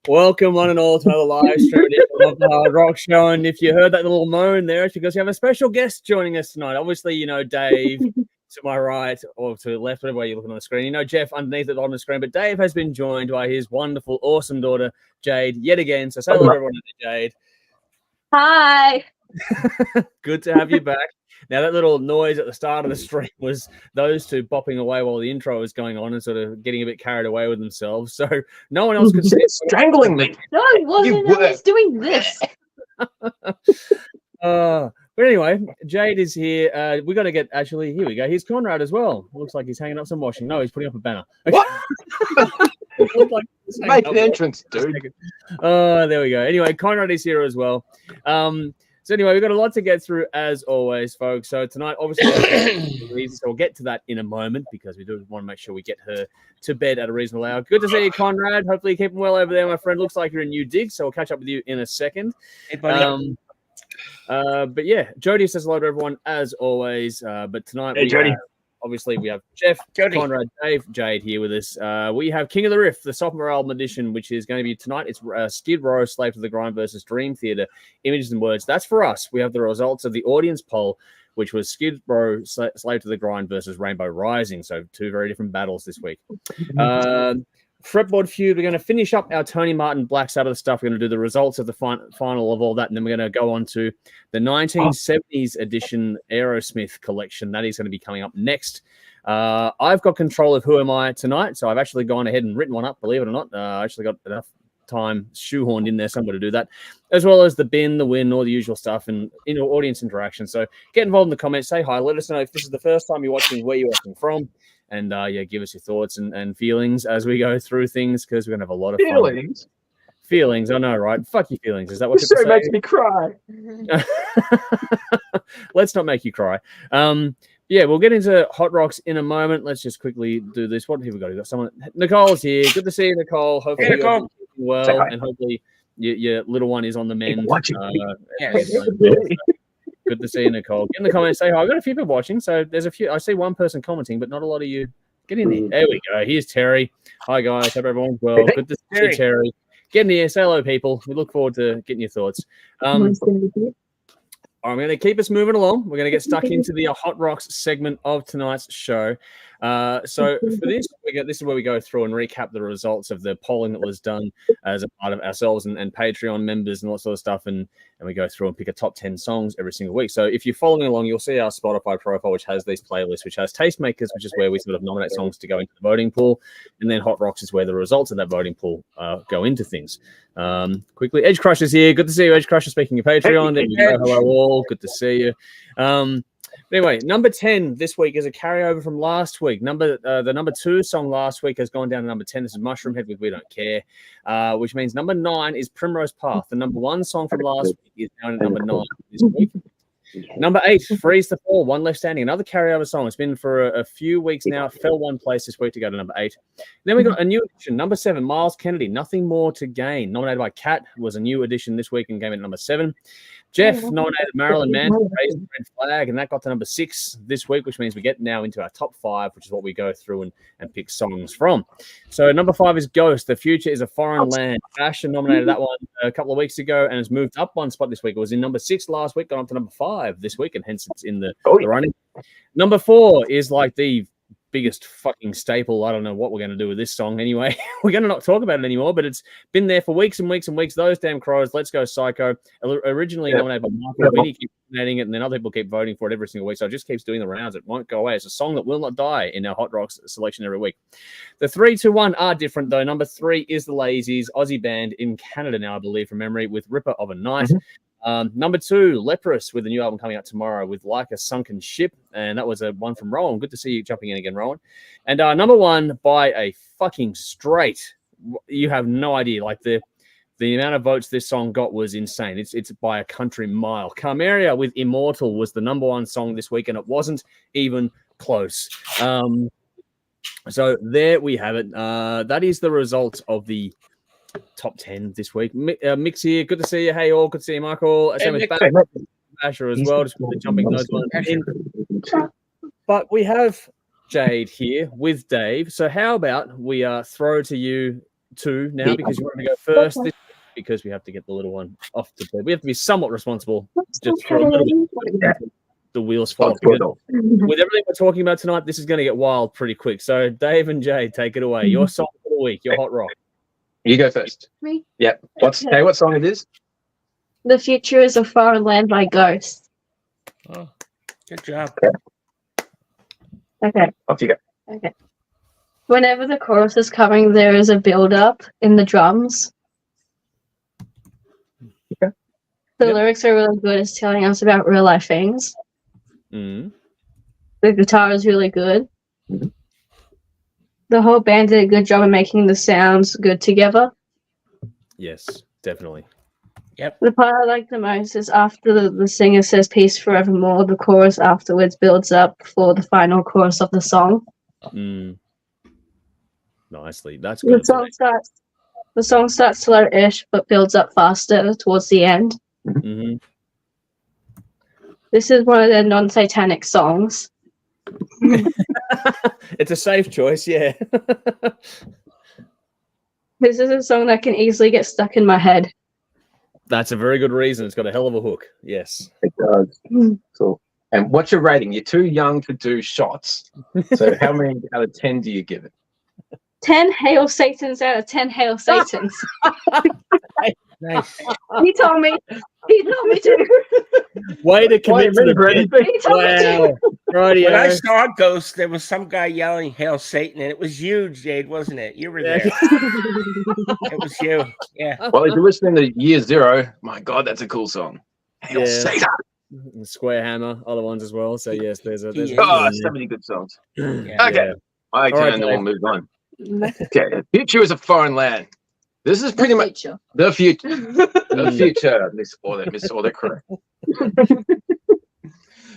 Welcome one and all to another live stream of the Hard Rock Show. And if you heard that little moan there, it's because we have a special guest joining us tonight. Obviously, you know Dave to my right or to the left, whatever way you're looking on the screen. You know Jeff underneath it on the screen, but Dave has been joined by his wonderful, awesome daughter, Jade, yet again. So say hello to everyone, Jade. Hi. Good to have you back. Now, that little noise at the start of the stream was those two bopping away while the intro was going on and sort of getting a bit carried away with themselves. So no one else could see it. Strangling me. No, it wasn't. I was doing this. But anyway, Jade is here. We got to get, actually, here we go. Here's Conrad as well. Looks like he's hanging up some washing. No, he's putting up a banner. What? Like make an entrance, dude. Oh, there we go. Anyway, Conrad is here as well. So anyway, we've got a lot to get through as always, folks. So tonight, obviously, so we'll get to that in a moment because we do want to make sure we get her to bed at a reasonable hour. Good to see you, Conrad. Hopefully you're keeping well over there, my friend. Looks like you're in new digs, so we'll catch up with you in a second. Hey, buddy. But yeah, Jody says hello to everyone as always. But tonight, hey, Jody. Obviously, we have Jeff, Jody. Conrad, Dave, Jade here with us. We have King of the Riff, the Sophomore Album edition, which is going to be tonight. It's Skid Row, Slave to the Grind versus Dream Theater, Images and Words. That's for us. We have the results of the audience poll, which was Skid Row, Slave to the Grind versus Rainbow Rising. So two very different battles this week. Fretboard Feud, we're going to finish up our Tony Martin Black Sabbath stuff. We're going to do the results of the final of all that, and then we're going to go on to the 1970s edition Aerosmith collection. That is going to be coming up next. I've got control of Who Am I tonight, so I've actually gone ahead and written one up, believe it or not. I actually got enough time shoehorned in there somewhere to do that, as well as the bin, the win, all the usual stuff, and audience interaction. So get involved in the comments, say hi, let us know if this is the first time you're watching, where you're watching from. And yeah, give us your thoughts and feelings as we go through things because we're gonna have a lot of feelings. Fun. Feelings, I know, right? Fuck your feelings. Is that what this show makes me cry? Let's not make you cry. Yeah, we'll get into Hot Rocks in a moment. Let's just quickly do this. What have we got? We've got someone. Nicole's here. Good to see you, Nicole. Hopefully hey, Nicole. You're well, and hopefully your little one is on the mend. Good to see you, Nicole. Get in the comments, say hi. I've got a few people watching, so there's a few. I see one person commenting, but not a lot of you. Get in there. There we go. Here's Terry. Hi, guys. Hope everyone's well. Good to see you, Terry. Get in here. Say hello, people. We look forward to getting your thoughts. I'm going to keep us moving along. We're going to get stuck into the Hot Rocks segment of tonight's show. So for this is where we go through and recap the results of the polling that was done as a part of ourselves and Patreon members and all that sort of stuff. And we go through and pick a top 10 songs every single week. So if you're following along, you'll see our Spotify profile, which has these playlists, which has Tastemakers, which is where we sort of nominate songs to go into the voting pool. And then Hot Rocks is where the results of that voting pool go into things. Quickly, Edge Crusher's here. Good to see you, Edge Crusher. Speaking of Patreon, there you go. Hello all. Good to see you. Anyway, number 10 this week is a carryover from last week. The number 2 song last week has gone down to number 10. This is Mushroom Head with We Don't Care, which means number 9 is Primrose Path. The number 1 song from last week is down at number 9 this week. Number 8, Freeze the Fall, One Left Standing. Another carryover song. It's been for a few weeks now. It fell one place this week to go to number 8. Then we got a new addition, number 7, Miles Kennedy, Nothing More to Gain. Nominated by Kat, was a new addition this week and came in at number 7. Jeff nominated Marilyn Manson, Raise the Red Flag, and that got to number 6 this week, which means we get now into our top 5, which is what we go through and pick songs from. So number 5 is Ghost, The Future is a Foreign Land. Asher nominated that one a couple of weeks ago and has moved up one spot this week. It was in number 6 last week, got up to number 5 this week, and hence it's in the running. Number 4 is like the biggest fucking staple. I don't know what we're going to do with this song anyway. We're going to not talk about it anymore, but it's been there for weeks and weeks and weeks. Those Damn Crows, Let's Go Psycho. Originally nominated by Michael. Vinny keeps nominating it, and then other people keep voting for it every single week. So it just keeps doing the rounds. It won't go away. It's a song that will not die in our Hot Rocks selection every week. The 3, 2, 1 are different, though. Number 3 is the Lazies, Aussie band in Canada now, I believe, from memory, with Ripper of a Night. Number 2, Leprous, with a new album coming out tomorrow with Like a Sunken Ship. And that was a one from Rowan. Good to see you jumping in again, Rowan. And number 1, by a fucking straight. You have no idea. Like the amount of votes this song got was insane. It's by a country mile. Carmeria with Immortal was the number 1 song this week, and it wasn't even close. So there we have it. That is the result of the top 10 this week. Mix here, good to see you. Hey all, good to see you, Michael. Same with Basher as well, just jumping those ones in. But we have Jade here with Dave. So how about we throw to you two now, because you want to go first, because we have to get the little one off the bed. We have to be somewhat responsible just for a little bit. The wheels fall off. With everything we're talking about tonight, this is going to get wild pretty quick. So Dave and Jade, take it away. Your song for the week, your hot rock. You go first. Me? Yep. What song it is? The Future is a Foreign Land by Ghost. Oh, good job. Okay. Off you go. Okay. Whenever the chorus is coming, there is a build-up in the drums. Okay. The lyrics are really good. It's telling us about real-life things. Mm. The guitar is really good. Mm-hmm. The whole band did a good job of making the sounds good together. Yes, definitely. Yep. The part I like the most is after the singer says peace forevermore, the chorus afterwards builds up for the final chorus of the song. Mm. Nicely. That's good. The song starts slow-ish but builds up faster towards the end. Mm-hmm. This is one of their non-satanic songs. It's a safe choice, yeah. This is a song that can easily get stuck in my head. That's a very good reason. It's got a hell of a hook. Yes. It does. Cool. And what's your rating? You're too young to do shots. So how many out of 10 do you give it? 10 Hail Satans out of 10 Hail Satans. Nice. He told me to. Way to commit to the bit. He told me to. Rightio. When I saw Ghost, there was some guy yelling "Hail Satan," and it was you, Jade, wasn't it? You were there. It was you. Yeah. Well, if you're listening to Year Zero, my God, that's a cool song. Hail Satan. Square Hammer, other ones as well. So yes, there's so many good songs. Yeah. Okay. I turn and we'll move on. Okay. The Future is a Foreign Land. This is pretty much the future. The future. Miss Order correct.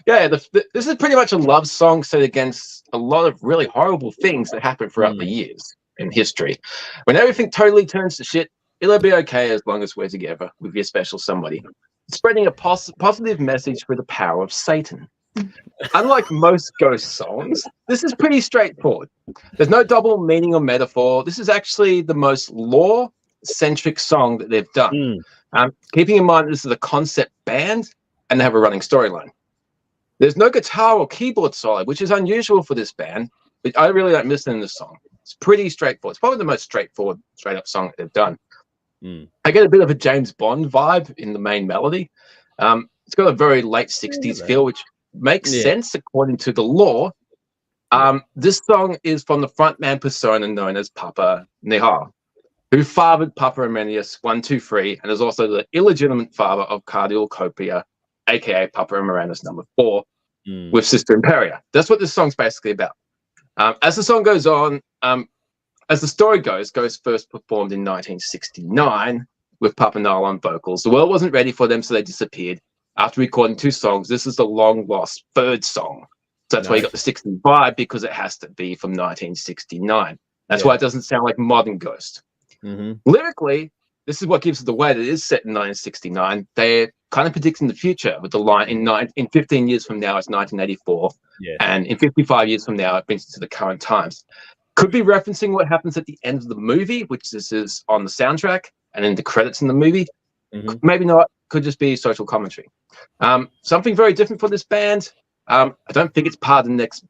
Yeah, this is pretty much a love song set against a lot of really horrible things that happened throughout the years in history. When everything totally turns to shit, it'll be okay as long as we're together with your special somebody. Spreading a positive message for the power of Satan. Unlike most Ghost songs, this is pretty straightforward. There's no double meaning or metaphor. This is actually the most lore-centric song that they've done. Keeping in mind this is a concept band and they have a running storyline. There's no guitar or keyboard solo, which is unusual for this band, but I really don't miss it in this song. It's pretty straightforward. It's probably the most straightforward, straight-up song that they've done. I get a bit of a James Bond vibe in the main melody. It's got a very late 60s feel, which makes sense according to the lore. This song is from the frontman persona known as Papa Nihar, who fathered Papa Emeritus 123 and is also the illegitimate father of Cardial Copia, aka Papa Emeritus number 4, with Sister Imperia. That's what this song's basically about. As the song goes on, as the story goes, Ghost first performed in 1969 with Papa Nihar on vocals. The world wasn't ready for them, so they disappeared. After recording 2 songs, this is the long-lost 3rd song. So that's why you got the 65, because it has to be from 1969. That's why it doesn't sound like modern Ghost. Lyrically, this is what gives it away that it is set in 1969. They're kind of predicting the future with the line, in 15 years from now, it's 1984. And in 55 years from now, it brings it to the current times. Could be referencing what happens at the end of the movie, which this is on the soundtrack, and in the credits in the movie. Maybe not. Could just be social commentary. Something very different for this band. I don't think it's part of the next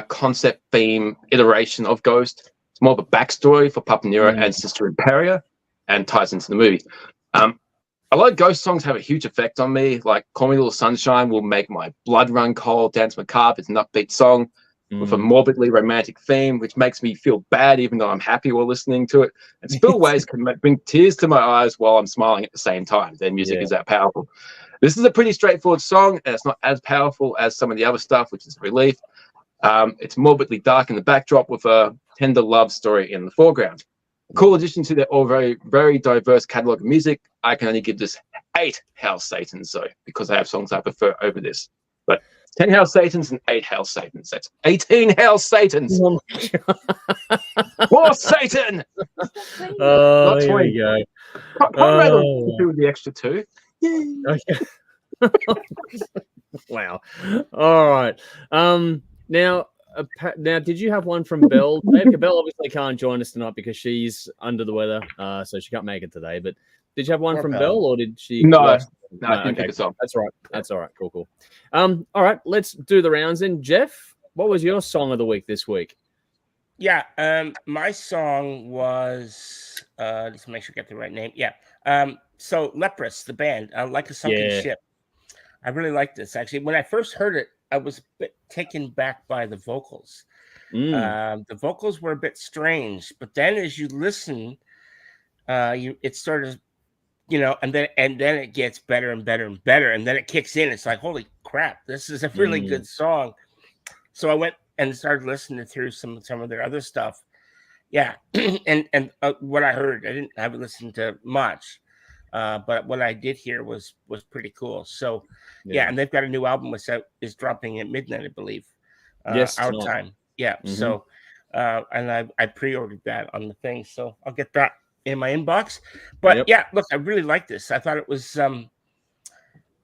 concept theme iteration of Ghost. It's more of a backstory for Papa Nihar and Sister Imperia, and ties into the movie. A lot of Ghost songs have a huge effect on me. Like Call Me Little Sunshine will make my blood run cold. Dance Macabre is an upbeat song. with a morbidly romantic theme, which makes me feel bad even though I'm happy while listening to it. And spillways can bring tears to my eyes while I'm smiling at the same time. Their music is that powerful. This is a pretty straightforward song, and it's not as powerful as some of the other stuff, which is a relief. It's morbidly dark in the backdrop with a tender love story in the foreground. A cool addition to their all very, very diverse catalogue of music. I can only give this 8 Hail Satans, though, because I have songs I prefer over this. But 10 Hail Satans and 8 Hail Satans. That's 18 Hail Satans. More Satan! Oh, here we go. Conrad will do the extra 2. Wow. All right. Now, did you have one from Belle? Belle obviously can't join us tonight because she's under the weather, so she can't make it today. But did you have one from Belle, or did she? No, I didn't pick a song. That's right. That's all right. Cool. All right, let's do the rounds then. Jeff, what was your song of the week this week? Yeah, my song was let's make sure I get the right name. Yeah. So Leprous, the band, Like a Sunken Ship. I really like this actually. When I first heard it, I was a bit taken back by the vocals. The vocals were a bit strange, but then as you listen, it started, and then it gets better and better and better, and then it kicks in. It's like, holy crap, this is a really good song. So I went and started listening through some of their other stuff. Yeah, and what I heard, I haven't listened to much. But what I did hear was pretty cool. So and they've got a new album which is dropping at midnight, I believe. Our time. Yeah. So and I pre-ordered that on the thing, so I'll get that in my inbox. But look, I really like this. I thought it was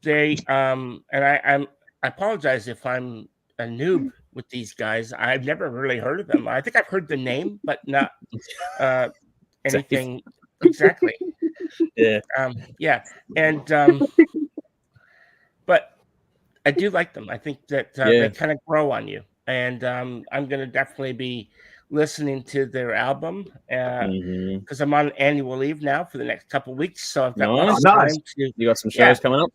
they and I apologize if I'm a noob with these guys. I've never really heard of them. I think I've heard the name, but not anything exactly. But I do like them. I think that they kind of grow on you, and I'm going to definitely be listening to their album because I'm on annual leave now for the next couple of weeks, so I've got time to. You got some shows coming up?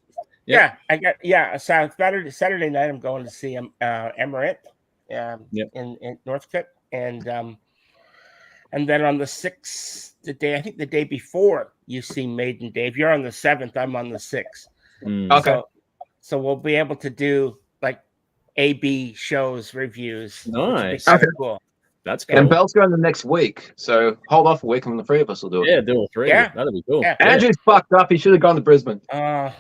I got Saturday night I'm going to see Emirate in Northcote, and then on the 6th, the day before, you see Maiden Day. If you're on the 7th, I'm on the 6th. Okay. So we'll be able to do like A/B shows, reviews. Nice. Okay. Cool. That's cool. And Belle's going the next week, so hold off a week and the 3 of us will do it. Yeah, do all 3. Yeah. That'd be cool. Yeah. Andrew's fucked up. He should have gone to Brisbane. Bit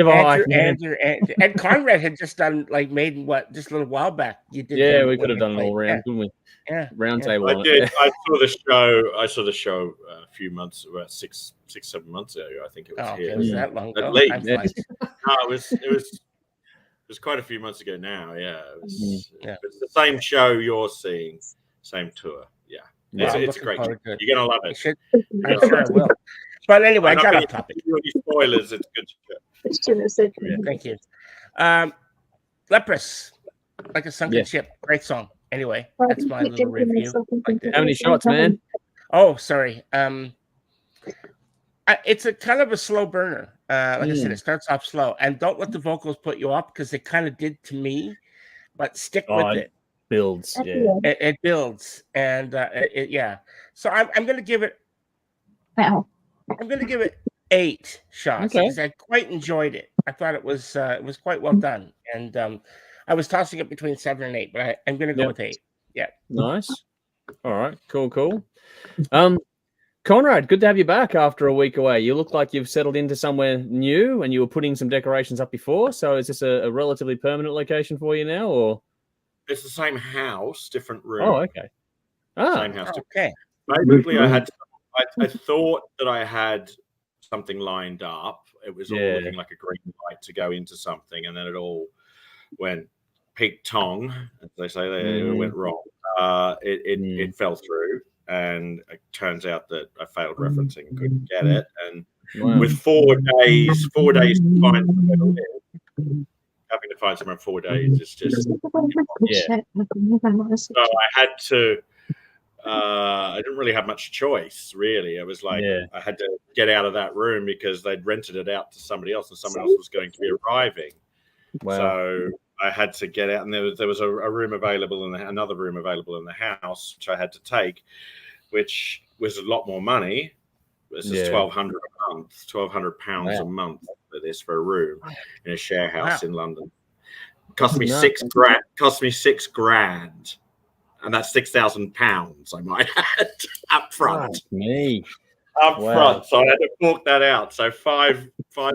of a hype, Andrew, and Conrad had just done like Maiden just a little while back. You did. We could have done an all round, couldn't we? Yeah, round table. I did. I saw the show a few months, about 6-7 months ago. I think it was here. Was that long ago? It was quite a few months ago now. Yeah, it's the same show you're seeing, same tour. Yeah, it's great. You're gonna love it. I'm sure I will. But anyway, I got off topic. Any spoilers? It's good. Thank you. Leprous, Like a Sunken Ship. Great song. Anyway, that's my little review. How many shots, man? Oh, sorry. It's a kind of a slow burner. Like I said, it starts off slow, and don't let the vocals put you off because they kind of did to me. But stick with it. Builds, It builds, and So I'm going to give it. Wow. I'm going to give it 8 shots because I quite enjoyed it. I thought it was quite well done, and I was tossing it between 7 and 8, but I'm going to go with 8. Yeah. Nice. All right. Cool. Conrad, good to have you back after a week away. You look like you've settled into somewhere new, and you were putting some decorations up before. So is this a relatively permanent location for you now, or? It's the same house, different room. Oh, okay. Same house. Okay. Basically, I thought that I had something lined up. It was all looking like a green light to go into something, and then it all went peak tong, as they say. It went wrong. It fell through, and it turns out that I failed referencing, couldn't get it, and with 4 days to find somewhere to live, having to find somewhere in 4 days is just So I had to. I didn't really have much choice, really. It was like I had to get out of that room because they'd rented it out to somebody else, and someone else was going to be arriving. Wow. So I had to get out, and there was a room available and another room available in the house, which I had to take, which was a lot more money. This is £1,200 a month, £1,200 a month for this for a room in a share house in London. Cost me £6 grand, and that's £6,000. I might add up front. Up front, so I had to fork that out. So five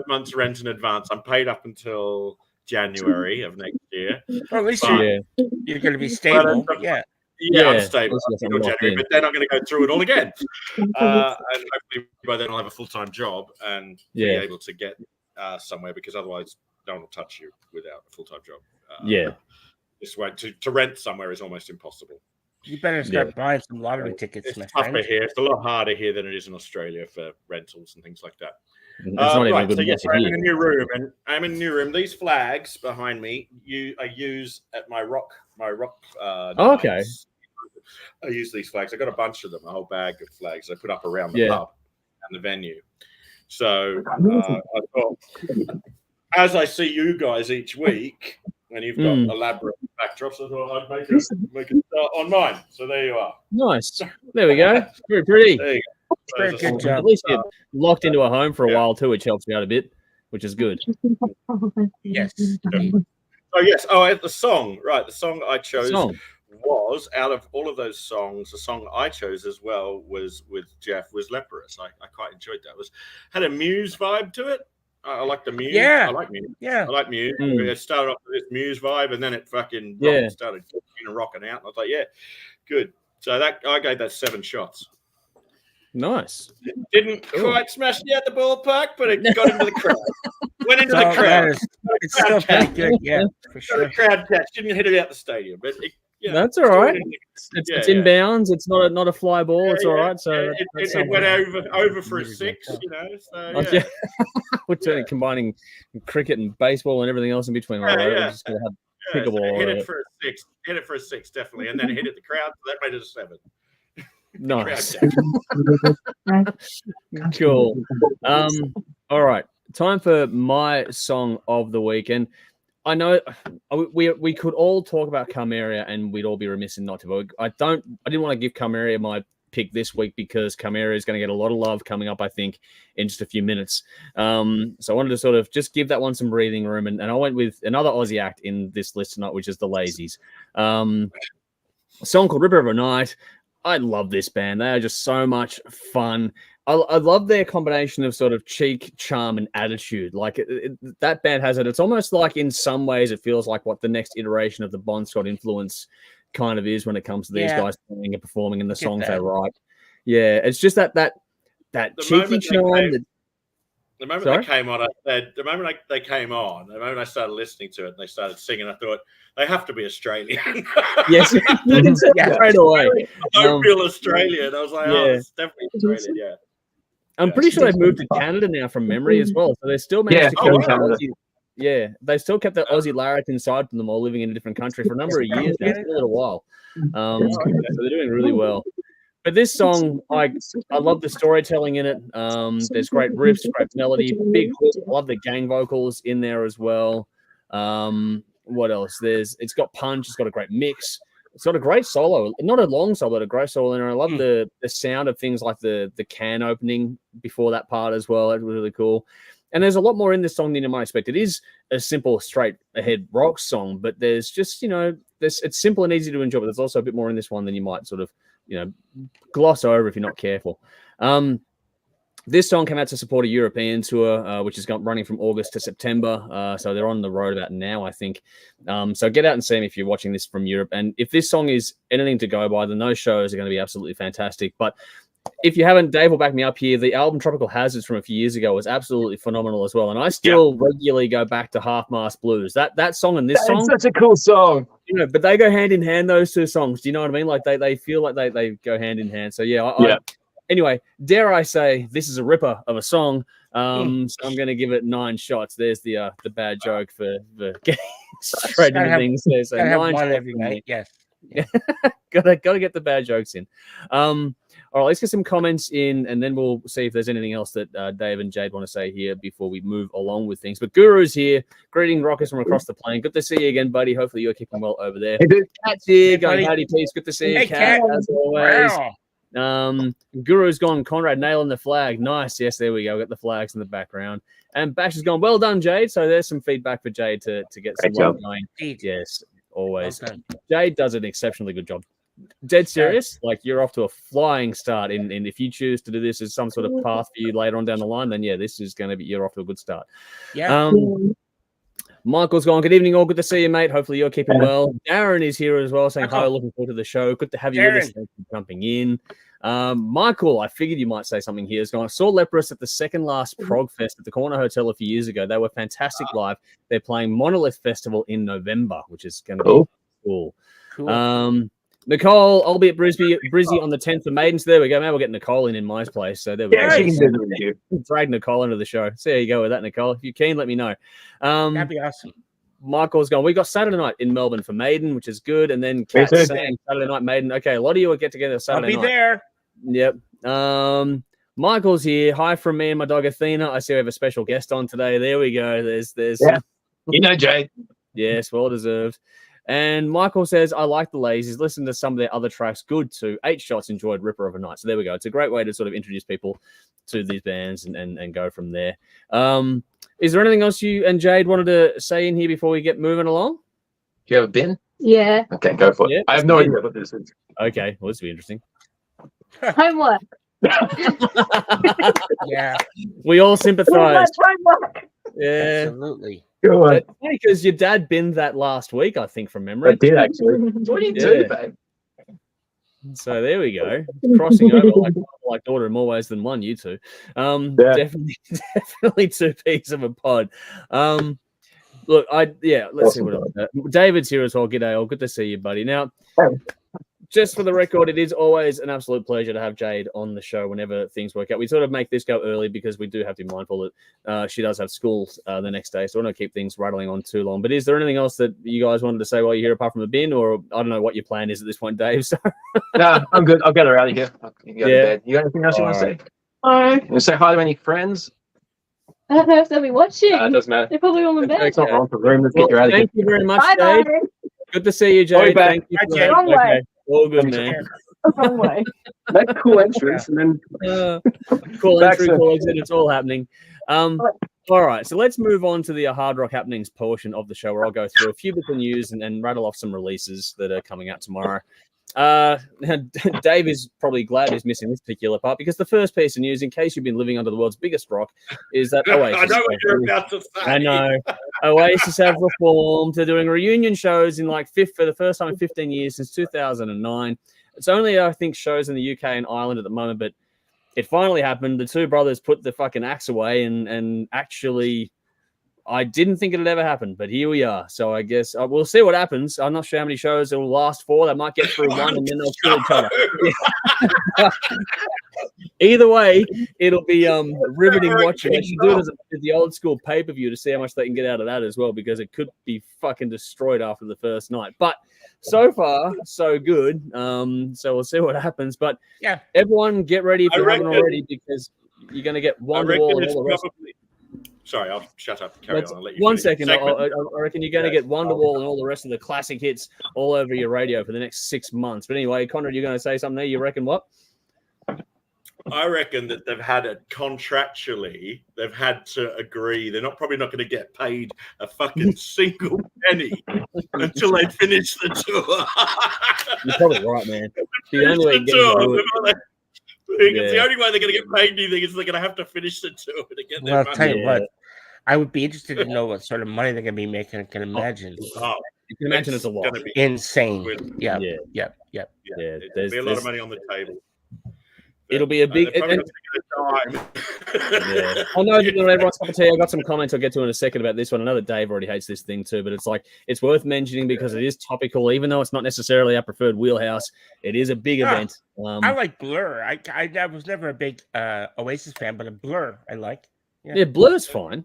months rent in advance. I'm paid up until January of next year. Well, at least you're going to be stable. I'm stable until January, but then I'm going to go through it all again. And hopefully by then I'll have a full-time job and be able to get somewhere, because otherwise no one will touch you without a full-time job. This way to rent somewhere is almost impossible. You better start buying some lottery tickets, it's my tougher friend. here. It's a lot harder here than it is in Australia for rentals and things like that. Right, so yes, I'm in a new room, and I'm in a new room. These flags behind me, I use at my rock. Okay. I use these flags. I got a bunch of them, a whole bag of flags. I put up around the pub and the venue. So I thought, as I see you guys each week, and you've got elaborate backdrops, I thought I'd make it start on mine. So there you are. Nice. There we go. Very pretty. There you go. Very good job. At least you're locked into a home for a while too, which helps you out a bit, which is good. Yes. Oh yes. Oh, the song. Right. The song I chose was, out of all of those songs, the song I chose as well was with Jeff was Leprous. I quite enjoyed that. Had a Muse vibe to it. I like the Muse. Yeah. I like Muse. Yeah. I like Muse. It started off with this Muse vibe, and then it fucking started rocking out. And I was like, yeah, good. So that I gave that 7 shots. Nice. It didn't quite smash me at the ballpark, but it got into the crowd. Went into the crowd. It's still pretty good, yeah, for sure. The crowd catch didn't hit it out the stadium, but that's all right. It's inbounds. It's not a fly ball. It's all right. So it went over for a 6. You know. So we're combining cricket and baseball and everything else in between. We're just gonna have pickleball. Hit it for a 6. Hit it for a 6, definitely, and then it hit at the crowd. So that made it a 7. Nice. Cool. All right. Time for my song of the week. And I know we could all talk about Carmeria, and we'd all be remiss in not to. But I didn't want to give Carmeria my pick this week, because Carmeria is going to get a lot of love coming up, I think, in just a few minutes. So I wanted to sort of just give that one some breathing room. And I went with another Aussie act in this list tonight, which is the Lazies. A song called Ripper of a Night. I love this band. They are just so much fun. I love their combination of sort of cheek, charm, and attitude. Like that band has it. It's almost like, in some ways, it feels like what the next iteration of the Bon Scott influence kind of is when it comes to these guys playing and performing and the songs they write. Yeah, it's just that cheeky charm. The moment they came on, the moment they came on, the moment I started listening to it and they started singing, I thought, they have to be Australian. Yes, straight away. I don't feel Australian. I was like, it's definitely Australian, yeah. I'm pretty sure they've moved to Canada now from memory as well. So they still managed to keep Aussie, they still kept the Aussie larrick inside from them, all living in a different country for a number of years now. It's been a little while. So they're doing really well. But this song, I love the storytelling in it. There's great riffs, great melody, big hook. I love the gang vocals in there as well. What else? It's got punch. It's got a great mix. It's got a great solo, not a long solo, but a great solo. And I love the sound of things like the can opening before that part as well. It's really cool. And there's a lot more in this song than you might expect. It is a simple, straight ahead rock song, but there's just, it's simple and easy to enjoy, but there's also a bit more in this one than you might sort of, gloss over if you're not careful. This song came out to support a European tour, which is running from August to September. So they're on the road about now, I think. So get out and see them if you're watching this from Europe. And if this song is anything to go by, then those shows are going to be absolutely fantastic. But if you haven't, Dave will back me up here. The album Tropical Hazards from a few years ago was absolutely phenomenal as well. And I still regularly go back to Half Mast Blues. That song and this song. Such a cool song. But they go hand in hand, those two songs. Do you know what I mean? Like they feel like they go hand in hand. So anyway, dare I say, this is a ripper of a song. So I'm going to give it 9 shots. There's the bad joke for getting straight into things there. So 9 shots every night. Yes. gotta get the bad jokes in. All right, let's get some comments in, and then we'll see if there's anything else that Dave and Jade want to say here before we move along with things. But Guru's here. Greeting rockers from across the plane. Good to see you again, buddy. Hopefully you're keeping well over there. Hey, dude. Cat's here. Hey, Going, buddy. howdy, peace. Good to see you, Hey, Cat, Cat. as always. Wow. Guru's gone. Conrad nailing the flag. Nice. Yes, there we go. Got the flags in the background. And Bash has gone. Well done, Jade. So there's some feedback for Jade to get some love going. Jeez. Yes, always. Well done. Jade does an exceptionally good job. Dead serious. Like, you're off to a flying start. And if you choose to do this as some sort of path for you later on down the line, then yeah, this is going to be, you're off to a good start. Yeah. Michael's gone. Good evening, all. Good to see you, mate. Hopefully you're keeping well. Darren is here as well, saying hi. Looking forward to the show. Good to have you with us. Thanks for jumping in. Michael, I figured you might say something here. Has gone. I saw Leprous at the second last Prog Fest at the Corner Hotel a few years ago. They were fantastic live. They're playing Monolith Festival in November, which is going to be cool. Nicole, I'll be at Brisbane on the 10th of Maiden. So there we go. Maybe we'll get Nicole in my place. So there we go. Drag Nicole into the show. See how you go with that, Nicole. If you're keen, let me know. That'd be awesome. Michael's gone. We got Saturday night in Melbourne for Maiden, which is good. And then Kat saying Saturday night Maiden. Okay, a lot of you will get together Saturday night. I'll be there. Yep. Michael's here. Hi from me and my dog Athena. I see we have a special guest on today. There we go. There's You know, Jay. Yes, well deserved. And Michael says, I like the Lazies. Listen to some of their other tracks. Good too. 8 Shots enjoyed Ripper Overnight. So there we go. It's a great way to sort of introduce people to these bands and go from there. Is there anything else you and Jade wanted to say in here before we get moving along? Do you have a bin? Yeah. Okay, go for it. Yeah, I have no idea what this is. Okay, well, this will be interesting. Homework. Yeah. We all sympathize. Homework. Yeah. Absolutely. Go on. Because your dad binned that last week, I think, from memory. I did, actually. What do you do, babe? So there we go. Crossing over like daughter in more ways than one, you two. Definitely two peas of a pod. Look, let's see what else. David's here as well. G'day, all. Good to see you, buddy. Now, just for the record, it is always an absolute pleasure to have Jade on the show whenever things work out. We sort of make this go early because we do have to be mindful that she does have school the next day, so we don't keep things rattling on too long. But is there anything else that you guys wanted to say while you're here apart from the bin, or I don't know what your plan is at this point, Dave? So. No, I'm good. I'll get her out of here. You can go to bed. You got anything else you want to say? No. You want to say hi to any friends? I don't know if they'll be watching. It doesn't matter. They're probably all in bed. It's not wrong for room. Let's get you out of here. Thank you very much, Bye, Jade. Good to see you, Jade. Thank you. Bye, Jade. Wrong way. Okay. All good, man. Wrong way. Make a cool entrance and then Cool Back entry, soon. cool exit. It's all happening. All right, so let's move on to the hard rock happenings portion of the show, where I'll go through a few bits of news and rattle off some releases that are coming out tomorrow. Dave is probably glad he's missing this particular part, because the first piece of news, in case you've been living under the world's biggest rock, is that Oasis. I know what you're about to say. I know. Oasis have reformed. They're doing reunion shows in for the first time in 15 years since 2009. It's only, I think, shows in the UK and Ireland at the moment, but it finally happened. The two brothers put the fucking axe away and actually, I didn't think it had ever happened, but here we are. So I guess we'll see what happens. I'm not sure how many shows it will last for. They might get through one and then they'll kill each other. Yeah. Either way, it'll be riveting watching. They should do it as the old school pay-per-view to see how much they can get out of that as well, because it could be fucking destroyed after the first night. But so far, so good. So we'll see what happens. But yeah, everyone get ready if you haven't already, because you're going to get Wonderwall and all the rest. Sorry, I'll shut up. Carry on. I'll let you one finish. second. I reckon you're going to get Wonderwall and all the rest of the classic hits all over your radio for the next 6 months. But anyway, Conrad, you're going to say something there. You reckon what? I reckon that they've had it contractually. They've had to agree. They're probably not going to get paid a fucking single penny until they finish the tour. You're probably right, man. The only way It's the only way they're going to get paid anything is they're going to have to finish the tour to get their Well, money. I'll tell you what, I would be interested to know what sort of money they're going to be making. I can imagine. Oh, you can imagine it's a lot. Insane. Yeah. There's be a lot of money on the table. It'll be a big. I know that everyone's cup of tea. I got some comments I'll get to in a second about this one. I know that Dave already hates this thing too, but it's worth mentioning because it is topical, even though it's not necessarily our preferred wheelhouse. It is a big event. I like Blur. I was never a big Oasis fan, but a Blur I like. Yeah, Blur's fine.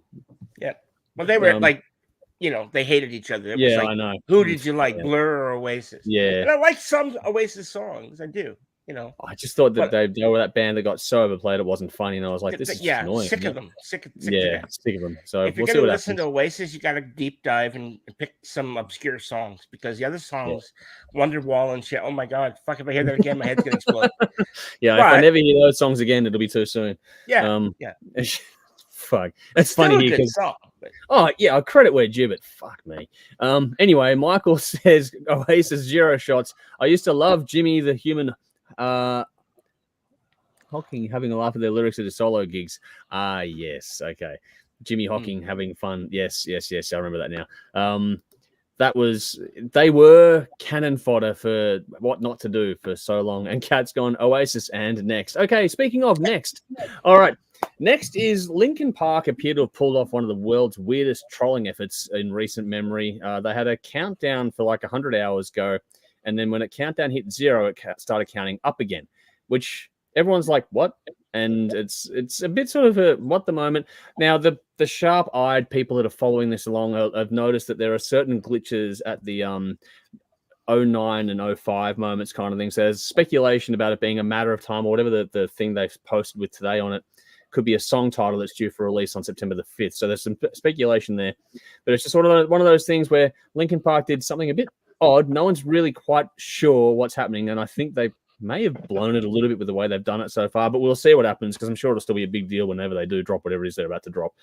Yeah. Well, they were they hated each other. I know. Who did you like, Blur or Oasis? Yeah. And I like some Oasis songs. I do. you know. I just thought that they were that band that got so overplayed it wasn't funny, and I was like, this is just annoying. Sick of them. Sick of them. So if you're we'll gonna see listen to Oasis, you got to deep dive and pick some obscure songs, because the other songs, Wonderwall and shit. Oh my god, fuck! If I hear that again, my head's gonna explode. If I never hear those songs again, it'll be too soon. Yeah. Fuck. It's funny here because I credit where due, but fuck me. Anyway, Michael says Oasis 0 shots. I used to love Jimmy the Human Hocking having a laugh at their lyrics at his solo gigs. Yes, okay. Jimmy Hocking having fun. Yes, I remember that now. They were cannon fodder for what not to do for so long. And Kat's gone Oasis and next. Okay, speaking of next. All right. Next is Linkin Park appear to have pulled off one of the world's weirdest trolling efforts in recent memory. They had a countdown for like 100 hours go, and then when a countdown hit 0, it started counting up again, which everyone's like, what? And it's a bit sort of a what the moment. Now, the sharp-eyed people that are following this along have noticed that there are certain glitches at the 09 and 05 moments kind of thing. So there's speculation about it being a matter of time, or whatever the thing they've posted with today on it could be a song title that's due for release on September the 5th. So there's some speculation there. But it's just sort of one of those things where Linkin Park did something a bit odd. No one's really quite sure what's happening, and I think they may have blown it a little bit with the way they've done it so far, but we'll see what happens, because I'm sure it'll still be a big deal whenever they do drop whatever it is they're about to drop.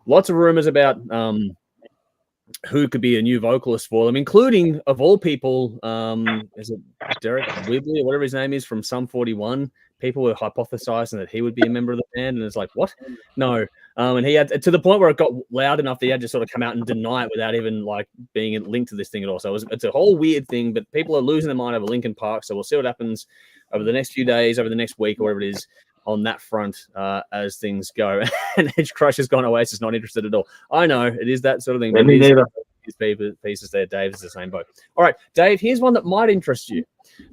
Lots of rumors about who could be a new vocalist for them, including, of all people, is it Derek Whibley or whatever his name is from Sum 41? People were hypothesizing that he would be a member of the band, and it's like, what? No. And he had, to the point where it got loud enough that he had to sort of come out and deny it without even like being linked to this thing at all. So it's a whole weird thing, but people are losing their mind over Linkin Park. So we'll see what happens over the next few days, over the next week, or whatever it is on that front as things go. And Edge Crush has gone away, so it's not interested at all. I know it is that sort of thing. Me neither. Pieces there. Dave is the same boat. All right, Dave, here's one that might interest you.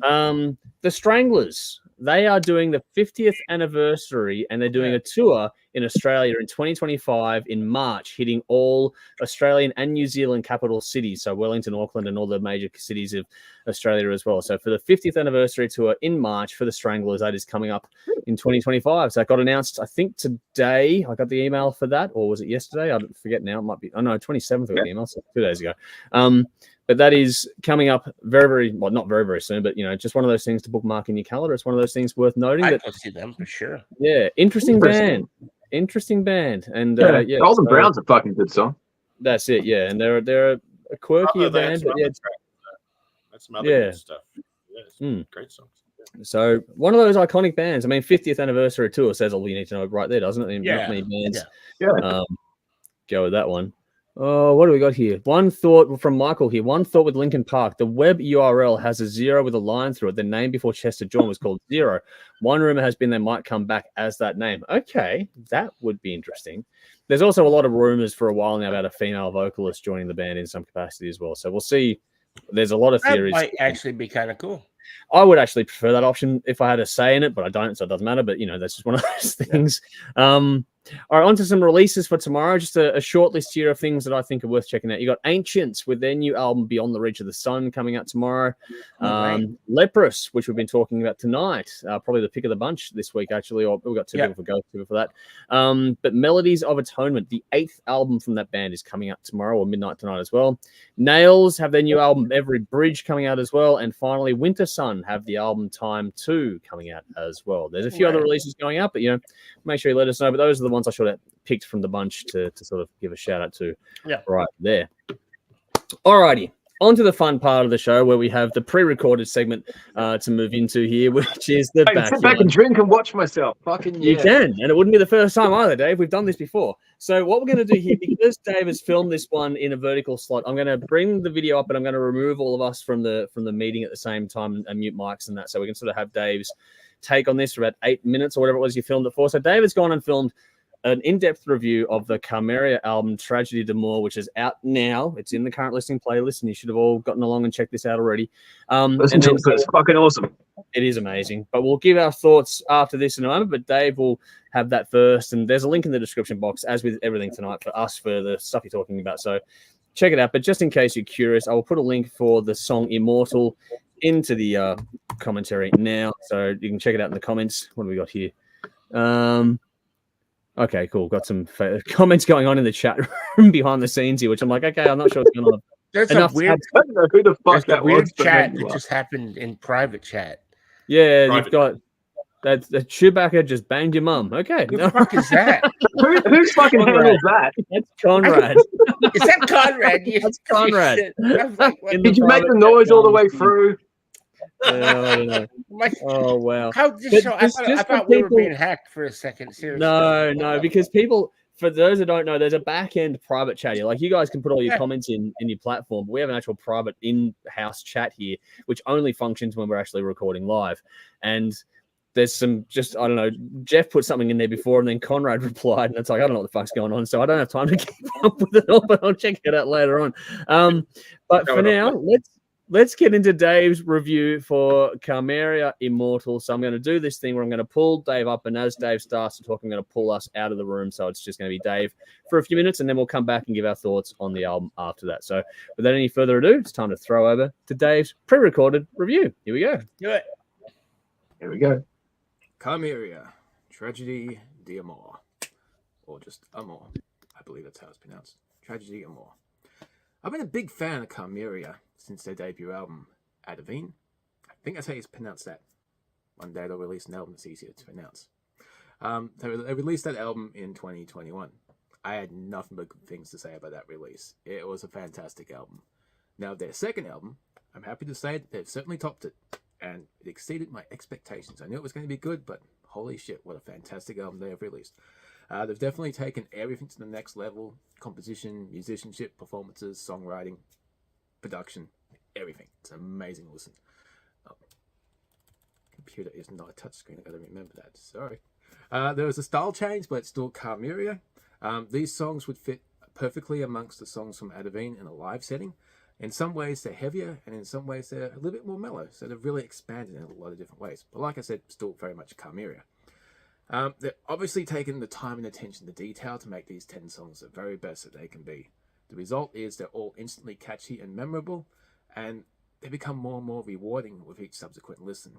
The Stranglers. They are doing the 50th anniversary, and they're doing a tour in Australia in 2025 in March, hitting all Australian and New Zealand capital cities. So Wellington, Auckland, and all the major cities of Australia as well. So for the 50th anniversary tour in March for the Stranglers, that is coming up in 2025. So it got announced, I think, today. I got the email for that, or was it yesterday? I forget now. It might be. Oh, no, 27th I got the email, so 2 days ago. But that is coming up very, very, well, not very, very soon, but, you know, just one of those things to bookmark in your calendar. It's one of those things worth noting. I can see them for sure. Yeah, interesting band. And Golden Brown's a fucking good song. That's it, yeah. And they're a quirky band. But that's some other good stuff. Yeah, great songs. Yeah. So one of those iconic bands. I mean, 50th anniversary tour says all you need to know right there, doesn't it? Not many bands go with that one. Oh, what do we got here? One thought from Michael here. One thought with Linkin Park. The web URL has a 0 with a line through it. The name before Chester John was called 0. One rumor has been they might come back as that name. Okay, that would be interesting. There's also a lot of rumors for a while now about a female vocalist joining the band in some capacity as well. So we'll see. There's a lot of theories. That might actually be kind of cool. I would actually prefer that option if I had a say in it, but I don't, so it doesn't matter. But, you know, that's just one of those things. All right, on to some releases for tomorrow. Just a short list here of things that I think are worth checking out. You got Ancients with their new album Beyond the Reach of the Sun coming out tomorrow. Leprous, which we've been talking about tonight, probably the pick of the bunch this week, actually. Or we've got two people for that. But Melodies of Atonement, the 8th album from that band, is coming out tomorrow or midnight tonight as well. Nails have their new album Every Bridge coming out as well. And finally, Winter Sun have the album Time 2 coming out as well. There's a few other releases going out, but, you know, make sure you let us know. But those are the ones I should have picked from the bunch to sort of give a shout out to right there. Alrighty, on to the fun part of the show where we have the pre-recorded segment to move into here, which is the backyard. Sit back and drink and watch myself. You can, and it wouldn't be the first time either, Dave. We've done this before. So what we're going to do here, because Dave has filmed this one in a vertical slot, I'm going to bring the video up and I'm going to remove all of us from the meeting at the same time and mute mics and that, so we can sort of have Dave's take on this for about 8 minutes or whatever it was you filmed it for. So David's gone and filmed an in-depth review of the Carmeria album Tragedy d'Amour, which is out now. It's in the current listening playlist, and you should have all gotten along and checked this out already. Listen to it, it's fucking awesome. It is amazing. But we'll give our thoughts after this in a moment, but Dave will have that first, and there's a link in the description box, as with everything tonight, for us, for the stuff you're talking about. So check it out. But just in case you're curious, I will put a link for the song Immortal into the commentary now, so you can check it out in the comments. What do we got here? Okay, cool. Got some comments going on in the chat room behind the scenes here, which I'm like, okay, I'm not sure what's going on. There's Enough a weird, I don't know who the fuck there's a that weird was. but chat there you that are. just happened in private chat. Yeah, Private you've got that Chewbacca just banged your mum. Okay. Who the fuck is that? Who fucking handles that? That's Conrad. Is that Conrad? That's Conrad. I was like, what? In Did you make the private noise chat all the way going. through? Yeah, I don't know. Oh, wow. How did But this show? I just thought for we were people- being hacked for a second. Seriously. No, because people, for those that don't know, there's a back end private chat here. Like, you guys can put all your comments in your platform, but we have an actual private in-house chat here, which only functions when we're actually recording live. And there's some just, I don't know, Jeff put something in there before, and then Conrad replied, and it's like, I don't know what the fuck's going on, so I don't have time to keep up with it all, but I'll check it out later on. But for now, let's get into Dave's review for Carmeria Immortal. So I'm going to do this thing where I'm going to pull Dave up, and as Dave starts to talk, I'm going to pull us out of the room. So it's just going to be Dave for a few minutes, and then we'll come back and give our thoughts on the album after that. So without any further ado, it's time to throw over to Dave's pre-recorded review. Here we go. Do it. Here we go. Carmeria, Tragedy d'Amour, or just Amour. I believe that's how it's pronounced. Tragedy d'Amour. I've been a big fan of Carmeria since their debut album, Adavine. I think that's how you pronounce that. One day they'll release an album that's easier to pronounce. They released that album in 2021. I had nothing but good things to say about that release. It was a fantastic album. Now, their second album, I'm happy to say that they've certainly topped it, and it exceeded my expectations. I knew it was going to be good, but holy shit, what a fantastic album they have released. They've definitely taken everything to the next level. Composition, musicianship, performances, songwriting, production, everything. It's an amazing listen. Computer is not a touchscreen. I gotta remember that. Sorry. There was a style change, but it's still Carmeria. These songs would fit perfectly amongst the songs from Adavine in a live setting. In some ways, they're heavier, and in some ways, they're a little bit more mellow. So they've really expanded in a lot of different ways. But like I said, still very much Carmeria. They're obviously taking the time and attention to detail to make these 10 songs the very best that they can be. The result is they're all instantly catchy and memorable, and they become more and more rewarding with each subsequent listen.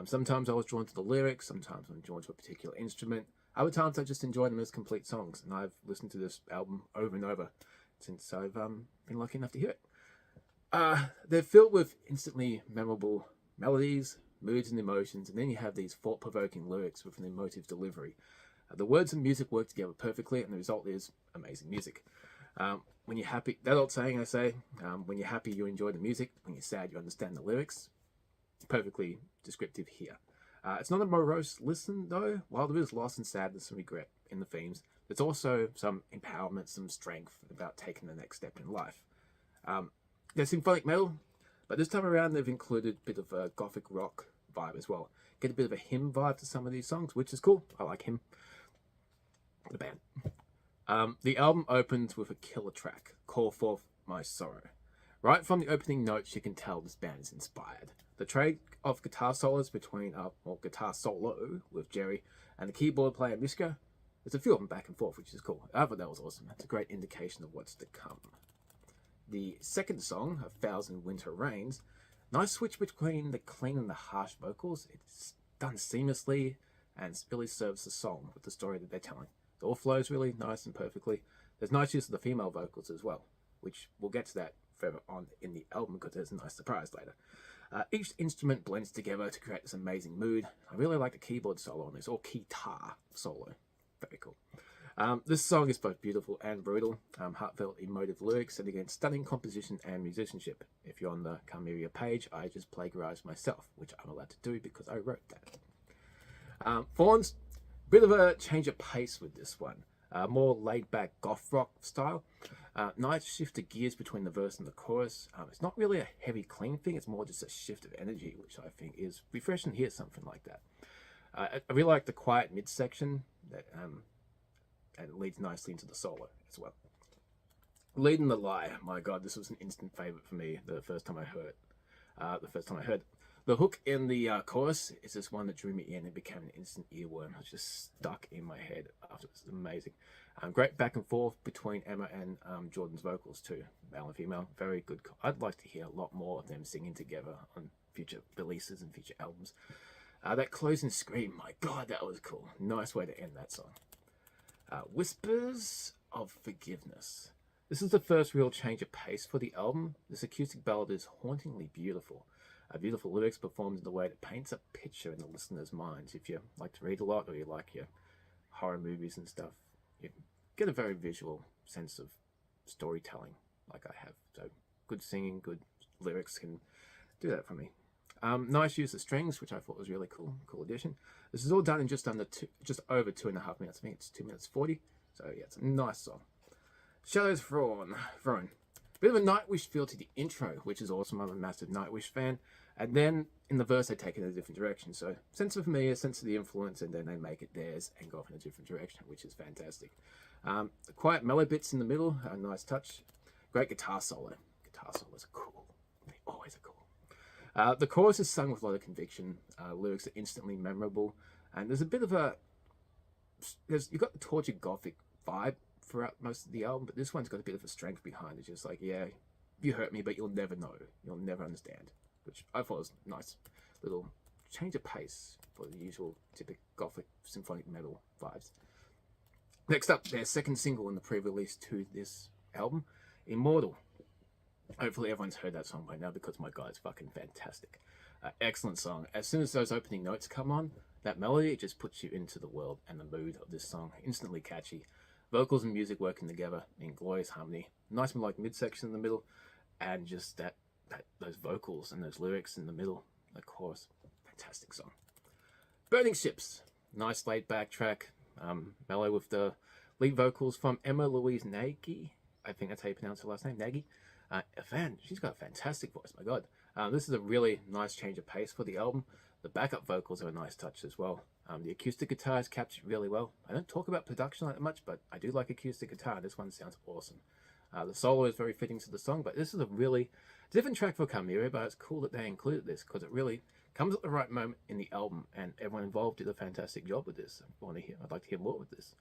Sometimes I was drawn to the lyrics, sometimes I'm drawn to a particular instrument. Other times I just enjoy them as complete songs, and I've listened to this album over and over since I've been lucky enough to hear it. They're filled with instantly memorable melodies, moods and emotions, and then you have these thought-provoking lyrics with an emotive delivery. The words and music work together perfectly, and the result is amazing music. When you're happy, that old saying I say, when you're happy, you enjoy the music. When you're sad, you understand the lyrics. Perfectly descriptive here. It's not a morose listen, though. While there is loss and sadness and regret in the themes, there's also some empowerment, some strength about taking the next step in life. They're symphonic metal, but this time around they've included a bit of a gothic rock vibe as well. Get a bit of a hymn vibe to some of these songs, which is cool. I like him. The band. The album opens with a killer track, Call Forth My Sorrow. Right from the opening notes, you can tell this band is inspired. The trade of guitar solos between, guitar solo with Jerry and the keyboard player Miska, there's a few of them back and forth, which is cool. I thought that was awesome. That's a great indication of what's to come. The second song, A Thousand Winter Rains, nice switch between the clean and the harsh vocals. It's done seamlessly and really serves the song with the story that they're telling. It all flows really nice and perfectly. There's nice use of the female vocals as well, which we'll get to that further on in the album because there's a nice surprise later. Each instrument blends together to create this amazing mood. I really like the keyboard solo on this, or guitar solo. Very cool. This song is both beautiful and brutal. Heartfelt, emotive lyrics set against stunning composition and musicianship. If you're on the Carmeria page, I just plagiarized myself, which I'm allowed to do because I wrote that. Fawns, bit of a change of pace with this one. More laid-back goth rock style. Nice shift of gears between the verse and the chorus. It's not really a heavy, clean thing. It's more just a shift of energy, which I think is refreshing to hear something like that. I really like the quiet midsection that and it leads nicely into the solo as well. Leading the Lie, my god, this was an instant favorite for me the first time I heard it. The hook in the chorus is this one that drew me in and became an instant earworm. It was just stuck in my head after. It was amazing. Great back and forth between Emma and Jordan's vocals too, male and female. Very good. I'd like to hear a lot more of them singing together on future releases and future albums. That closing scream, my God, that was cool. Nice way to end that song. Whispers of Forgiveness. This is the first real change of pace for the album. This acoustic ballad is hauntingly beautiful. Beautiful lyrics performed in a way that paints a picture in the listener's minds. If you like to read a lot or you like your horror movies and stuff, you get a very visual sense of storytelling like I have. So good singing, good lyrics can do that for me. Nice use of strings, which I thought was really cool addition. This is all done in just over 2.5 minutes. I think it's 2 minutes 40. So yeah, it's a nice song. Shadows Throne. Bit of a Nightwish feel to the intro, which is awesome. I'm a massive Nightwish fan. And then in the verse, they take it in a different direction. So sense of familiar, sense of the influence, and then they make it theirs and go off in a different direction, which is fantastic. The quiet mellow bits in the middle, a nice touch. Great guitar solo. Guitar solos are cool. They always are cool. The chorus is sung with a lot of conviction. Lyrics are instantly memorable. And there's a bit of a... You've got the tortured gothic vibe throughout most of the album, but this one's got a bit of a strength behind it. Just like, yeah, you hurt me, but you'll never know. You'll never understand. Which I thought was a nice little change of pace for the usual typical gothic symphonic metal vibes. Next up, their second single in the pre-release to this album, Immortal. Hopefully everyone's heard that song by now because my God, it's fucking fantastic. Excellent song. As soon as those opening notes come on, that melody, it just puts you into the world and the mood of this song. Instantly catchy. Vocals and music working together in glorious harmony. Nice melodic midsection in the middle, and just those vocals and those lyrics in the middle, the chorus. Fantastic song. Burning Ships. Nice laid back track. Mellow with the lead vocals from Emma Louise Nagy. I think that's how you pronounce her last name, Nagy. She's got a fantastic voice, my God. This is a really nice change of pace for the album. The backup vocals are a nice touch as well. The acoustic guitar is captured really well. I don't talk about production like that much, but I do like acoustic guitar. This one sounds awesome. The solo is very fitting to the song, but this is a really different track for Carmeria, but it's cool that they included this because it really comes at the right moment in the album, and everyone involved did a fantastic job with this. I'd like to hear more with this.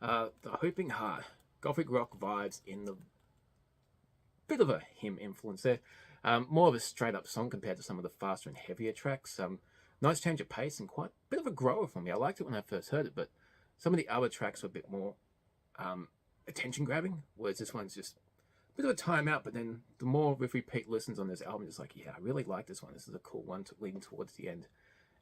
The Hoping Heart. Gothic rock vibes in the bit of a hymn influence there. More of a straight up song compared to some of the faster and heavier tracks. Nice change of pace and quite a bit of a grower for me. I liked it when I first heard it, but some of the other tracks were a bit more attention grabbing, whereas this one's just a bit of a timeout. But then the more with repeat listens on this album, it's like, yeah, I really like this one. This is a cool one leading towards the end.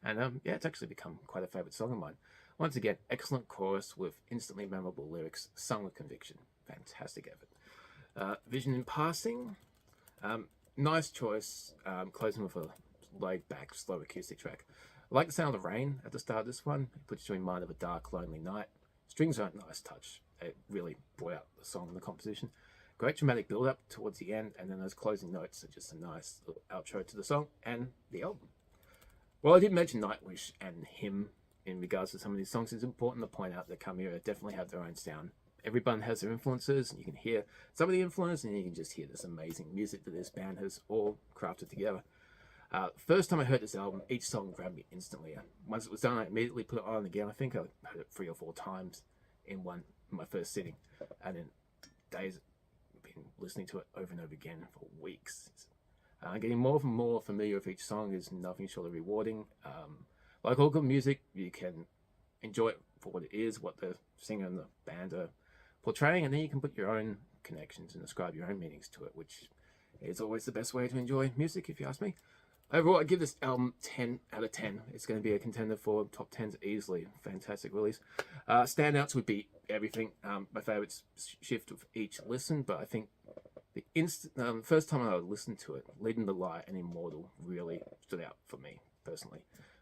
And yeah, it's actually become quite a favorite song of mine. Once again, excellent chorus with instantly memorable lyrics, sung with conviction. Fantastic effort. Vision in Passing. Nice choice, closing with a laid-back, slow acoustic track. I like the sound of rain at the start of this one. It puts you in mind of a dark, lonely night. Strings are a nice touch. It really brought out the song and the composition. Great dramatic build-up towards the end, and then those closing notes are just a nice little outro to the song and the album. Well, I did mention Nightwish and him in regards to some of these songs. It's important to point out that Carmeria definitely have their own sound. Everyone has their influences, and you can hear some of the influence, and you can just hear this amazing music that this band has all crafted together. First time I heard this album, each song grabbed me instantly. Once it was done, I immediately put it on again. I think I heard it 3 or 4 times in my first sitting, and in days I've been listening to it over and over again for weeks. Getting more and more familiar with each song is nothing short of rewarding. Like all good music, you can enjoy it for what it is, what the singer and the band are portraying, and then you can put your own connections and ascribe your own meanings to it, which is always the best way to enjoy music, if you ask me. Overall, I give this album 10 out of 10. It's going to be a contender for top 10s easily. Fantastic release. Standouts would be everything. My favorites shift with each listen, but I think the first time I listened to it, Leading the Light and Immortal really stood out for me personally.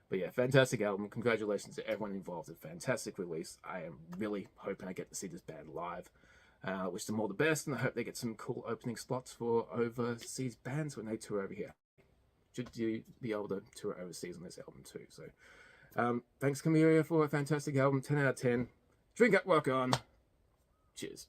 But yeah, fantastic album. Congratulations to everyone involved. A fantastic release. I am really hoping I get to see this band live. I wish them all the best, and I hope they get some cool opening slots for overseas bands when they tour over here. Should you be able to tour overseas on this album too. So thanks Carmeria for a fantastic album. 10 out of 10. Drink up, rock on. Cheers.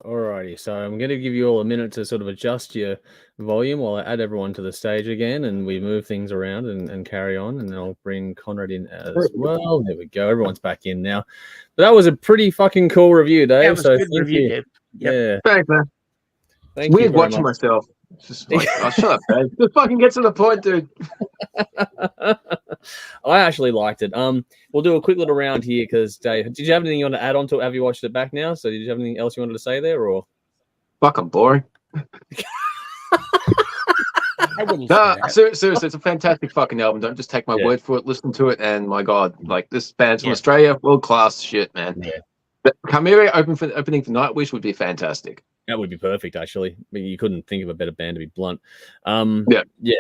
Alrighty, so I'm going to give you all a minute to sort of adjust your volume while I add everyone to the stage again, and we move things around and carry on, and then I'll bring Conrad in as well. There we go. Everyone's back in now. But that was a pretty fucking cool review, Dave. Yeah, it was so a good review, Dave. Yep. Yeah. Thanks, man. Thank you Weird very watching much. myself. It's just like, oh, shut up, man. Just fucking get to the point, dude. I actually liked it. We'll do a quick little round here because Dave, did you have anything you want to add on to it? Have you watched it back now? So did you have anything else you wanted to say there, or? Fucking boring. I wouldn't No, say that. seriously, it's a fantastic fucking album. Don't just take my word for it. Listen to it, and my God, like this band's from Australia, world class shit, man. Yeah. But Carmeria opening for Nightwish would be fantastic. That would be perfect, actually. I mean, you couldn't think of a better band, to be blunt. Yeah. These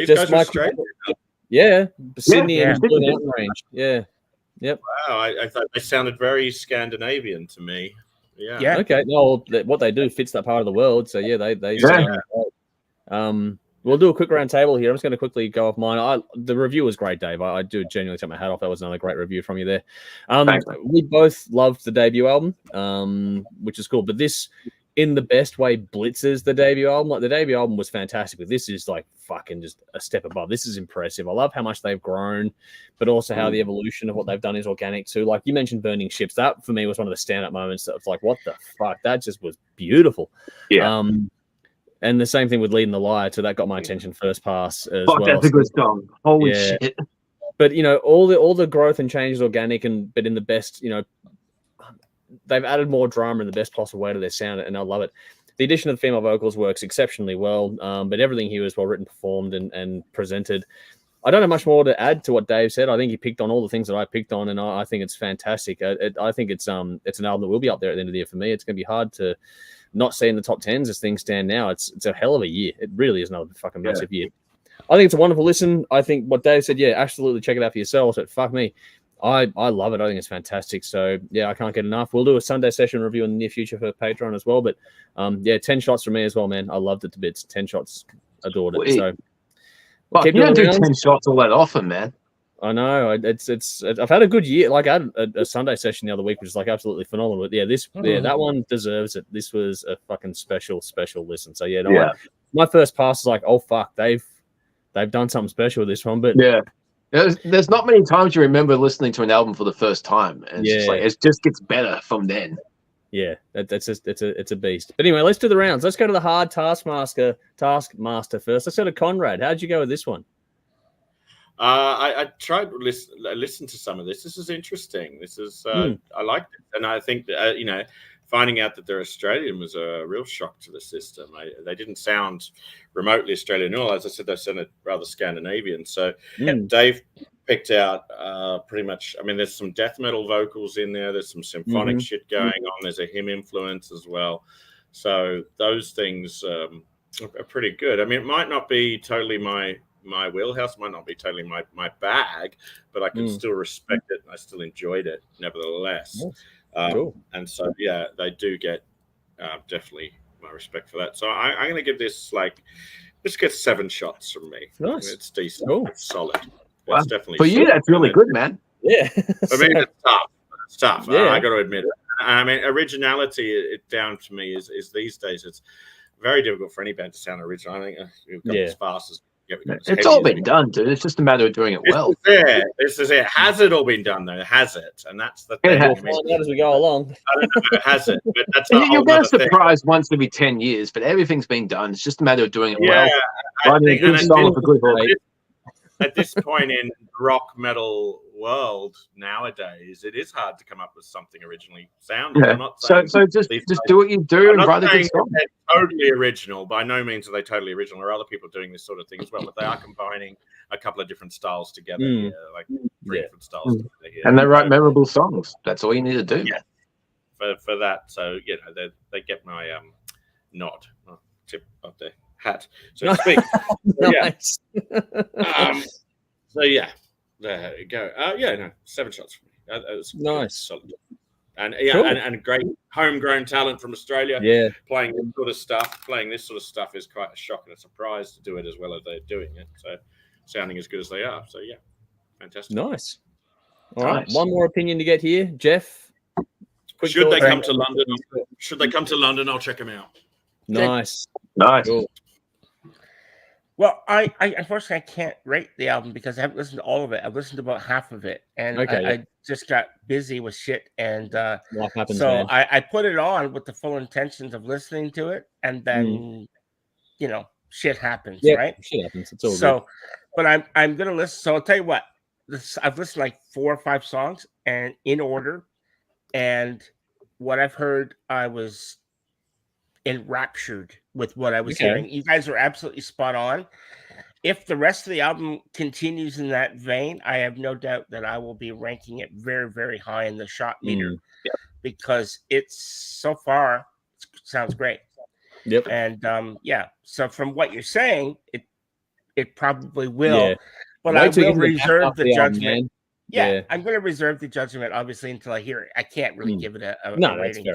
just guys are Australian. Yeah, Sydney Yeah. and Blue Mountain Range. Yeah. Yep. Wow, I thought they sounded very Scandinavian to me. Yeah. Yeah. Okay. No, what they do fits that part of the world. So yeah, they Yeah. We'll do a quick round table here. I'm just going to quickly go off mine. The review was great, Dave. I do genuinely take my hat off. That was another great review from you there. Thanks, mate. We both loved the debut album, which is cool. But this, in the best way, blitzes the debut album. Like the debut album was fantastic, but this is like fucking just a step above. This is impressive. I love how much they've grown, but also how the evolution of what they've done is organic too. Like you mentioned, Burning Ships. That for me was one of the standout moments. That was like, what the fuck? That just was beautiful. Yeah. And the same thing with Leading the Liar too. That got my attention first pass as Fuck, well. that's a good song. Holy Yeah. shit. But you know, all the growth and change is organic, but in the best, they've added more drama in the best possible way to their sound, and I love it. The addition of the female vocals works exceptionally well, but everything here is well written, performed, and presented. I don't have much more to add to what Dave said. I think he picked on all the things that I picked on, and I think it's fantastic. I think it's an album that will be up there at the end of the year for me. It's going to be hard to not see in the top 10s as things stand now. It's a hell of a year. It really is another fucking massive year. I think it's a wonderful listen. I think what Dave said, yeah, absolutely check it out for yourselves. But fuck me, I love it. I think it's fantastic. So yeah, I can't get enough. We'll do a Sunday session review in the near future for Patreon as well. But 10 shots from me as well, man. I loved it to bits. 10 shots, adored it. So well, you don't do 10 shots all that often, man. I know. It's I've had a good year. Like I had a Sunday session the other week, which is like absolutely phenomenal. But yeah, that one deserves it. This was a fucking special listen. So yeah, my first pass is like, oh fuck, they've done something special with this one. But yeah, there's not many times you remember listening to an album for the first time, and it's just like it just gets better from then. Yeah, it's a beast. But anyway, let's do the rounds. Let's go to the hard Taskmaster first. Let's go to Conrad. How'd you go with this one? I tried to listen to some of this. This is interesting. This is I liked it, and I think that finding out that they're Australian was a real shock to the system. They didn't sound remotely Australian at all. As I said, they sounded rather Scandinavian. So Dave picked out pretty much. I mean, there's some death metal vocals in there. There's some symphonic shit going on. There's a hymn influence as well. So those things are pretty good. I mean, it might not be totally my wheelhouse, might not be totally my bag, but I can still respect it and I still enjoyed it nevertheless. Cool. And so yeah, they do get definitely my respect for that. So I'm going to give this just get 7 shots from me. Nice. I mean, it's decent. Cool. It's solid. Wow. It's definitely for you. That's really good, man. Yeah. I mean, it's tough. It's tough. Yeah. I got to admit it. I mean, originality, it down to me is these days it's very difficult for any band to sound original. I think we've got as fast as. It's all been done, dude. It's just a matter of doing it well. This is it. Has it all been done, though? Has it? And that's the thing. We'll find out as we go along. I don't know if it has it, but that's You'll get a surprise once every 10 years, but everything's been done. It's just a matter of doing it well. Writing a good song for good voice. At this point in rock metal world nowadays, it is hard to come up with something originally sounding. Yeah. I'm not saying so just do what you do and write a good song. They're totally original. By no means are they totally original. There are other people doing this sort of thing as well, but they are combining a couple of different styles together here, like 3 different styles together here. And they write memorable songs. That's all you need to do. Yeah. For that, so they get my nod, tip of the hat, so to speak. Nice. So yeah, there you go. 7 shots for me. That was nice, solid, and and great homegrown talent from Australia. Yeah, playing this sort of stuff is quite a shock and a surprise to do it as well as they're doing it. So sounding as good as they are. So yeah, fantastic. Nice. All right, one more opinion to get here, Jeff. Should they come to London? I'll check them out. Nice. Nice. Cool. Well, I unfortunately I can't rate the album because I haven't listened to all of it. I've listened to about half of it, and I just got busy with shit, and life happens, so man. I put it on with the full intentions of listening to it, and then shit happens, right? Shit happens. It's all so good. But I'm gonna listen. So I'll tell you what. I've listened like 4 or 5 songs and in order, and what I've heard, I was enraptured with what I was hearing. You guys are absolutely spot on. If the rest of the album continues in that vein, I have no doubt that I will be ranking it very, very high in the shot meter because it's so far it sounds great. Yep. And so from what you're saying, it probably will. But I will reserve the judgment. Yeah, I'm going to reserve the judgment, obviously, until I hear it. I can't really give it a rating.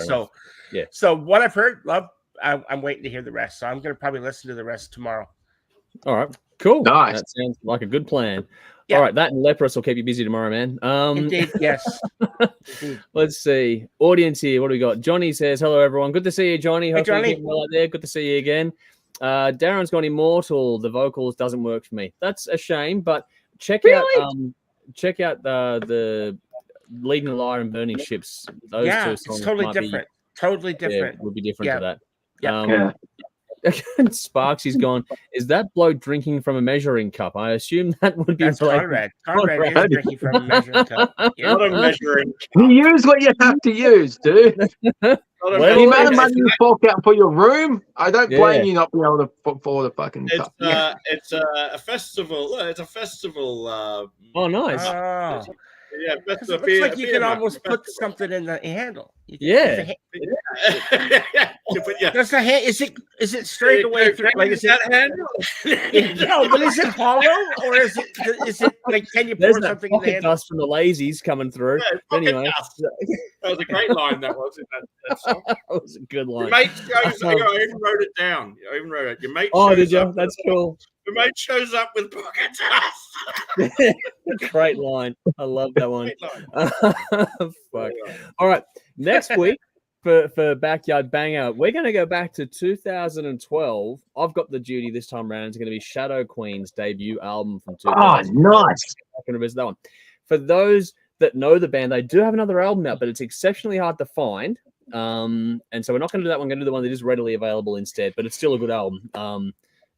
So what I've heard, love, I'm waiting to hear the rest. So I'm going to probably listen to the rest tomorrow. All right, cool. Nice. That sounds like a good plan. Yeah. All right, that and Leprous will keep you busy tomorrow, man. Indeed, yes. Let's see. Audience here, what do we got? Johnny says, hello, everyone. Good to see you, Johnny. Hey, Hopefully you're well out there. Good to see you again. Darren's gone Immortal. The vocals doesn't work for me. That's a shame, but check out the Leading the Lyre and Burning Ships. Those two songs it's totally different. Totally different. Would be different to that. Yeah. Sparks is gone. Is that bloke drinking from a measuring cup? I assume that would be Conrad. Conrad is drinking from a measuring cup. Not a measuring cup. You use what you have to use, dude. The amount of money you fork out for your room, I don't blame you not being able to put forward a fucking cup. It's a festival. It's a festival. Oh, nice. Yeah, it looks like you can almost put something in the handle. Yeah. That's the hand. Is it straight away through? Like is that handle? No, but is it hollow or is it like can you pour something in the handle? Dust from the lazies coming through. Yeah, anyway, that was a great line. That was that song. That was a good line. Your mate shows. I even wrote it down. I even wrote it. Your mate. Oh, did you? That's cool. Your mate shows up with pocket dust. Great line. I love that one. Fuck. All right. Next week for Backyard Banger, we're going to go back to 2012. I've got the duty this time around. It's going to be Shadow Queen's debut album from 2012. Oh, nice. I'm going to visit that one. For those that know the band, they do have another album out, but it's exceptionally hard to find. And so we're not going to do that one. We're going to do the one that is readily available instead, but it's still a good album.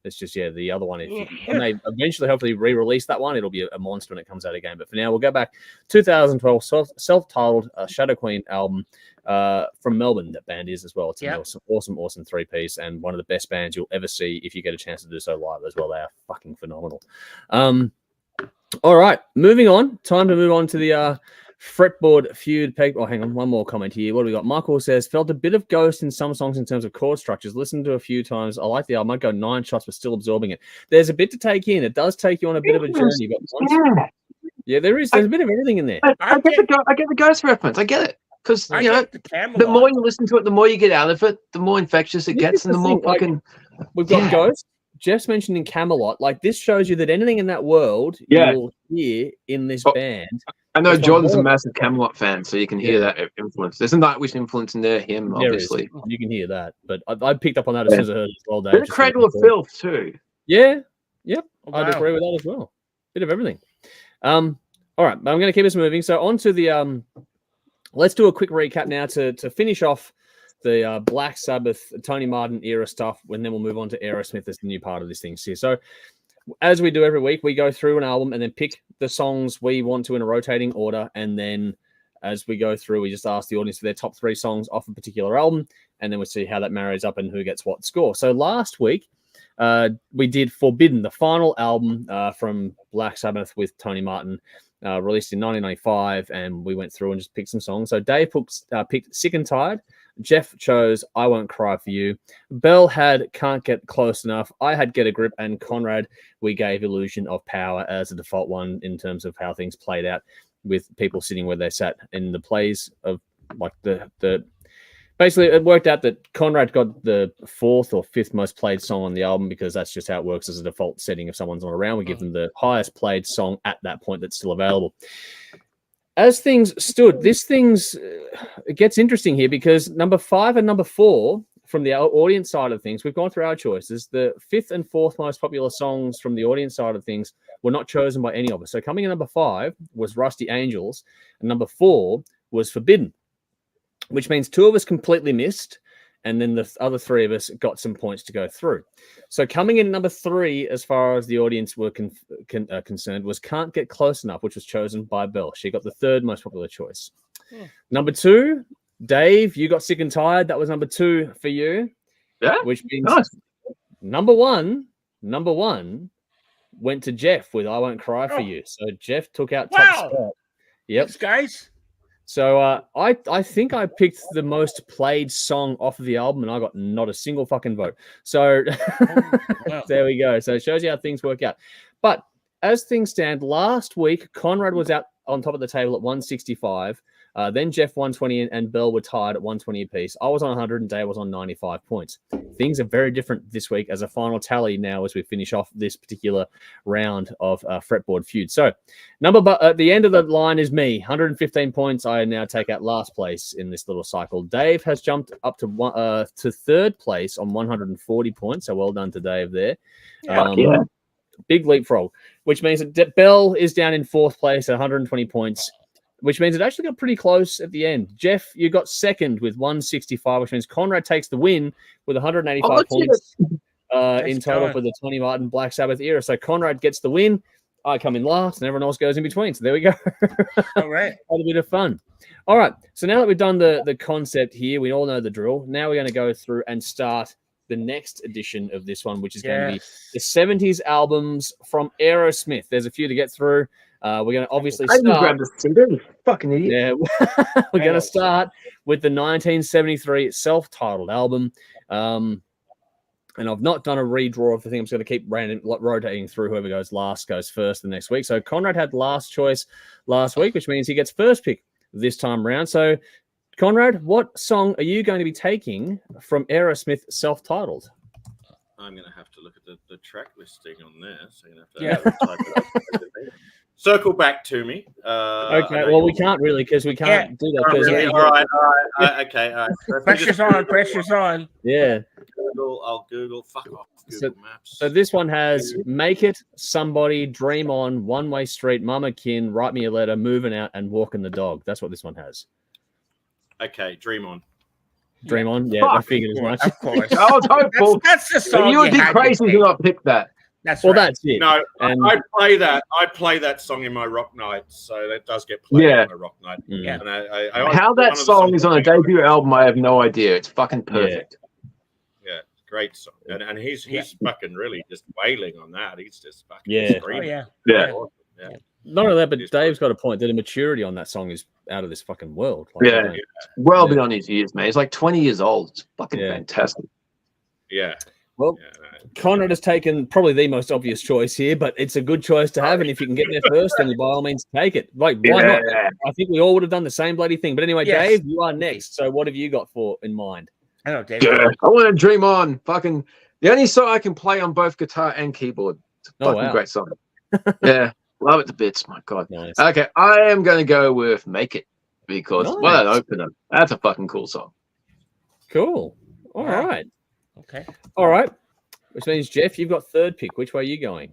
It's just, the other one. When they eventually, hopefully, re-release that one, it'll be a monster when it comes out again. But for now, we'll go back 2012 self-titled Shadow Queen album from Melbourne. That band is as well. It's an awesome 3-piece and one of the best bands you'll ever see if you get a chance to do so live as well. They are fucking phenomenal. All right, moving on. Time to move on to the Fretboard Feud. Oh, hang on. One more comment here. What do we got? Michael says, felt a bit of Ghost in some songs in terms of chord structures. Listened to a few times. I like the album. I'd go 9 shots, but still absorbing it. There's a bit to take in. It does take you on a bit of a journey. But there is. There's a bit of everything in there. I get the Ghost reference. I get it. Because, the more you listen to it, the more you get out of it, the more infectious it gets, and the more fucking... We've got Ghost. Jeff's mentioned in Camelot. Like, this shows you that anything in that world you'll hear in this band. I know Jordan's a massive Camelot fan, so you can hear that influence. There's a Nightwish influence in there, him, obviously. You can hear that. But I picked up on that as soon as I heard it as well, Dave. Bit of Cradle of Filth, too. Yeah. Yep. I'd agree with that as well. Bit of everything. All right. I'm going to keep us moving. So on to the... let's do a quick recap now to finish off the Black Sabbath, Tony Martin era stuff, and then we'll move on to Aerosmith as the new part of this thing here. So as we do every week, we go through an album and then pick the songs we want to in a rotating order. And then as we go through, we just ask the audience for their top 3 songs off a particular album. And then we see how that marries up and who gets what score. So last week, we did Forbidden, the final album from Black Sabbath with Tony Martin, released in 1995. And we went through and just picked some songs. So Dave picked Sick and Tired. Jeff chose I Won't Cry For You. Bell had Can't Get Close Enough. I had Get a Grip. And Conrad, we gave Illusion of Power as a default one in terms of how things played out with people sitting where they sat in the plays of like the basically it worked out that Conrad got the 4th or 5th most played song on the album because that's just how it works as a default setting. If someone's not around, we give them the highest played song at that point that's still available. As things stood, it gets interesting here because number 5 and number 4 from the audience side of things, we've gone through our choices. The 5th and 4th most popular songs from the audience side of things were not chosen by any of us. So coming in number 5 was Rusty Angels, and number 4 was Forbidden, which means 2 of us completely missed, and then the other 3 of us got some points to go through. So coming in number 3, as far as the audience were concerned, was Can't Get Close Enough, which was chosen by Belle. She got the 3rd most popular choice. Number 2, Dave, you got Sick and Tired. That was number 2 for you. Yeah. Which means number one went to Jeff with I Won't Cry for You. So Jeff took out top spot. Yep. Thanks, guys. So I think I picked the most played song off of the album, and I got not a single fucking vote. So there we go. So it shows you how things work out. But as things stand, last week, Conrad was out on top of the table at 165. Then Jeff 120 and Belle were tied at 120 apiece. I was on 100 and Dave was on 95 points. Things are very different this week as a final tally now as we finish off this particular round of Fretboard Feud. So at the end of the line is me, 115 points. I now take out last place in this little cycle. Dave has jumped up to 3rd place on 140 points. So well done to Dave there. Big leapfrog, which means that Belle is down in 4th place at 120 points. Which means it actually got pretty close at the end. Jeff, you got 2nd with 165, which means Conrad takes the win with 185 points in total for the Tony Martin Black Sabbath era. So Conrad gets the win. I come in last, and everyone else goes in between. So there we go. All right. A little bit of fun. All right. So now that we've done the concept here, we all know the drill. Now we're going to go through and start the next edition of this one, which is going to be the 70s albums from Aerosmith. There's a few to get through. We're going to obviously start. Grab the CD, you fucking idiot. Yeah, we're going to start with the 1973 self-titled album. And I've not done a redraw of the thing. I'm just going to keep rotating through. Whoever goes last goes first the next week. So Conrad had last choice last week, which means he gets first pick this time round. So Conrad, what song are you going to be taking from Aerosmith self-titled? I'm going to have to look at the track listing on there. So you're going to have to type it up. Circle back to me. Okay, well, we can't really because we can't do that. Really? All right. Okay, all right. So Pressure's on. Yeah. I'll Google. Fuck off. Google Maps. So this one has Make It, Somebody, Dream On, One Way Street, Mama Kin, Write Me a Letter, Moving Out, and Walking the Dog. That's what this one has. Okay, Dream On. Dream On? Yeah, I figured as much. Of course. I was hopeful. That's the song. You would be crazy to not pick that. That's that's it. No, I play that. I play that song in my rock nights, so that does get played on my rock night. Yeah. And I how that song is on a debut album, I have no idea. It's fucking perfect. Yeah, great song, and he's fucking really just wailing on that. He's just fucking screaming. Yeah. Not only that, but Dave's got a point that the maturity on that song is out of this fucking world. Well beyond his years, man. He's like 20 years old. It's fucking fantastic. Yeah. Well, Conrad has taken probably the most obvious choice here, but it's a good choice to have. And if you can get there first, then by all means take it. Like, why not? I think we all would have done the same bloody thing. But anyway, Dave, you are next. So what have you got in mind? I know, Dave. I want to Dream On. Fucking the only song I can play on both guitar and keyboard. It's a fucking great song. Yeah. Love it to bits. My God. Nice. Okay. I am going to go with Make It because what an opener. That's a fucking cool song. Cool. All right. Okay. All right. Which means, Jeff, you've got 3rd pick. Which way are you going?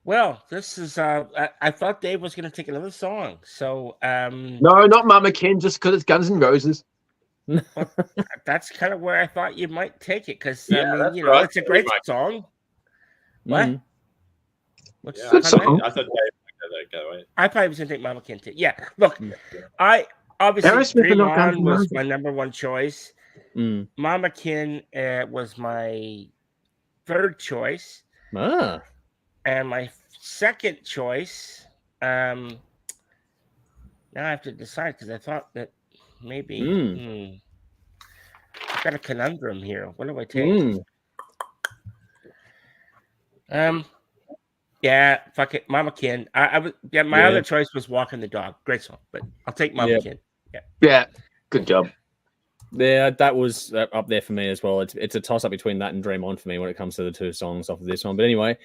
Well, this is I thought Dave was going to take another song. So no, not Mama Kin, just because it's Guns N' Roses. Well, that's kind of where I thought you might take it because it's a great song. What? Good song. I thought Dave would go away. I probably was going to take Mama Kin too. Yeah. Look, I obviously Dream On was my number 1 choice. Mama Kin was my 3rd choice. And my 2nd choice, now I have to decide because I thought that maybe I've got a conundrum here. What do I take? Yeah, fuck it, Mama Kin. My other choice was Walking the Dog. Great song, but I'll take Mama Kin. Yeah, good job. Yeah, that was up there for me as well. It's a toss-up between that and Dream On for me when it comes to the 2 songs off of this one. But anyway,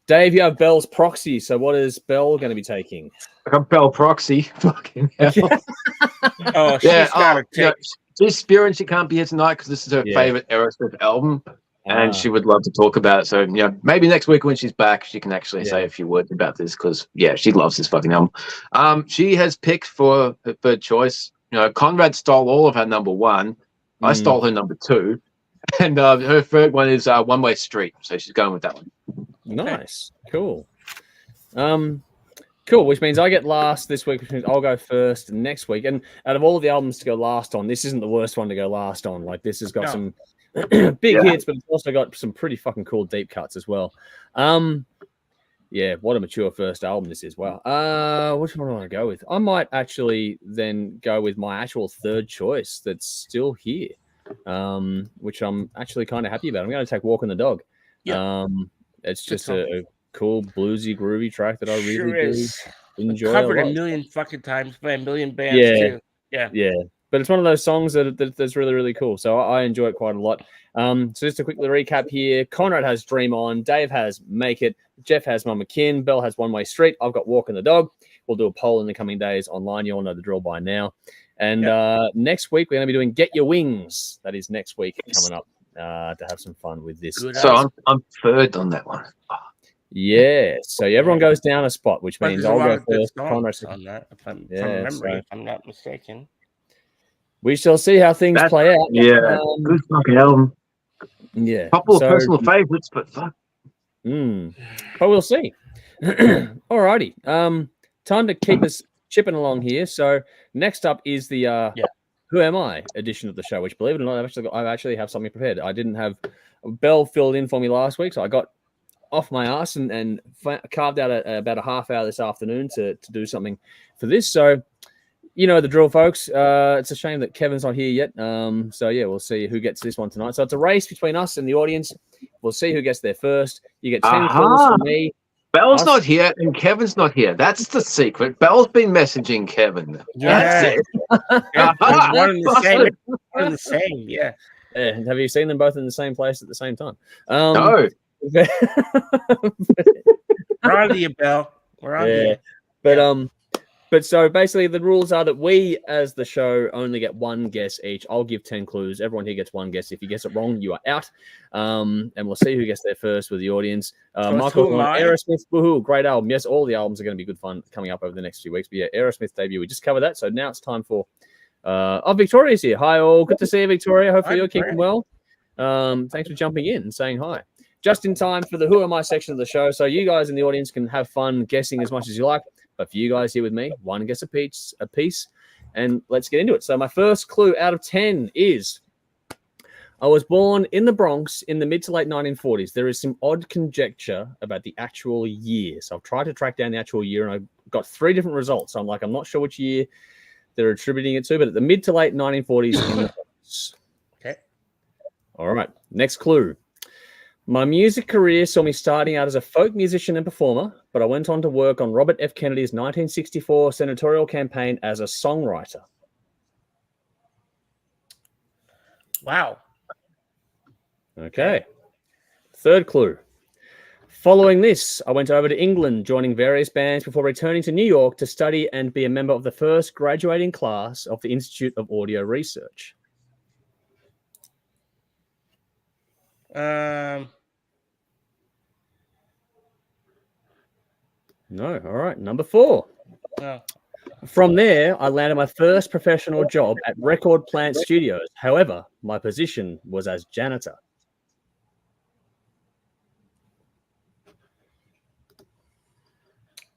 Dave, you have Belle's Proxy. So what is Belle going to be taking? I got Belle Proxy. Fucking hell. She's got to take... she's spewing she can't be here tonight because this is her favorite Aerosmith album, and she would love to talk about it. So, maybe next week when she's back, she can actually say a few words about this because, she loves this fucking album. She has picked for her third choice. Conrad stole all of her number one. I stole her number two. And her third one is One Way Street. So she's going with that one. Nice. Cool. Cool, which means I get last this week, which means I'll go first next week. And out of all the albums to go last on, this isn't the worst one to go last on. Like, this has got some big hits, but it's also got some pretty fucking cool deep cuts as well. What a mature first album this is. Wow. Which one do I want to go with? I might actually then go with my actual third choice that's still here, which I'm actually kind of happy about. I'm going to take Walking the Dog. Yeah. It's just a cool, bluesy, groovy track that I really do enjoy. Covered a million fucking times by a million bands too. Yeah. But it's one of those songs that's really, really cool. So I enjoy it quite a lot. So just to quickly recap here, Conrad has Dream On, Dave has Make It, Jeff has Mama Kin, Bell has One Way Street, I've got Walking the Dog. We'll do a poll in the coming days online. You all know the drill by now. And next week, we're going to be doing Get Your Wings. That is next week coming up to have some fun with this. So I'm third on that one. Yeah, so everyone goes down a spot, which means I'll go first. On that, if I'm not mistaken. We shall see how things play out. Yeah, good fucking album. Yeah, couple of personal favorites, but fuck. But we'll see. Alrighty, time to keep us chipping along here. So next up is the Who Am I edition of the show, which, believe it or not, I actually have something prepared. I didn't have Bell filled in for me last week, so I got off my ass and carved out about a half hour this afternoon to do something for this. So, you know the drill, folks. It's a shame that Kevin's not here yet. We'll see who gets this one tonight. So it's a race between us and the audience. We'll see who gets there first. You get 10 calls from me. Bell's not here and Kevin's not here. That's the secret. Bell's been messaging Kevin. Yeah. One and the same. One and the same. Yeah. Have you seen them both in the same place at the same time? No. We're on to you, Bell. We're on to you. But so basically the rules are that we, as the show, only get one guess each. I'll give 10 clues. Everyone here gets one guess. If you guess it wrong, you are out. And we'll see who gets there first with the audience. Michael, Aerosmith, woohoo, great album. Yes, all the albums are going to be good fun coming up over the next few weeks. But yeah, Aerosmith debut, we just covered that. So now it's time for Victoria's here. Hi all, good to see you, Victoria. Hopefully you're keeping well. Thanks for jumping in and saying hi. Just in time for the Who Am I section of the show. So you guys in the audience can have fun guessing as much as you like. But for you guys here with me, one guess a piece, and let's get into it. So my first clue out of 10 is I was born in the Bronx in the mid to late 1940s. There is some odd conjecture about the actual year. So I've tried to track down the actual year, and I got 3 different results. So I'm not sure which year they're attributing it to, but at the mid to late 1940s in the Bronx. Okay. All right. Next clue. My music career saw me starting out as a folk musician and performer, but I went on to work on Robert F. Kennedy's 1964 senatorial campaign as a songwriter. Wow. Okay. Third clue. Following this, I went over to England, joining various bands before returning to New York to study and be a member of the first graduating class of the Institute of Audio Research. No. All right. Number 4. Oh. From there, I landed my first professional job at Record Plant Studios. However, my position was as janitor.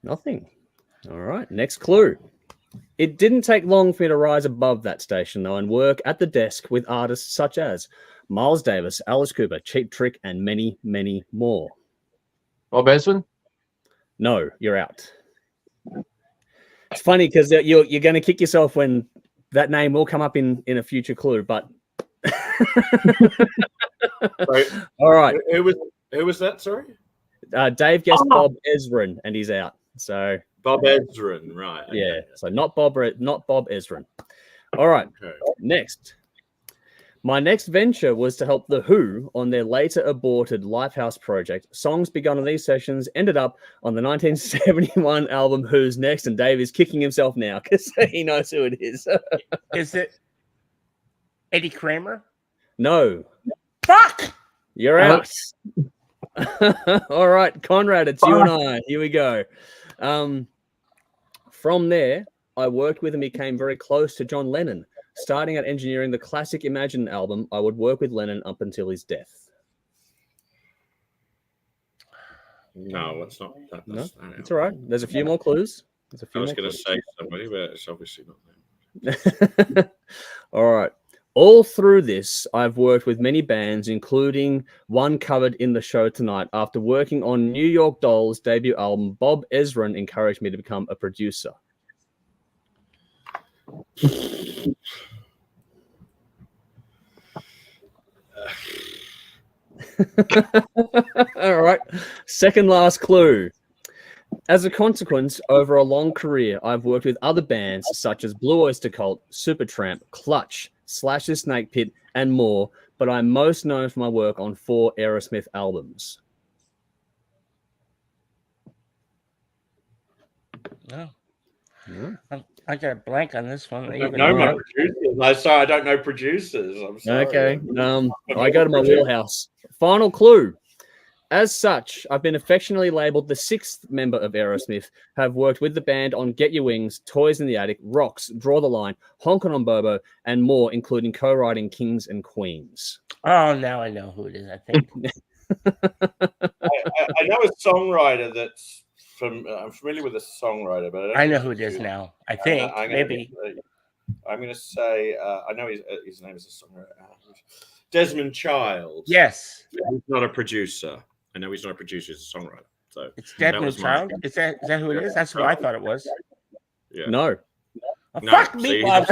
Nothing. All right. Next clue. It didn't take long for me to rise above that station, though, and work at the desk with artists such as Miles Davis, Alice Cooper, Cheap Trick, and many, many more. Bob Ezrin? No, you're out. It's funny because you're going to kick yourself when that name will come up in a future clue, but all right. Who was that? Sorry, Dave guessed Bob Ezrin, and he's out. So Bob Ezrin, right? Okay. Yeah. So not Bob Ezrin. All right. Okay. Next. My next venture was to help The Who on their later aborted Lifehouse project. Songs begun on these sessions ended up on the 1971 album Who's Next, and Dave is kicking himself now because he knows who it is. Is it Eddie Kramer? No. Fuck! You're out. All right, Conrad, it's you and I. Here we go. From there, I worked with and became very close to John Lennon. Starting out engineering the classic Imagine album, I would work with Lennon up until his death. No, it's not. No, it's all right. There's a few more clues. I was going to say somebody, but it's obviously not them. All right. All through this, I've worked with many bands, including one covered in the show tonight. After working on New York Dolls' debut album, Bob Ezrin encouraged me to become a producer. All right. Second last clue. As a consequence, over a long career, I've worked with other bands such as Blue Oyster Cult, Supertramp, Clutch, Slash the Snake Pit, and more, but I'm most known for my work on 4 Aerosmith albums. No. I got a blank on this one. I don't know my producers. I don't know producers. I'm sorry. Okay. I go to my wheelhouse. Final clue. As such, I've been affectionately labeled the 6th member of Aerosmith, have worked with the band on Get Your Wings, Toys in the Attic, Rocks, Draw the Line, Honkin' on Bobo, and more, including co-writing Kings and Queens. Oh, now I know who it is, I think. I know a songwriter that's from. I'm familiar with a songwriter, but I know who it is now. I think, maybe. I'm going to say, I know his name is a songwriter. Desmond Child. Yes. He's not a producer. I know he's not a producer, he's a songwriter. So it's Desmond Child? Is that who it is? That's what I thought it was. Yeah. No. Oh, no. Fuck me, Bob.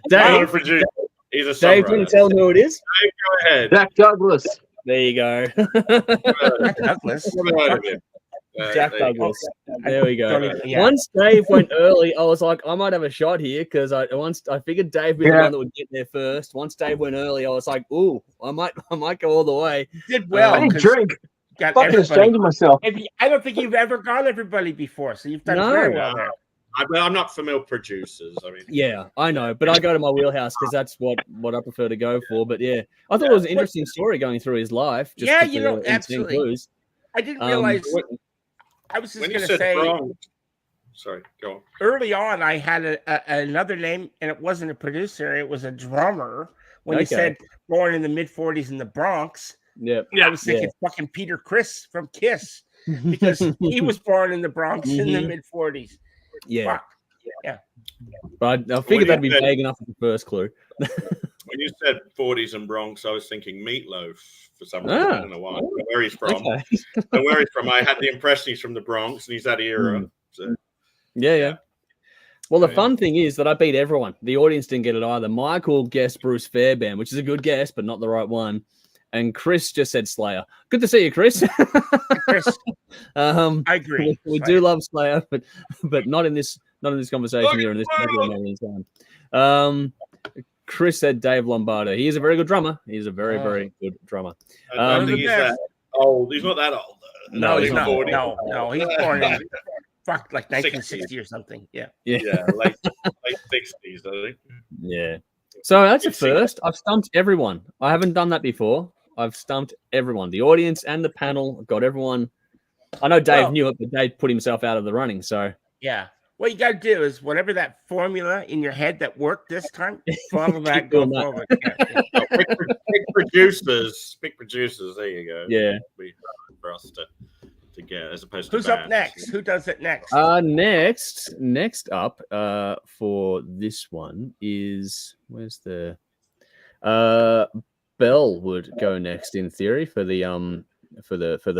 Dave, producer. He's a songwriter. Dave, can you tell him who it is? Dave, go ahead. Jack Douglas. There you go. Jack Douglas. Jack Douglas. There we go. Yeah. Once Dave went early, I was like, I might have a shot here because I figured Dave was the one that would get there first. Once Dave went early, I was like, ooh, I might go all the way. You did well. I didn't drink. Fucking ashamed of myself. I don't think you've ever got everybody before, so you've done very well there. I'm not familiar with producers. I mean, yeah, I know, but I go to my wheelhouse because that's what I prefer to go for. But yeah, I thought it was an interesting story going through his life. Just absolutely. Clues. I didn't realize. I was just going to say. Sorry, go on. Early on, I had another name, and it wasn't a producer; it was a drummer. When you said born in the mid-40s in the Bronx, I was thinking fucking Peter Criss from Kiss because he was born in the Bronx in the mid-40s. Yeah. Fuck. Yeah. But I figured that'd be vague enough for the first clue. When you said 40s and Bronx, I was thinking Meatloaf for some reason. I don't know why. Where he's from. Okay. Where he's from. I had the impression he's from the Bronx and he's that era. So. Yeah. Well, the fun thing is that I beat everyone. The audience didn't get it either. Michael guessed Bruce Fairbairn, which is a good guess, but not the right one. And Chris just said Slayer. Good to see you, Chris. Chris, I agree. We do love Slayer, but not in this conversation here in this moment in time. Chris said Dave Lombardo. He is a very good drummer. He's a very, very good drummer. I don't think he's that old. He's not that old. No, he's not. 40. No, he's born in like 1960 or something. Yeah, late 60s, I think. Yeah. So that's a first. I've stumped everyone. I haven't done that before. I've stumped everyone. The audience and the panel. Got everyone. I know Dave knew it, but Dave put himself out of the running. So yeah. What you got to do is whatever that formula in your head that worked this time, follow that, go forward. Big producers. There you go. Yeah. For us to get as opposed to who's up next? Who does it next? Next up for this one is where's the Bell would go next in theory for the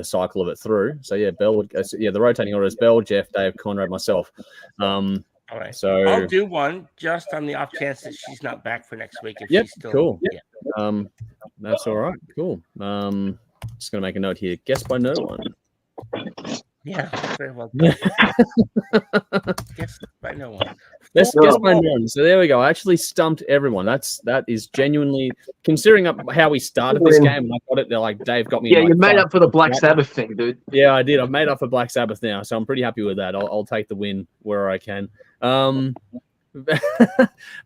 cycle of it through. So yeah, Bell would go. So, yeah, the rotating order is Bell, Jeff, Dave, Conrad, myself. All right. So I'll do one just on the off chance that she's not back for next week. If she's still cool. Yeah. That's all right. Cool. Just gonna make a note here. Guess by no one. Yeah, very well. Guess by no one. Let's guess by no one. So there we go. I actually stumped everyone. That is genuinely considering how we started this game. And I got it. They're like Dave got me. Yeah, you made up for the Black Sabbath thing, dude. Yeah, I did. I've made up for Black Sabbath now, so I'm pretty happy with that. I'll take the win where I can.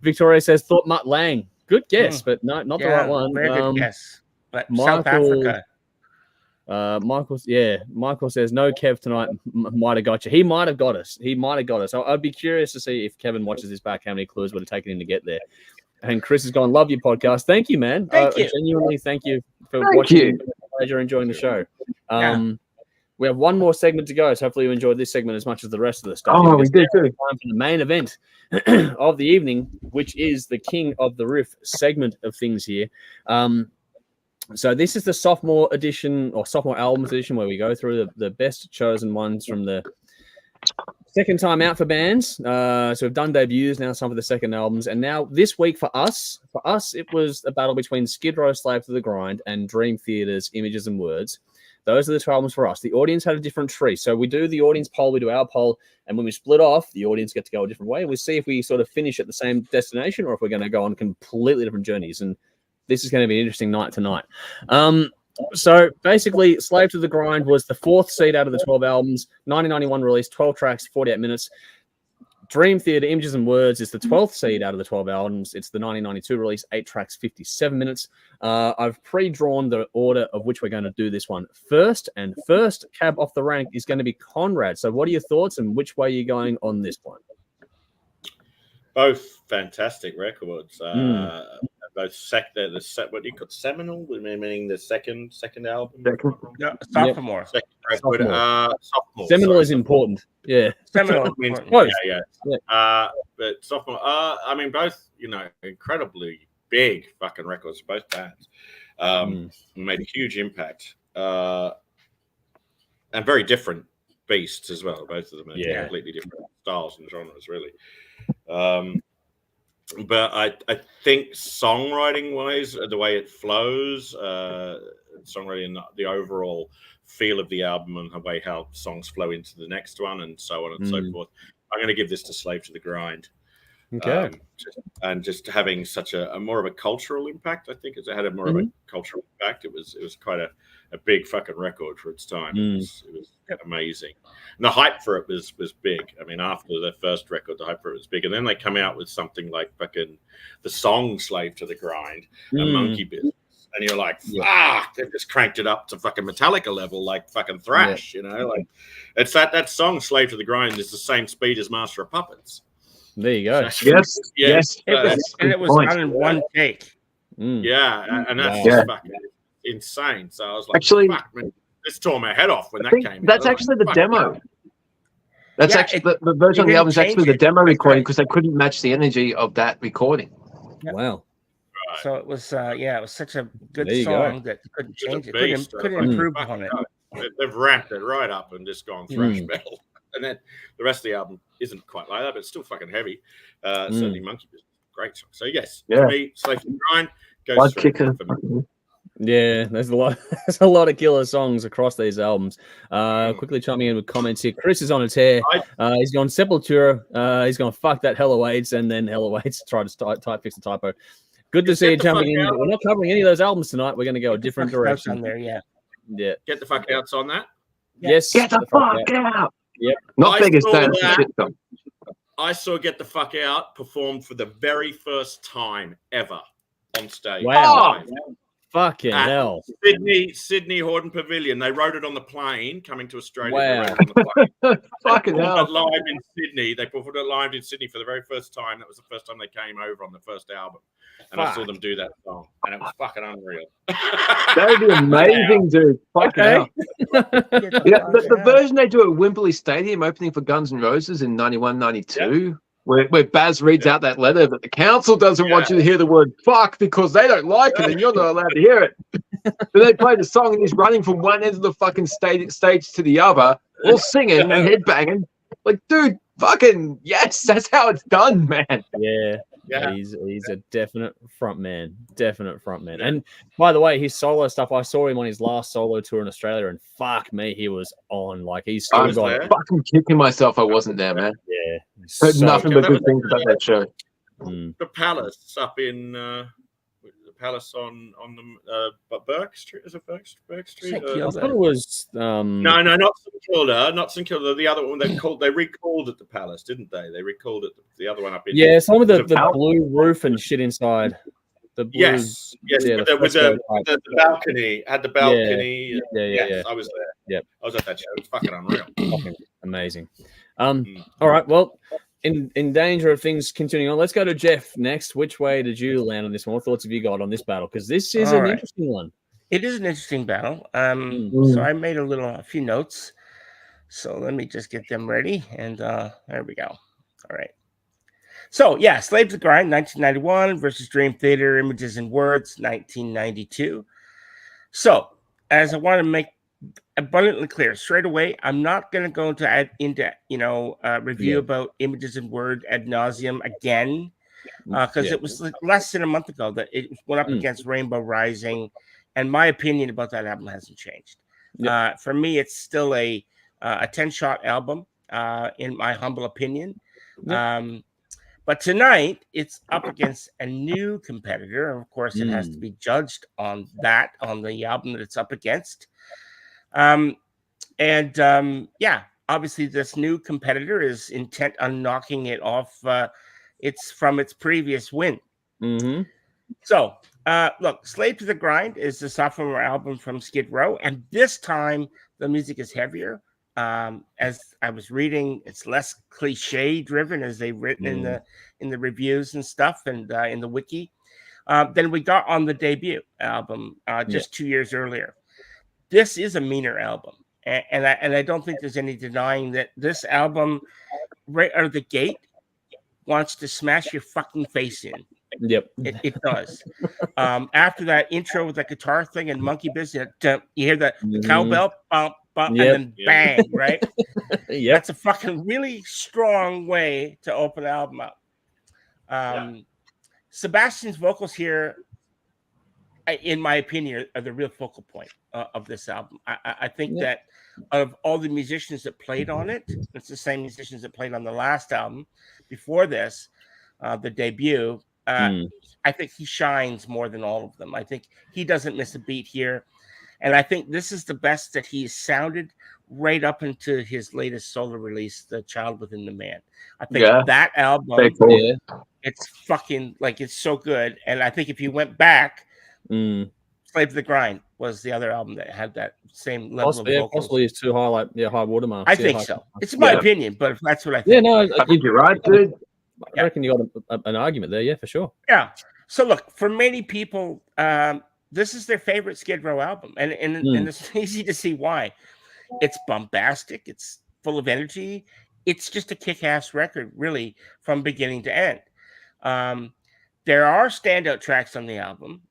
Victoria says thought Mutt Lang. Good guess, but no, not the right one. Very good guess. But Michael, South Africa. Michael says no. Kev tonight might have got you. He might have got us. I'd be curious to see if Kevin watches this back, how many clues would have taken him to get there. And Chris has gone, love your podcast. Thank you, man. Thank you. Genuinely, thank you for watching. Pleasure enjoying the show. We have one more segment to go, so hopefully you enjoyed this segment as much as the rest of the stuff. Oh, we did too. Time for the main event of the evening, which is the King of the Riff segment of things here. So this is the sophomore edition or sophomore albums edition, where we go through the best chosen ones from the second time out for bands. So we've done debuts, now some of the second albums. And now this week for us, it was a battle between Skid Row, Slave to the Grind, and Dream Theater's Images and Words. Those are the two albums for us. The audience had a different tree. So we do the audience poll, we do our poll, and when we split off, the audience get to go a different way. We see if we sort of finish at the same destination or if we're going to go on completely different journeys. And this is going to be an interesting night tonight. So basically, Slave to the Grind was the 4th seed out of the 12 albums, 1991 release, 12 tracks, 48 minutes. Dream Theater, Images and Words is the 12th seed out of the 12 albums. It's the 1992 release, 8 tracks, 57 minutes. I've pre-drawn the order of which we're going to do this one. First cab off the rank is going to be Conrad. So what are your thoughts and which way are you going on this one? Both fantastic records. Both what you call seminal, meaning the second album. No, sophomore. Second record. Sophomore. Seminal is important. Yeah. Seminal. means, yeah. But sophomore. I mean, both incredibly big fucking records. Both bands made a huge impact. And very different beasts as well. Both of them are completely different styles and genres, really. But I think songwriting-wise, the way it flows, songwriting, the overall feel of the album and the way how songs flow into the next one and so on and so forth, I'm going to give this to Slave to the Grind. Okay. And just having such a more of a cultural impact, I think, as it had a more of a cultural impact. It was quite a big fucking record for its time. It was amazing. And the hype for it was big. I mean, after the first record, the hype for it was big. And then they come out with something like fucking the song Slave to the Grind, a Monkey Business. And you're like, they've just cranked it up to fucking Metallica level, like fucking thrash, like it's that song Slave to the Grind is the same speed as Master of Puppets. There you go. Yes. It was done in one take. Yeah, and that's just fucking insane. So I was like, actually, fuck, man, this tore my head off when that came. That's actually the demo. That's actually the version of the album is actually the demo recording because they couldn't match the energy of that recording. Yep. Wow. So it was, it was such a good song that you couldn't change it. Couldn't improve on it. They've ramped it right up and just gone thrash metal. And then the rest of the album isn't quite like that, but it's still fucking heavy. Certainly Monkey Business, great song. So yes, for me, Slave to the Grind goes kicker. Yeah, there's a lot of killer songs across these albums. Quickly chiming in with comments here. Chris is on a tear. He's gone Sepultura. He's gone fuck that Hell Awaits, and then Hell Awaits tried to fix the typo. Good to see you jumping in. We're not covering any of those albums tonight. We're going to go a different direction. On there, yeah. Get the fuck outs on that. Yes. Get the fuck out. Yep. Not biggest I saw Get the Fuck Out performed for the very first time ever on stage. Wow. Fucking hell. Sydney Horden Pavilion. They wrote it on the plane coming to Australia. Wow. Fucking hell. Live in Sydney. They performed it live in Sydney for the very first time. That was the first time they came over on the first album. And I saw them do that song. And it was fucking unreal. That would be amazing, dude. Fucking hell. The version they do at Wembley Stadium opening for Guns N' Roses in 91, 92. Where Baz reads out that letter that the council doesn't want you to hear the word fuck because they don't like it and you're not allowed to hear it. But they play the song and he's running from one end of the fucking stage to the other, all singing and headbanging. Like, dude, fucking yes, that's how it's done, man. Yeah. He's a definite front man. And by the way, his solo stuff, I saw him on his last solo tour in Australia, and fuck me, he was on. Like, he's still got fucking kicking myself I wasn't there, man. Yeah. Heard nothing but good things about that show. The Palace up in the Palace on the Burke Street. Is it Burke Street? St. I Kilda. thought it was. No, not St Kilda. Not St Kilda. The other one they recalled at the Palace, didn't they? They recalled it. The other one up in. Yeah, some of the blue roof and shit inside. The blue, yes, yeah, with the balcony. Had the balcony. Yeah. I was there. Yeah, I was at that show. It was fucking unreal. Fucking amazing. All right, well, in danger of things continuing on, let's go to Jeff next. Which way did you land on this one? What thoughts have you got on this battle? Because this is an interesting one. It is an interesting battle. So I made a few notes. So let me just get them ready, and there we go. All right. So yeah, Slave to the Grind, 1991 versus Dream Theater, Images and Words, 1992. So as I want to make abundantly clear straight away, I'm not going to go into review about Images and Word ad nauseum again, because it was less than a month ago that it went up against Rainbow Rising, and my opinion about that album hasn't changed. For me, it's still a 10-shot album, in my humble opinion. But tonight, it's up against a new competitor. Of course, it has to be judged on the album that it's up against. Obviously, this new competitor is intent on knocking it off from its previous win. So, look, Slave to the Grind is the sophomore album from Skid Row, and this time the music is heavier. As I was reading, it's less cliche driven, as they've written in the reviews and stuff, and in the wiki, than we got on the debut album just 2 years earlier. This is a meaner album, and I don't think there's any denying that this album, right out of the gate, wants to smash your fucking face in. Yep, it does. After that intro with that guitar thing and Monkey Business, you hear the cowbell bump. And then bang, right? That's a fucking really strong way to open the album up. Sebastian's vocals here, in my opinion, are the real focal point of this album. I think that of all the musicians that played on it, it's the same musicians that played on the last album before this, the debut. I think he shines more than all of them. I think he doesn't miss a beat here. And I think this is the best that he's sounded right up into his latest solo release, The Child Within the Man. I think that album, it's fucking, it's so good. And I think if you went back, Slave to the Grind was the other album that had that same level of vocals. Possibly is too high, high watermarks. I think so. It's my opinion, but that's what I think. Yeah, no, I think you're right, dude. I reckon you got an argument there, for sure. Yeah. So look, for many people, this is their favorite Skid Row album, and it's easy to see why. It's bombastic. It's full of energy. It's just a kick-ass record, really, from beginning to end. There are standout tracks on the album.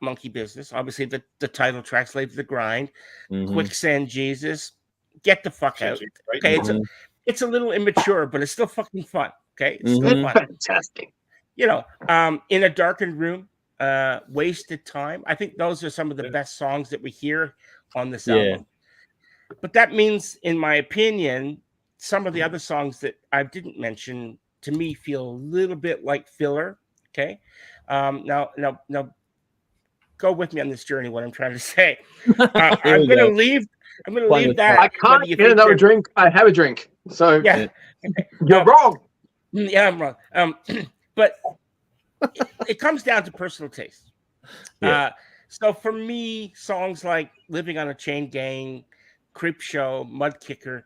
Monkey Business, obviously the title track, Slave to the Grind, Quicksand Jesus, Get the Fuck Out. Okay, it's a little immature, but it's still fucking fun. Okay, it's still fun. Fantastic. In a Darkened Room, Wasted Time. I think those are some of the best songs that we hear on this album. But that means, in my opinion, some of the other songs that I didn't mention, to me, feel a little bit like filler. Okay, now, go with me on this journey. What I'm trying to say, I'm going to leave. I'm going to leave that. I can't get another drink. I have a drink. So you're wrong. Yeah, I'm wrong. But it comes down to personal taste. So for me, songs like Living on a Chain Gang, Creep Show, Mud Kicker,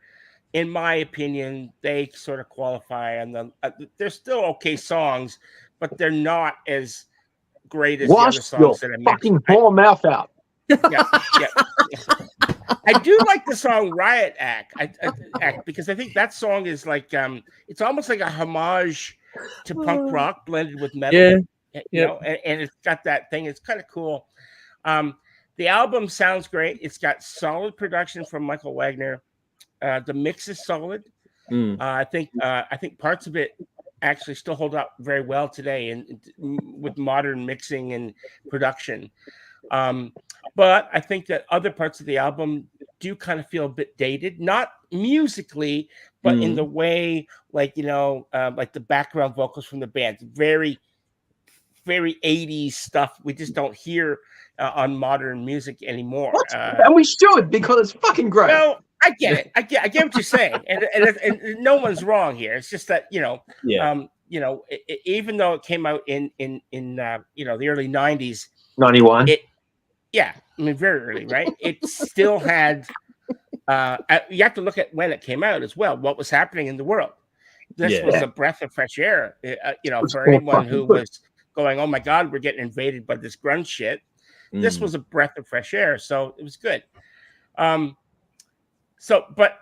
in my opinion, they sort of qualify. And they're still okay songs, but they're not as great as the other songs that I mentioned. Fucking pour mouth out. I do like the song Riot Act, because I think that song is like it's almost like a homage to punk rock blended with metal. You know, and it's got that thing. It's kind of cool. The album sounds great. It's got solid production from Michael Wagner. The mix is solid. I think parts of it actually still hold up very well today, and with modern mixing and production. But I think that other parts of the album do kind of feel a bit dated, not musically, but in the way, like the background vocals from the band, very very 80s stuff we just don't hear on modern music anymore. And we should, because it's fucking great. No, I get it. I get what you're saying, and no one's wrong here. It's just that even though it came out in the early 90s, 91. I mean very early, right? It still had. You have to look at when it came out as well. What was happening in the world? This was a breath of fresh air. For anyone who was going, "Oh my God, we're getting invaded by this grunge shit." This was a breath of fresh air, so it was good. But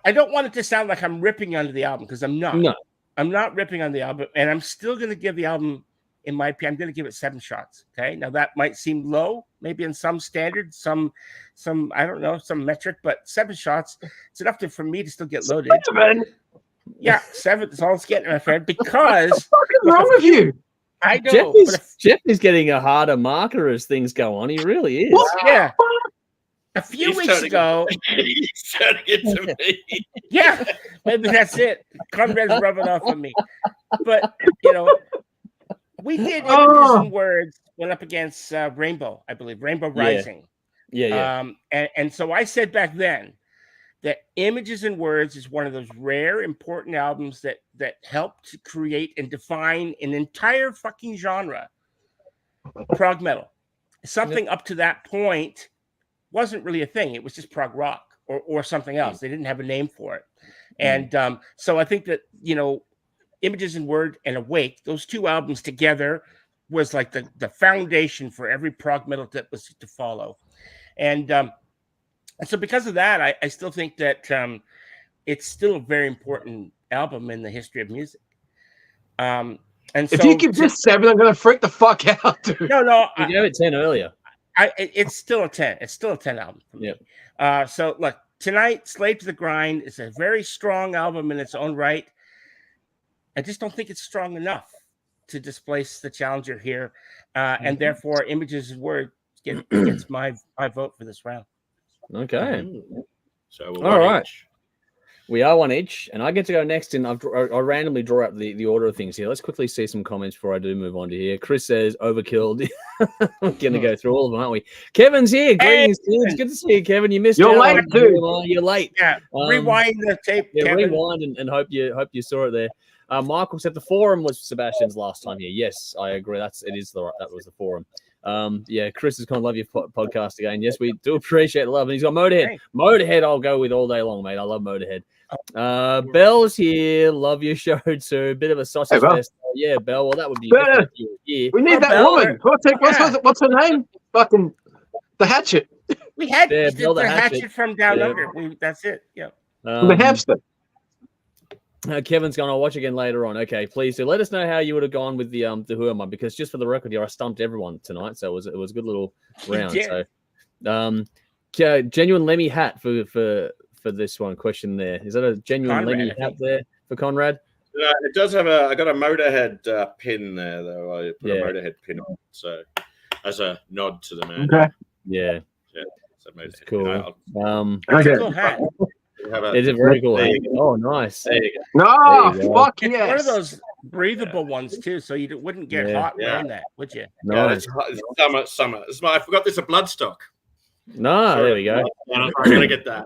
I don't want it to sound like I'm ripping onto the album, because I'm not. No. I'm not ripping on the album, and I'm still going to give the album, in my opinion, I'm going to give it 7 shots. Okay, now that might seem low, maybe in some standard, some I don't know, some metric, but 7 shots, it's enough for me to still get loaded. 7. Yeah, 7 is all it's getting, my friend. Because what's wrong with you? I know. Jeff is getting a harder marker as things go on. He really is. Yeah. A few weeks ago, he's turning it to me. Yeah, maybe that's it. Conrad's rubbing off on me. But, we did Images and Words, went up against Rainbow, I believe, Rainbow Rising. Yeah. And so I said back then that Images and Words is one of those rare, important albums that helped to create and define an entire fucking genre, prog metal. Something up to that point wasn't really a thing. It was just prog rock or something else. They didn't have a name for it. And so I think that, Images and Word and Awake, those 2 albums together was like the foundation for every prog metal that was to follow. And so because of that, I still think that it's still a very important album in the history of music. And if you give this 7, I'm going to freak the fuck out, dude. No. You gave it 10 earlier. It's still a 10. It's still a 10 album for me. So look, tonight, Slave to the Grind is a very strong album in its own right. I just don't think it's strong enough to displace the challenger here. And therefore, Images and Words gets my vote for this round. Okay. So all right. Each. We are 1 each, and I get to go next. And I randomly draw up the order of things here. Let's quickly see some comments before I do move on to here. Chris says, overkilled. We're going to go through all of them, aren't we? Kevin's here. Greetings. It's good to see you, Kevin. You missed You're late, too. You're late. Yeah. Rewind the tape, Kevin. Rewind and hope you saw it there. Michael said the forum was Sebastian's last time here. Yes, I agree. That was the forum. Chris is going to love your podcast again. Yes, we do appreciate the love. And he's got Motorhead. Hey. Motorhead I'll go with all day long, mate. I love Motorhead. Bell's here. Love your show too. Bit of a sausage fest. Yeah, Bell. Well, that would be good. We need that Bell, woman. What's her name? Fucking the Hatchet. We had the Hatchet from Down Under. That's it. Yeah. The hamster. Kevin's going to watch again later on. Okay, please do let us know how you would have gone with the Who Am I, because just for the record here, I stumped everyone tonight, so it was a good little round. So, genuine Lemmy hat for this one question there. Is that a genuine Conrad, Lemmy hat there for Conrad? It does have I got a Motorhead pin there though. I put a Motorhead pin on, so as a nod to the man. Okay. Yeah. That's cool. Okay. Cool hat. It's a very cool hat. Oh, nice. There you go. No, fuck it's yes. one of those breathable ones too, so you wouldn't get hot wearing that, would you? Nice. It's summer. I forgot there's a Bloodstock. No, there we go. I'm gonna get that.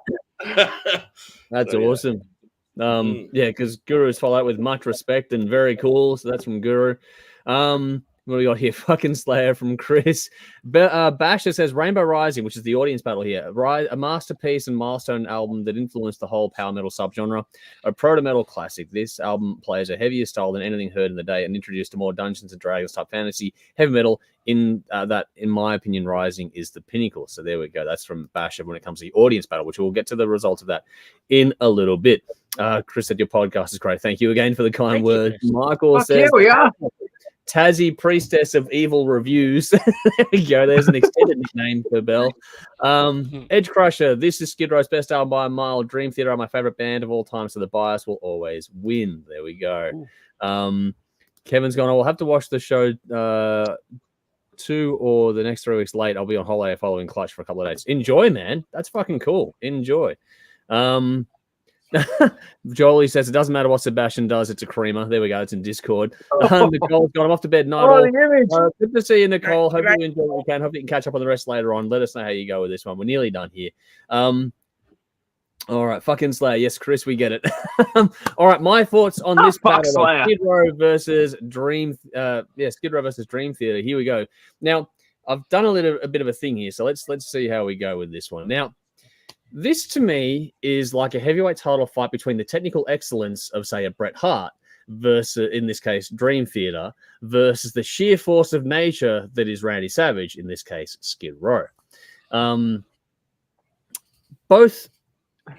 That's awesome. Because Guru's followed with much respect and very cool. So that's from Guru. What do we got here? Fucking Slayer from Chris. Basher says Rainbow Rising, which is the audience battle here. A masterpiece and milestone album that influenced the whole power metal subgenre. A proto-metal classic. This album plays a heavier style than anything heard in the day and introduced a more Dungeons and Dragons type fantasy, heavy metal. In my opinion, Rising is the pinnacle. So there we go. That's from Basher when it comes to the audience battle, which we'll get to the results of that in a little bit. Chris said your podcast is great. Thank you again for the kind words. Michael says, here we are. Tassie Priestess of Evil Reviews. There we go. There's an extended nickname for Bell. Edge Crusher. This is Skid Row's best album by a mile. Dream Theater are my favorite band of all time, so the bias will always win. There we go. Kevin's gone, I will have to watch the show 2 or the next 3 weeks late. I'll be on holiday following Clutch for a couple of days. Enjoy, man. That's fucking cool. Enjoy. Jolie says it doesn't matter what Sebastian does, it's a creamer. There we go, it's in Discord. Nicole's got him off to bed. Night all. Good to see you, Nicole. Hope you enjoy what you can. Hope you can catch up on the rest later on. Let us know how you go with this one. We're nearly done here. All right, fucking Slayer. Yes, Chris, we get it. All right, my thoughts on this battle: Skid Row versus Dream. Skid Row versus Dream Theater. Here we go. Now, I've done a bit of a thing here, so let's see how we go with this one. Now, this to me is like a heavyweight title fight between the technical excellence of, say, a Bret Hart versus, in this case, Dream Theater, versus the sheer force of nature that is Randy Savage. In this case, Skid Row. Both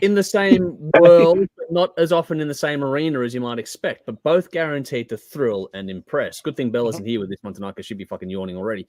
in the same world, but not as often in the same arena as you might expect, but both guaranteed to thrill and impress. Good thing Bella's isn't here with this one tonight because she'd be fucking yawning already.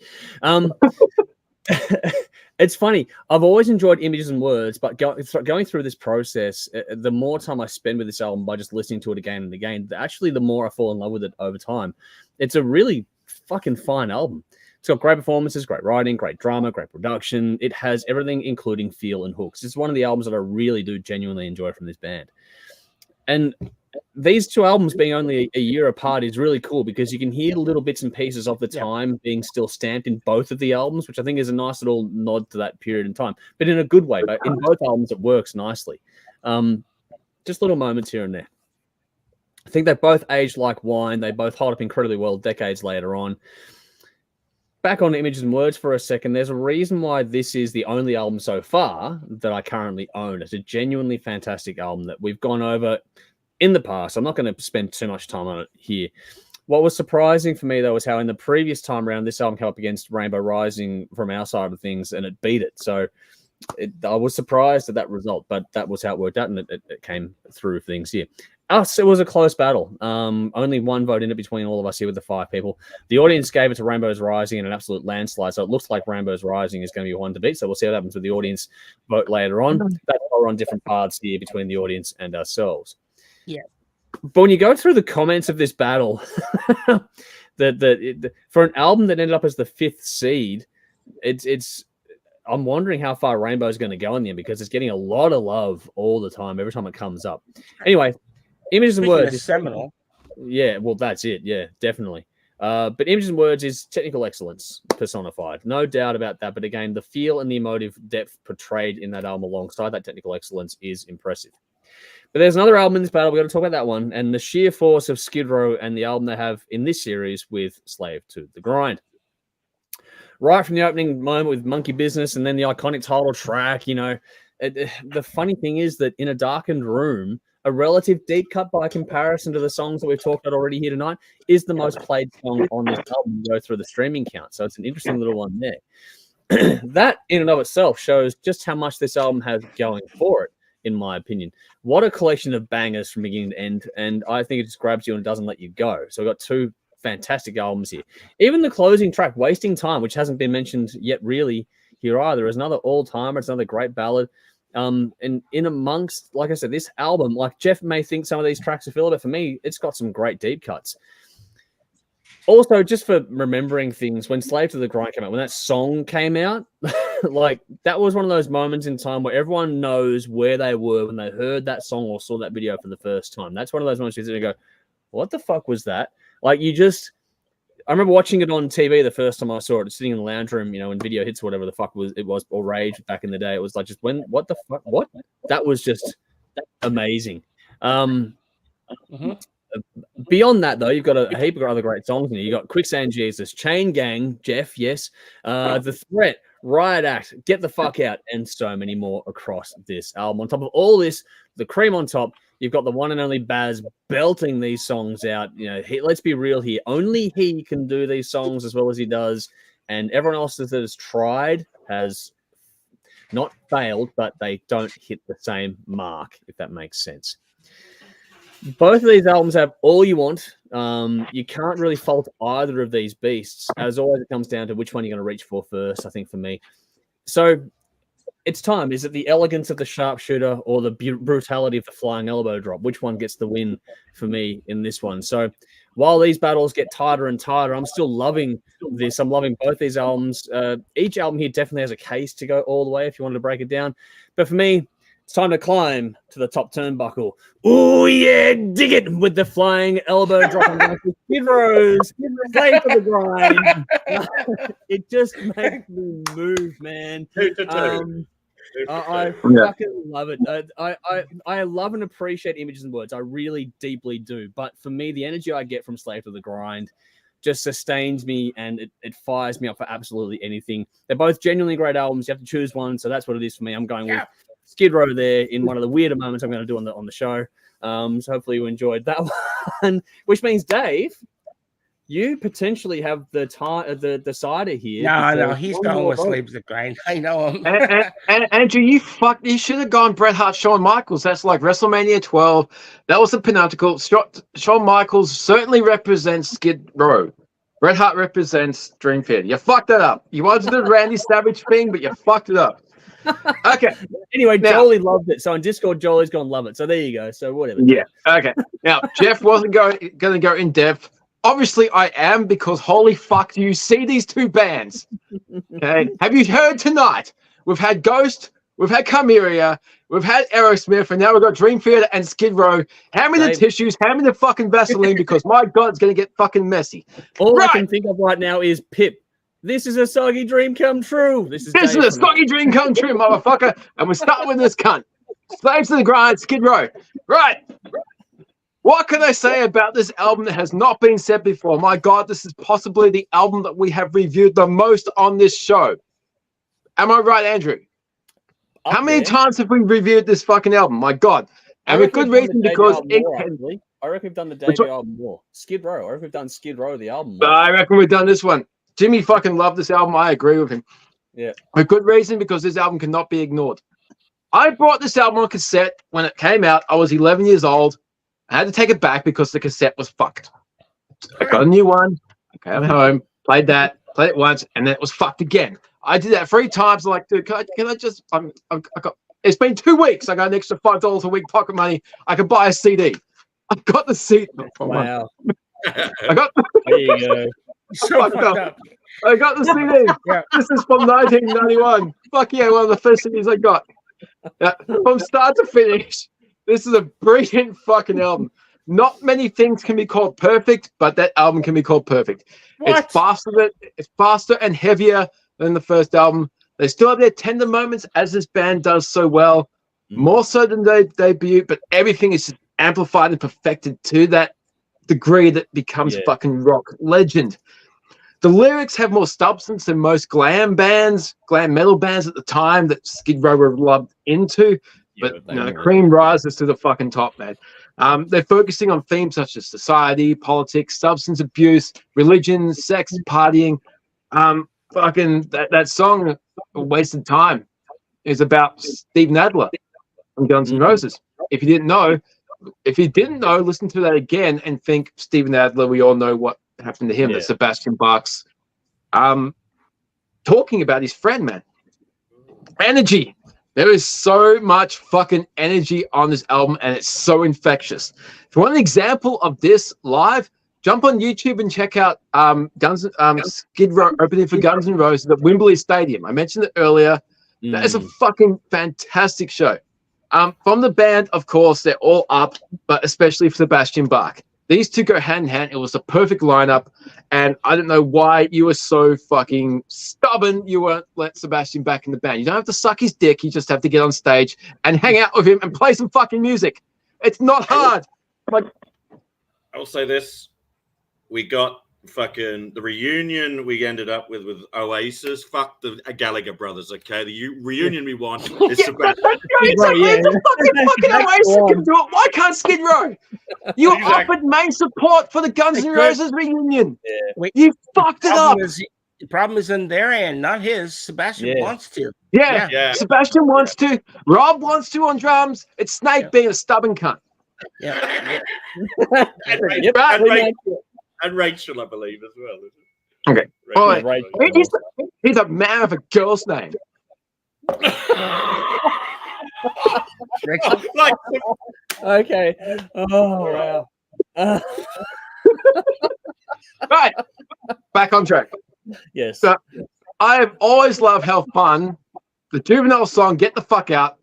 It's funny. I've always enjoyed Images and Words, but going through this process, the more time I spend with this album by just listening to it again and again, actually the more I fall in love with it over time. It's a really fucking fine album. It's got great performances, great writing, great drama, great production. It has everything, including feel and hooks. It's one of the albums that I really do genuinely enjoy from this band. And these two albums being only a year apart is really cool because you can hear little bits and pieces of the time being still stamped in both of the albums, which I think is a nice little nod to that period in time, but in a good way. But in both albums, it works nicely. Just little moments here and there. I think they both aged like wine. They both hold up incredibly well decades later on. Back on Images and Words for a second, there's a reason why this is the only album so far that I currently own. It's a genuinely fantastic album that we've gone over in the past. I'm not going to spend too much time on it here. What was surprising for me, though, was how in the previous time around, this album came up against Rainbow Rising from our side of things, and it beat it. So I was surprised at that result, but that was how it worked out, and it came through things here. It was a close battle. Only one vote in it between all of us here with the 5 people. The audience gave it to Rainbow's Rising in an absolute landslide, so it looks like Rainbow's Rising is going to be one to beat. So we'll see what happens with the audience vote later on. That's why we're on different paths here between the audience and ourselves. Yeah. But when you go through the comments of this battle, for an album that ended up as the 5th seed, it's I'm wondering how far Rainbow is going to go in the end because it's getting a lot of love all the time, every time it comes up. Anyway, Images and Words is seminal. Yeah, well, that's it. Yeah, definitely. But Images and Words is technical excellence personified. No doubt about that. But again, the feel and the emotive depth portrayed in that album alongside that technical excellence is impressive. But there's another album in this battle. We've got to talk about that one. And the sheer force of Skid Row and the album they have in this series with Slave to the Grind. Right from the opening moment with Monkey Business and then the iconic title track, the funny thing is that in a darkened room, a relative deep cut by comparison to the songs that we've talked about already here tonight is the most played song on this album. Go through the streaming count. So it's an interesting little one there. That in and of itself shows just how much this album has going for it, in my opinion. What a collection of bangers from beginning to end. And I think it just grabs you and doesn't let you go. So we've got 2 fantastic albums here. Even the closing track, Wasting Time, which hasn't been mentioned yet really here either, is another all-timer. It's another great ballad. And in amongst, like I said, this album, like Jeff may think some of these tracks are filler, but for me, it's got some great deep cuts. Also, just for remembering things, when Slave to the Grind came out, when that song came out, like that was one of those moments in time where everyone knows where they were when they heard that song or saw that video for the first time. That's one of those moments where you go, what the fuck was that? Like I remember watching it on TV the first time I saw it, sitting in the lounge room, when video hits, whatever the fuck it was, or Rage back in the day. It was like, just what the fuck? What? That was just amazing. Beyond that, though, you've got a heap of other great songs in here. You got Quicksand Jesus, Chain Gang, Jeff, yes, The Threat, Riot Act, Get the Fuck Out, and so many more across this album. On top of all this, the cream on top, you've got the one and only Baz belting these songs out. Let's be real here. Only he can do these songs as well as he does, and everyone else that has tried has not failed, but they don't hit the same mark, if that makes sense. Both of these albums have all you want. You can't really fault either of these beasts. As always, it comes down to which one you're going to reach for first, I think, for me. So it's time. Is it the elegance of the sharpshooter or the brutality of the flying elbow drop? Which one gets the win for me in this one? So while these battles get tighter and tighter, I'm still loving this. I'm loving both these albums. Each album here definitely has a case to go all the way if you wanted to break it down. But for me, It's time to climb to the top turnbuckle. Oh yeah, dig it with the flying elbow drop on Skid Row's slave to the grind. It just makes me move, man. I fucking love it. I love and appreciate images and words. I really deeply do. But for me, the energy I get from Slave to the Grind just sustains me, and it fires me up for absolutely anything. They're both genuinely great albums. You have to choose one, so that's what it is for me. I'm going with Skid Row there in one of the weirder moments I'm going to do on the show. So hopefully you enjoyed that one, which means Dave, you potentially have the decider here. No, he's going with Slave to the Grind. I know him. and Andrew, you should have gone Bret Hart, Shawn Michaels. That's like WrestleMania 12. That was the pinnacle. Shawn Michaels certainly represents Skid Row. Bret Hart represents Dream Theater. You fucked that up. You wanted to do the Randy Savage thing, but you fucked it up. Okay. Anyway, Jolie loved it. So on Discord, Jolie's gonna love it. So there you go. So whatever. Yeah. Okay. Now, Jeff wasn't going to go in depth. Obviously, I am, because holy fuck, do you see these two bands? Okay. Have you heard tonight? We've had Ghost, we've had Carmeria, we've had Aerosmith, and now we've got Dream Theater and Skid Row. Hand me the tissues, hand me the fucking Vaseline, because my God, it's going to get fucking messy. All I can think of right now is Pip. This is a soggy dream come true. This is a soggy dream come true, motherfucker. And we're starting with this cunt. Slaves to the Grind, Skid Row. Right. What can I say about this album that has not been said before? My God, this is possibly the album that we have reviewed the most on this show. Am I right, Andrew? How many times have we reviewed this fucking album? My God. And with good reason, because I reckon we've done the debut album more. Skid Row. I reckon we've done Skid Row, the album more. I reckon we've done this one. Jimmy fucking loved this album. I agree with him. Yeah. For good reason, because this album cannot be ignored. I bought this album on cassette when it came out. I was 11 years old. I had to take it back because the cassette was fucked. I got a new one. I came home, played it once, and then it was fucked again. I did that 3 times. I'm like, dude, can I just? I got. It's been 2 weeks. I got an extra $5 a week pocket money. I could buy a CD. I've got the CD. Wow. I got. There you go. So fucked up. I got the CD. Yeah. This is from 1991. Fuck yeah, one of the first CDs I got. Yeah. From start to finish. This is a brilliant fucking album. Not many things can be called perfect, but that album can be called perfect. What? It's faster and heavier than the first album. They still have their tender moments, as this band does so well. More so than they debut, but everything is amplified and perfected to that degree that becomes fucking rock legend. The lyrics have more substance than most glam metal bands at the time that Skid Row were loved into. But the cream rises to the fucking top, man. They're focusing on themes such as society, politics, substance abuse, religion, sex, partying. Fucking that song, "Wasted Time," is about Steve Adler from Guns N' Roses. If you didn't know, listen to that again and think Steven Adler. We all know what happened to him. That Sebastian Bach's talking about his friend, man. Energy. There is so much fucking energy on this album, and it's so infectious. If you want an example of this live, jump on YouTube and check out Skid Row opening for Guns N' Roses at Wembley Stadium. I mentioned it earlier. That is a fucking fantastic show. From the band, of course, they're all up, but especially for Sebastian Bach. These two go hand in hand. It was the perfect lineup, and I don't know why you were so fucking stubborn you weren't let Sebastian back in the band. You don't have to suck his dick. You just have to get on stage and hang out with him and play some fucking music. It's not hard. Like, I'll say this. We got fucking the reunion we ended up with Oasis. Fuck the Gallagher brothers, okay? The reunion we want is Sebastian. Fucking Oasis can do it. Why can't Skid Row? You offered main support for the Guns N' Roses reunion. You fucked it up. The problem is in their end, not his. Sebastian wants to. Yeah. Sebastian wants to. Rob wants to on drums. It's Snake being a stubborn cunt. And Rachel, I believe, as well. Okay. All right. He's a man with a girl's name. Rachel. Okay. Oh, wow. Right. Back on track. Yes. So I have always loved how fun the Juvenile song, "Get the Fuck Out,"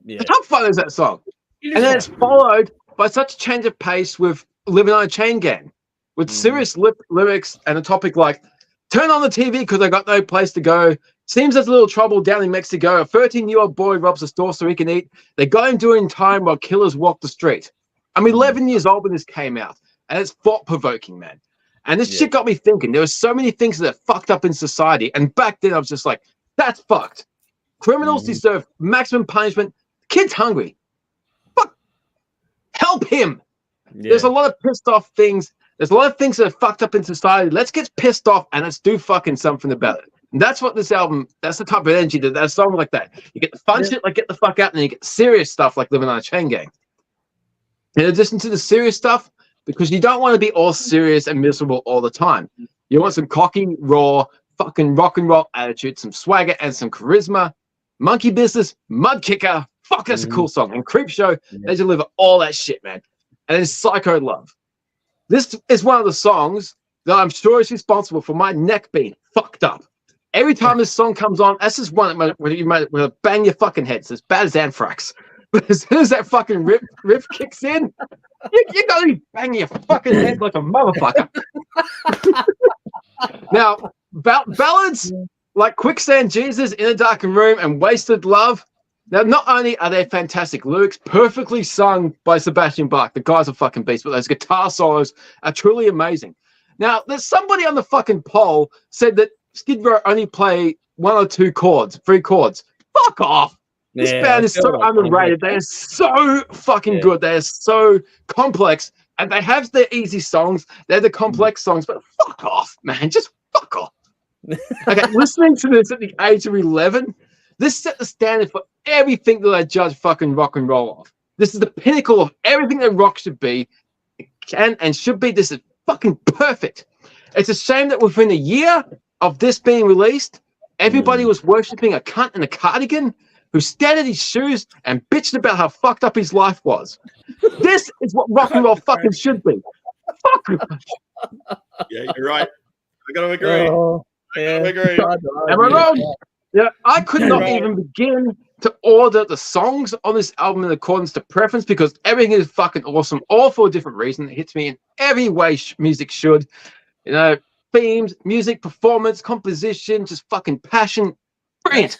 Yeah. How fun is that song? And then it's followed by such a change of pace with Living on a Chain Gang, with serious lyrics and a topic like, turn on the TV because I got no place to go. Seems there's a little trouble down in Mexico. A 13-year-old boy robs a store so he can eat. They got him doing time while killers walk the street. I'm 11 years old when this came out, and it's thought-provoking, man. And this shit got me thinking. There were so many things that are fucked up in society, and back then I was just like, that's fucked. Criminals deserve maximum punishment. Kid's hungry. Fuck. Help him. Yeah. There's a lot of pissed off things. There's a lot of things that are fucked up in society. Let's get pissed off and let's do fucking something about it. And that's what this album, that's the type of energy that a song like that. You get the fun shit like Get the Fuck Out, and then you get serious stuff like Living on a Chain Gang. In addition to the serious stuff, because you don't want to be all serious and miserable all the time. You want some cocky, raw, fucking rock and roll attitude, some swagger and some charisma. Monkey Business, Mud Kicker, fuck, that's a cool song. And Creep Show, they deliver all that shit, man. And it's Psycho Love. This is one of the songs that I'm sure is responsible for my neck being fucked up. Every time this song comes on, that's just one where you might bang your fucking head. It's as bad as anthrax. But as soon as that fucking riff kicks in, you're going to be banging your fucking head like a motherfucker. Now, ballads like Quicksand Jesus, In a Darkened Room, and Wasted Love, now not only are they fantastic lyrics, perfectly sung by Sebastian Bach, the guy's a fucking beast, but those guitar solos are truly amazing. Now, there's somebody on the fucking poll said that Skid Row only play 1 or 2 chords, 3 chords. Fuck off. This band is so underrated. They are so fucking good. They are so complex, and they have their easy songs. They're the complex songs, but fuck off, man. Just fuck off. Okay, listening to this at the age of 11, this set the standard for everything that I judge fucking rock and roll off. This is the pinnacle of everything that rock should be. It can and should be. This is fucking perfect. It's a shame that within a year of this being released, everybody was worshipping a cunt in a cardigan who stared at his shoes and bitched about how fucked up his life was. This is what rock and roll fucking should be. Fuck. Yeah, you're right. I gotta agree. I agree. Am I wrong? Yeah, I could not even begin to order the songs on this album in accordance to preference because everything is fucking awesome, all for a different reason. It hits me in every way music should. You know, themes, music, performance, composition, just fucking passion. Brilliant.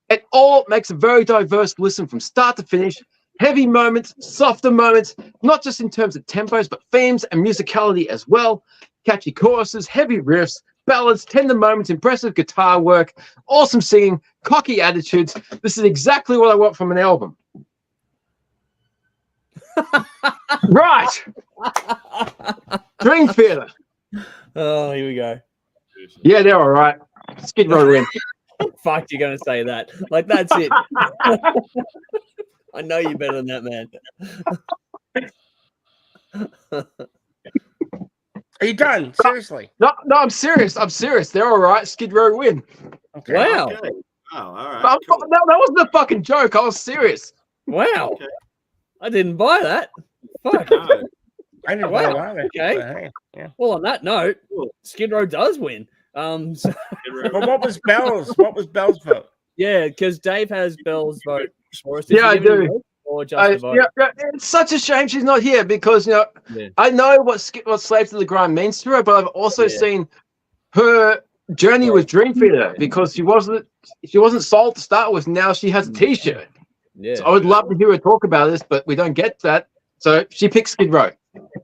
It all makes a very diverse listen from start to finish. Heavy moments, softer moments, not just in terms of tempos, but themes and musicality as well. Catchy choruses, heavy riffs, ballads, tender moments, impressive guitar work, awesome singing, cocky attitudes. This is exactly what I want from an album. Right. Dream Theater. Oh, here we go. Yeah, they're all right. Skid Row win. Fuck, you're going to say that. Like, that's it. I know you're better than that, man. Are you done? Seriously? No, I'm serious. They're all right. Skid Row win. Okay. Wow. Okay. Oh, all right. Cool. No, that wasn't a fucking joke. I was serious. Wow. Okay. I didn't buy that. Fuck. No. I didn't Wow. buy it. Okay. Yeah. Well, on that note, Skid Row does win. Well, what was Bell's? What was Bell's vote? Yeah, because Dave has Bell's vote for us. Yeah, I do. Or just the vote? Yeah, it's such a shame she's not here because I know what Slave to the Grind means to her, but I've also seen her journey with Dream Theater because she wasn't sold to start with. Now she has a T-shirt. Yeah. So I would love to hear her talk about this, but we don't get that. So she picked Skid Row.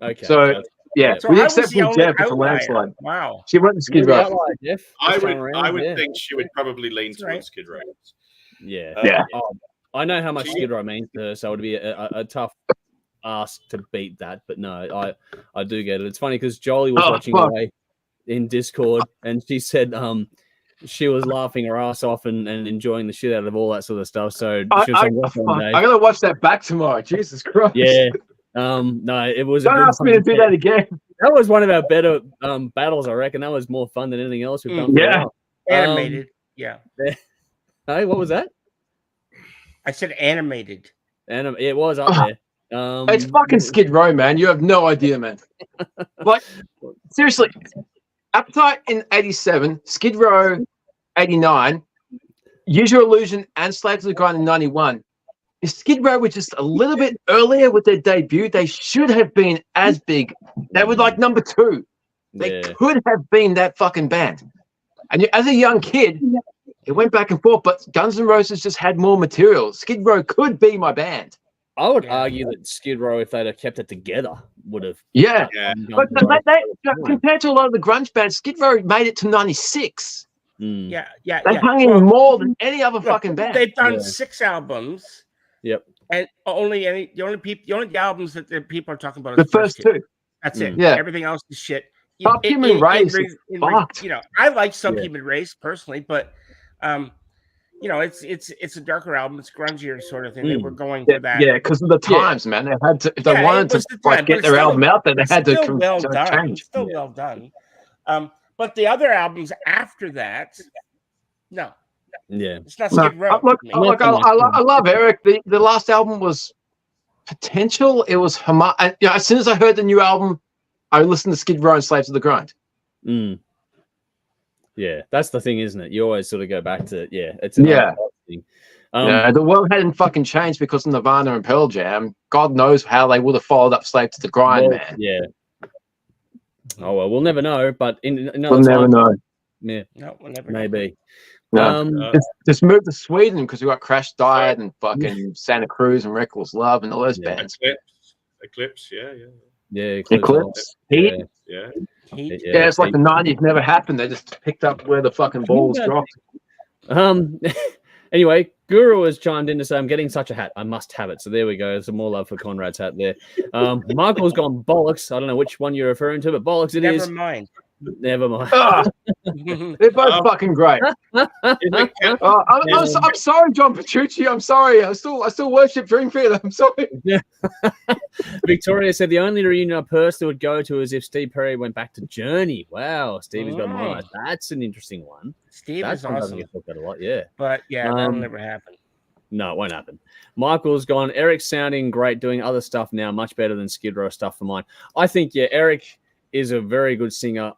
Okay. So So we I accept was the from only Jeff it's a outlier. landslide. Wow. She went to Skid Row. Jeff. I would think she would probably lean towards Skid Row. Yeah. I know how much Skid Row means to her, so it would be a tough ask to beat that. But no, I do get it. It's funny because Jolie was watching away in Discord, and she said she was laughing her ass off and enjoying the shit out of all that sort of stuff. So she was I gotta watch that back tomorrow. Jesus Christ. Yeah. No, it was. Don't ask me to do that again. That was one of our better battles, I reckon. That was more fun than anything else we've done. Yeah. Animated. Yeah. Hey, what was that? I said animated. It was up there. It's fucking Skid Row, man. You have no idea, man. Like, seriously, Appetite in 87, Skid Row 89, Use Your Illusion and Slave to the Grind in 91. if Skid Row were just a little bit earlier with their debut, they should have been as big. They were like number 2. They could have been that fucking band. And as a young kid, it went back and forth, but Guns N' Roses just had more material. Skid Row could be my band. I would argue that Skid Row, if they'd have kept it together, would have. Yeah. But they, compared to a lot of the grunge bands, Skid Row made it to 96. Yeah. They hung in more than any other fucking band. They've done 6 albums. Yep. And the only albums that the people are talking about is the first 2. That's it. Yeah. Everything else is shit. Human Race is fucked. You know, I like Human Race personally, but you know, it's a darker album. It's grungier sort of thing. They were going for that. Yeah, because of the times, man. They had to. If they wanted to get their album out there, they had to change. It's still well done. But the other albums after that, no. Yeah, it's not Skid Row. I love Eric. The last album was Potential. It was as soon as I heard the new album, I listened to Skid Row and Slave to the Grind. Yeah, that's the thing, isn't it? You always sort of go back to it's thing. The world hadn't fucking changed because of Nirvana and Pearl Jam. God knows how they would have followed up Slave to the Grind, man. Yeah. Oh well, we'll never know. But we'll never know. Yeah, no, we'll never maybe. No. Just move to Sweden because we got Crash Diet and fucking Santa Cruz and Reckless Love and all those bands. Eclipse, Eclipse. Heat. Yeah. It's like the 90s never happened. They just picked up where the fucking balls dropped. Anyway, Guru has chimed in to say, I'm getting such a hat. I must have it. So there we go. Some more love for Conrad's hat there. Michael's gone bollocks. I don't know which one you're referring to, but bollocks it is. Never mind. They're both fucking great. I'm sorry, John Petrucci. I'm sorry. I still worship Dream Theater. I'm sorry. Yeah. Victoria said the only reunion a person would go to is if Steve Perry went back to Journey. Wow, Stevie's got more. That's an interesting one. Steve is awesome. A lot, yeah. But that'll never happen. No, it won't happen. Michael's gone. Eric's sounding great, doing other stuff now, much better than Skid Row stuff for mine. I think, Eric is a very good singer.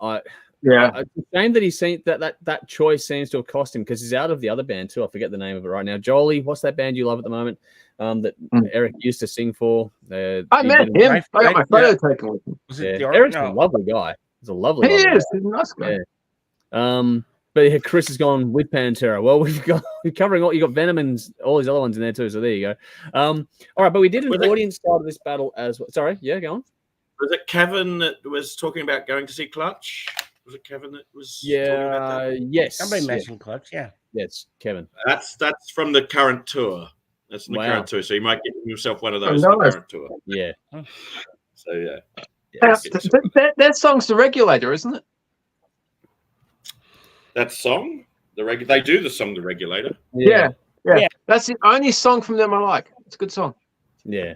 It's a shame that he's seen that choice seems to have cost him because he's out of the other band too. I forget the name of it right now. Jolie, what's that band you love at the moment? That Eric used to sing for. I met him. I got my photo taken with him. Eric's a lovely guy. He's a lovely. He is. He's a nice guy. Yeah. But Chris has gone with Pantera. Well, we're covering all. You got Venom and all these other ones in there too. So there you go. All right, but we did an audience start of this battle as well. Sorry, go on. Was it Kevin that was talking about going to see Clutch? Was it Kevin that was talking about that? Yes. Somebody mentioned Clutch, Yes, Kevin. That's from the current tour. That's from the current tour. So you might get yourself one of those from the current tour. Yeah. So yeah. That song's The Regulator, isn't it? That song? They do the song The Regulator. Yeah. That's the only song from them I like. It's a good song. Yeah.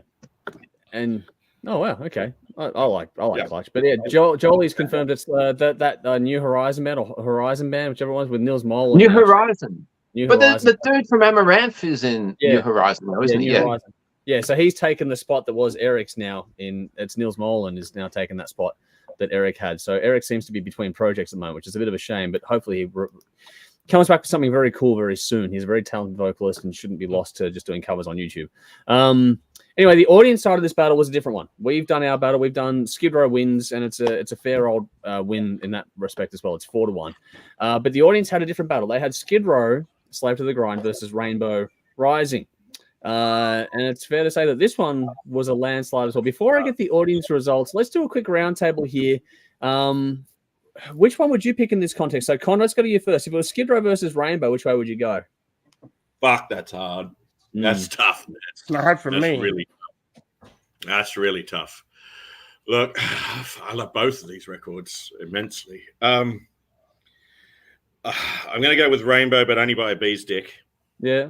And oh wow, okay. I like Clutch, but Jolie's confirmed it's that New Horizon band or Horizon band, whichever one was with Nils Moll. New Horizon. But the dude from Amaranth is in New Horizon, though, isn't he? Horizon. Yeah, so he's taken the spot that was Eric's now. It's Nils Moll and is now taking that spot that Eric had. So Eric seems to be between projects at the moment, which is a bit of a shame. But hopefully he comes back to something very cool very soon. He's a very talented vocalist and shouldn't be lost to just doing covers on YouTube. Anyway, the audience side of this battle was a different one. We've done our battle. We've done Skid Row wins, and it's a fair old win in that respect as well. It's 4-1. But the audience had a different battle. They had Skid Row, Slave to the Grind versus Rainbow Rising. And it's fair to say that this one was a landslide as well. Before I get the audience results, let's do a quick roundtable here. Which one would you pick in this context? So, Con, let's go to you first. If it was Skid Row versus Rainbow, which way would you go? Fuck, that's hard. That's tough, man. It's not hard for me. That's really tough. Look, I love both of these records immensely. I'm going to go with Rainbow, but only by a bee's dick. Yeah.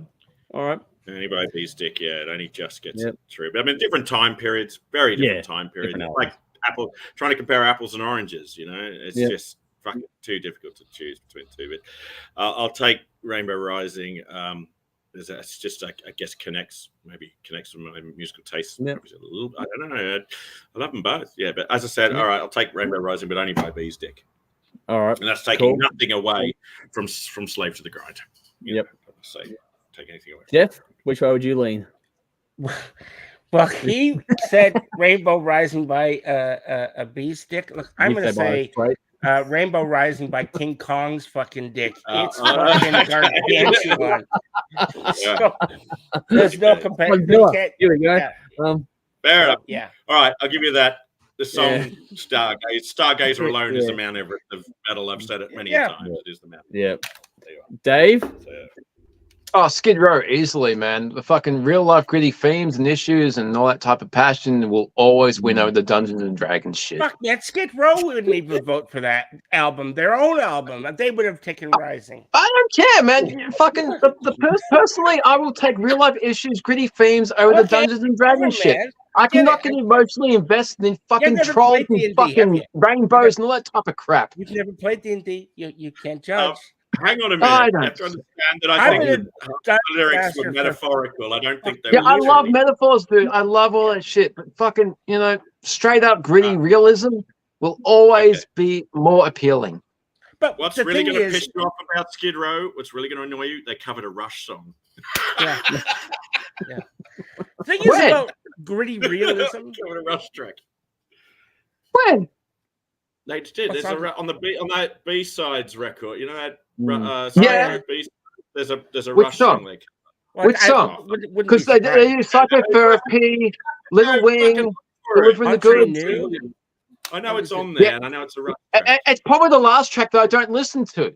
All right. Only by a bee's dick, it only just gets it through. But I mean, different time periods, very different time periods. Like trying to compare apples and oranges, it's just fucking too difficult to choose between two. But I'll take Rainbow Rising. It's just, I guess, connects with my musical taste. Yeah. A little, I don't know. I love them both. Yeah, but as I said, all right, I'll take Rainbow Rising, but only by bee's dick. All right. And that's taking nothing away from Slave to the Grind. Yep. So take anything away. Jeff, which way would you lean? Well, he said Rainbow Rising by a bee's dick. Look, I'm going to say Rainbow Rising by King Kong's fucking dick. It's fucking gargantuan. So, there's no comparison. Here we go. Yeah. Fair enough. Yeah. All right, I'll give you that. The song Stargazer alone is the Mount Everest of metal. I've said it many times. It is the Mount Everest. Yeah. Dave? Oh, Skid Row, easily, man. The fucking real life gritty themes and issues and all that type of passion will always win over the Dungeons and Dragons shit. Fuck, man, Skid Row wouldn't even vote for that album, their own album. They would have taken Rising. I don't care, man. Fucking personally, I will take real life issues, gritty themes over the Dungeons and Dragons shit. Man. I cannot get emotionally invested in fucking trolls and fucking rainbows and all that type of crap. You've never played D&D. You can't judge. Hang on a minute. I have to understand that I think the lyrics were metaphorical. I don't think they were. I love metaphors, dude. I love all that shit. But fucking, straight up gritty realism will always be more appealing. But what's really going to piss you off about Skid Row? What's really going to annoy you? They covered a Rush song. Yeah. The thing is about gritty realism. Covered a Rush track. When? They did. There's on that B-sides record. You know that. There's a Which Rush song? Like, which song? Because they use Psychotherapy, Little Wing, Delivering the Goods. I know it's on there, and I know it's a Rush track. It's probably the last track that I don't listen to.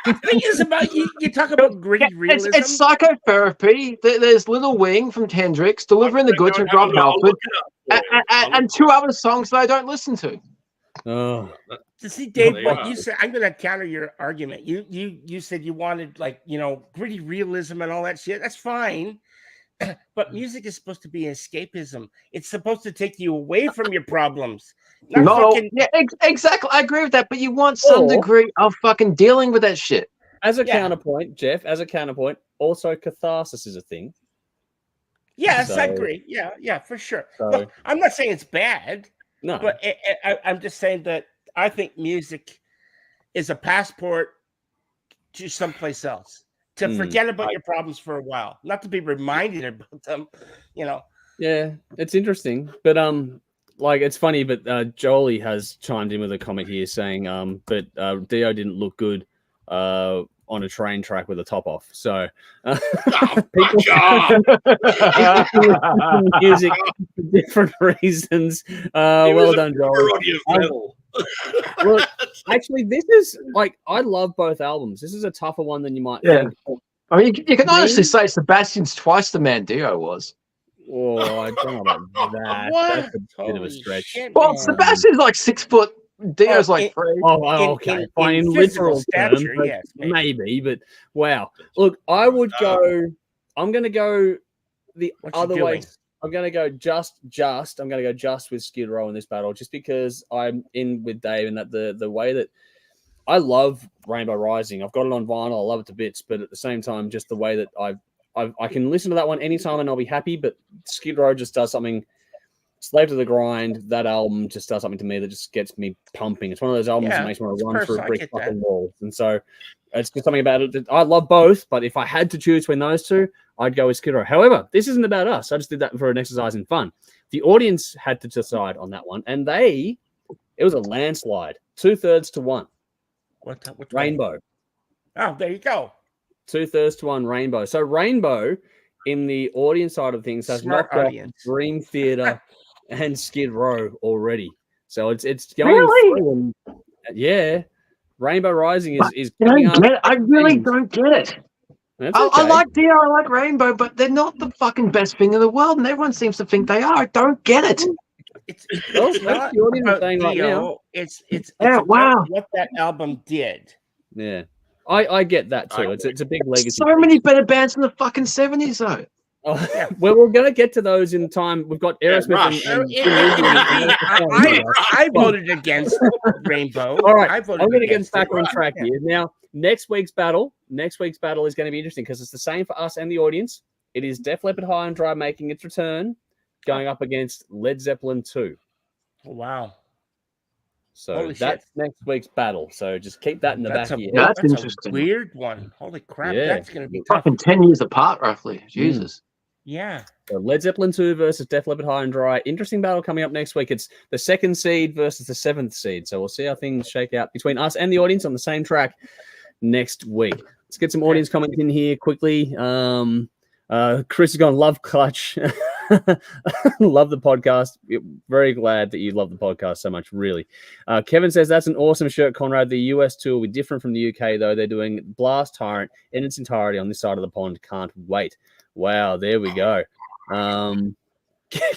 The thing is about you talk about gritty realism. It's Psychotherapy. There's Little Wing from Hendrix, Delivering the Goods from Rob Halford, and two other songs that I don't listen to. Oh. See, Dave, what you said, I'm going to counter your argument. You said you wanted gritty realism and all that shit. That's fine, but music is supposed to be escapism. It's supposed to take you away from your problems. Exactly. I agree with that, but you want some degree of fucking dealing with that shit. As a counterpoint, Jeff. Also catharsis is a thing. Yes, I agree. Yeah, for sure. So, look, I'm not saying it's bad. No, but I'm just saying that I think music is a passport to someplace else, to forget about your problems for a while, not to be reminded about them, Yeah, it's interesting, but it's funny, but Jolie has chimed in with a comment here saying, but Dio didn't look good on a train track with a top off. So music for different reasons. Well done, Jolie. Look, actually, this is I love both albums. This is a tougher one than you might think. I mean, you can honestly say Sebastian's twice the man Dio was. Oh, I don't know about that. That's a bit of a stretch. Shit, well, Sebastian's like 6 foot. Dio's like 3. Okay. Fine, in literal stature, terms, yes, maybe, but wow. Look, I would go. I'm going to go the other way. I'm going to go just. I'm going to go just with Skid Row in this battle, just because I'm in with Dave, and that the way that I love Rainbow Rising. I've got it on vinyl. I love it to bits, but at the same time, just the way that I can listen to that one anytime and I'll be happy. But Skid Row just does something. Slave to the Grind, that album just does something to me that just gets me pumping. It's one of those albums that makes me want to run through brick fucking walls. And so it's just something about it. I love both, but if I had to choose between those two, I'd go with Skid Row. However, this isn't about us. I just did that for an exercise in fun. The audience had to decide on that one, and it was a landslide, 2/3 to 1. What Rainbow. Oh, there you go. 2/3 to 1 Rainbow. So Rainbow, in the audience side of things, has knocked off Dream Theater and Skid Row already. So it's going through. And, Rainbow Rising is I really don't get it. I like Dio, I like Rainbow, but they're not the fucking best thing in the world, and everyone seems to think they are. I don't get it. It's not about Dio. It's what that album did. Yeah. I get that too. It's a big legacy. So many better bands in the fucking 70s though. Oh, yeah. Well, we're going to get to those in time. We've got Aerosmith I voted against Rainbow. All right, I'm going to get back on track here. Now, next week's battle is going to be interesting because it's the same for us and the audience. It is Def Leppard High and Dry making its return, going up against Led Zeppelin 2. Wow. So Holy that's shit. next week's battle. So just keep that in the back of your Yeah, head. that's interesting. A weird one. Holy crap. Yeah. That's going to be tough. Fucking 10 years apart, roughly. Jesus. Yeah. So Led Zeppelin 2 versus Def Leppard High and Dry. Interesting battle coming up next week. It's the 2nd seed versus the 7th seed. So we'll see how things shake out between us and the audience on the same track next week. Let's get some audience comments in here quickly. Chris is going, love Clutch. Love the podcast. Very glad that you love the podcast so much, really. Kevin says, that's an awesome shirt, Conrad. The US tour will be different from the UK, though. They're doing Blast Tyrant in its entirety on this side of the pond. Can't wait. Wow, there we go.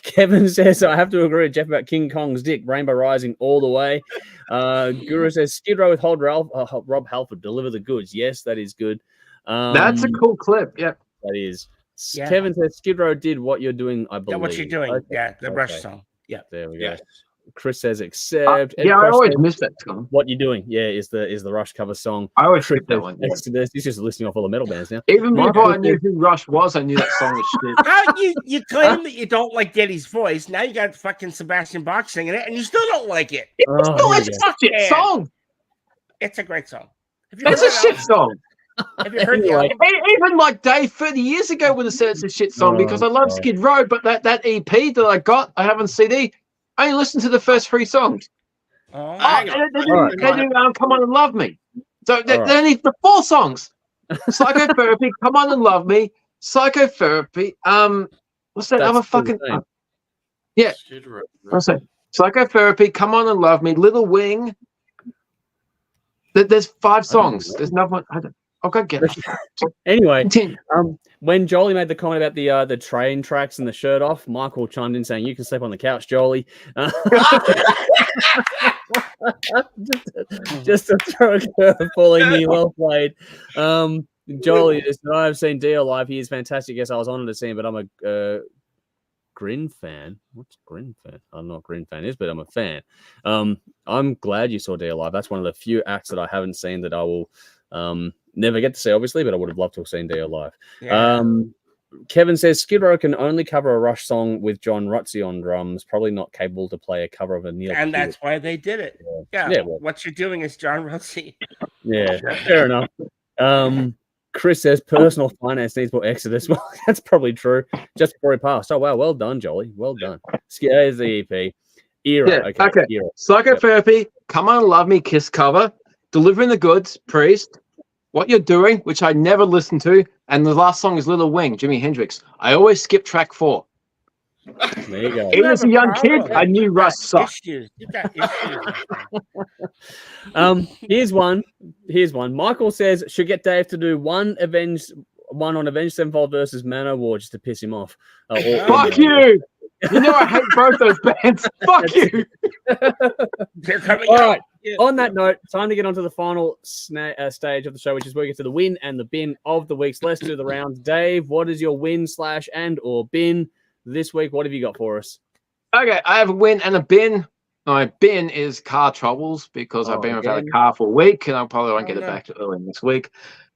Kevin says, I have to agree with Jeff about King Kong's dick. Rainbow Rising all the way. Guru says, Skid Row with Rob Halford. Deliver the goods. Yes, that is good. That's a cool clip. Yep. That is. Yeah. Kevin says, Skid Row did What You're Doing, I believe. Yeah, what you're doing. Okay. Yeah, the Rush song. Yeah. There we go. Yes. Chris says, accept. Yeah, I always miss that song. What You Doing. Yeah, is the Rush cover song. I always skip that one. Exodus. He's just listing off all the metal bands now. Even before I knew who Rush was, I knew that song was shit. How you claim that you don't like Geddy's voice. Now you got fucking Sebastian Bach singing it, and you still don't like it. It's still a shit song. It's a great song. It's a shit song. Have you heard the album? Even like Dave 30 years ago would have said it's a shit song because I love Skid Row, but that EP that I have on CD, I only listened to the first 3 songs. They do Come On and Love Me. So they only the 4 songs. Psychotherapy, Come On and Love Me, Psychotherapy. What's that other fucking? Yeah. What's that? Psychotherapy, Come On and Love Me, Little Wing. There's 5 songs. There's another one. I'll go get it. Anyway, when Jolie made the comment about the train tracks and the shirt off, Michael chimed in saying, "You can sleep on the couch, Jolie." Just to throw a curveball in me, well played. Jolie, I've seen Dio live. He is fantastic. Yes, I was honored to see him, but I'm a Grin fan. What's Grin fan? I don't know what Grin fan is, but I'm a fan. I'm glad you saw Dio live. That's one of the few acts that I haven't seen that I will never get to see, obviously, but I would have loved to have seen Dio live. Yeah. Kevin says Skid Row can only cover a Rush song with John Rutsey on drums, probably not capable to play a cover of a Neil. And that's why they did it. Yeah. Well, what you're doing is John Rutsey. Yeah, fair enough. Chris says personal finance needs more Exodus. Well, that's probably true. Just before he passed. Oh, wow. Well done, Jolie. Well done. Here's the EP. Era. Yeah, okay. Era. Psychotherapy, Come On and Love Me, Kiss cover, Delivering the Goods, Priest, What You're Doing, which I never listened to, and the last song is Little Wing, Jimi Hendrix. I always skip track 4. There you go. Even as a young kid, I knew Rush sucked. You got issues. Here's one. Michael says should get Dave to do one on Avenged Sevenfold versus Manowar just to piss him off. Fuck you! You know I hate both those bands. Fuck you! They're coming All right. On that note, time to get on to the final stage of the show, which is where we get to the win and the bin of the weeks. Let's do the rounds. Dave, what is your win / and or bin this week? What have you got for us? Okay, I have a win and a bin. My bin is car troubles because I've been without a car for a week and I probably won't get it back to early next week.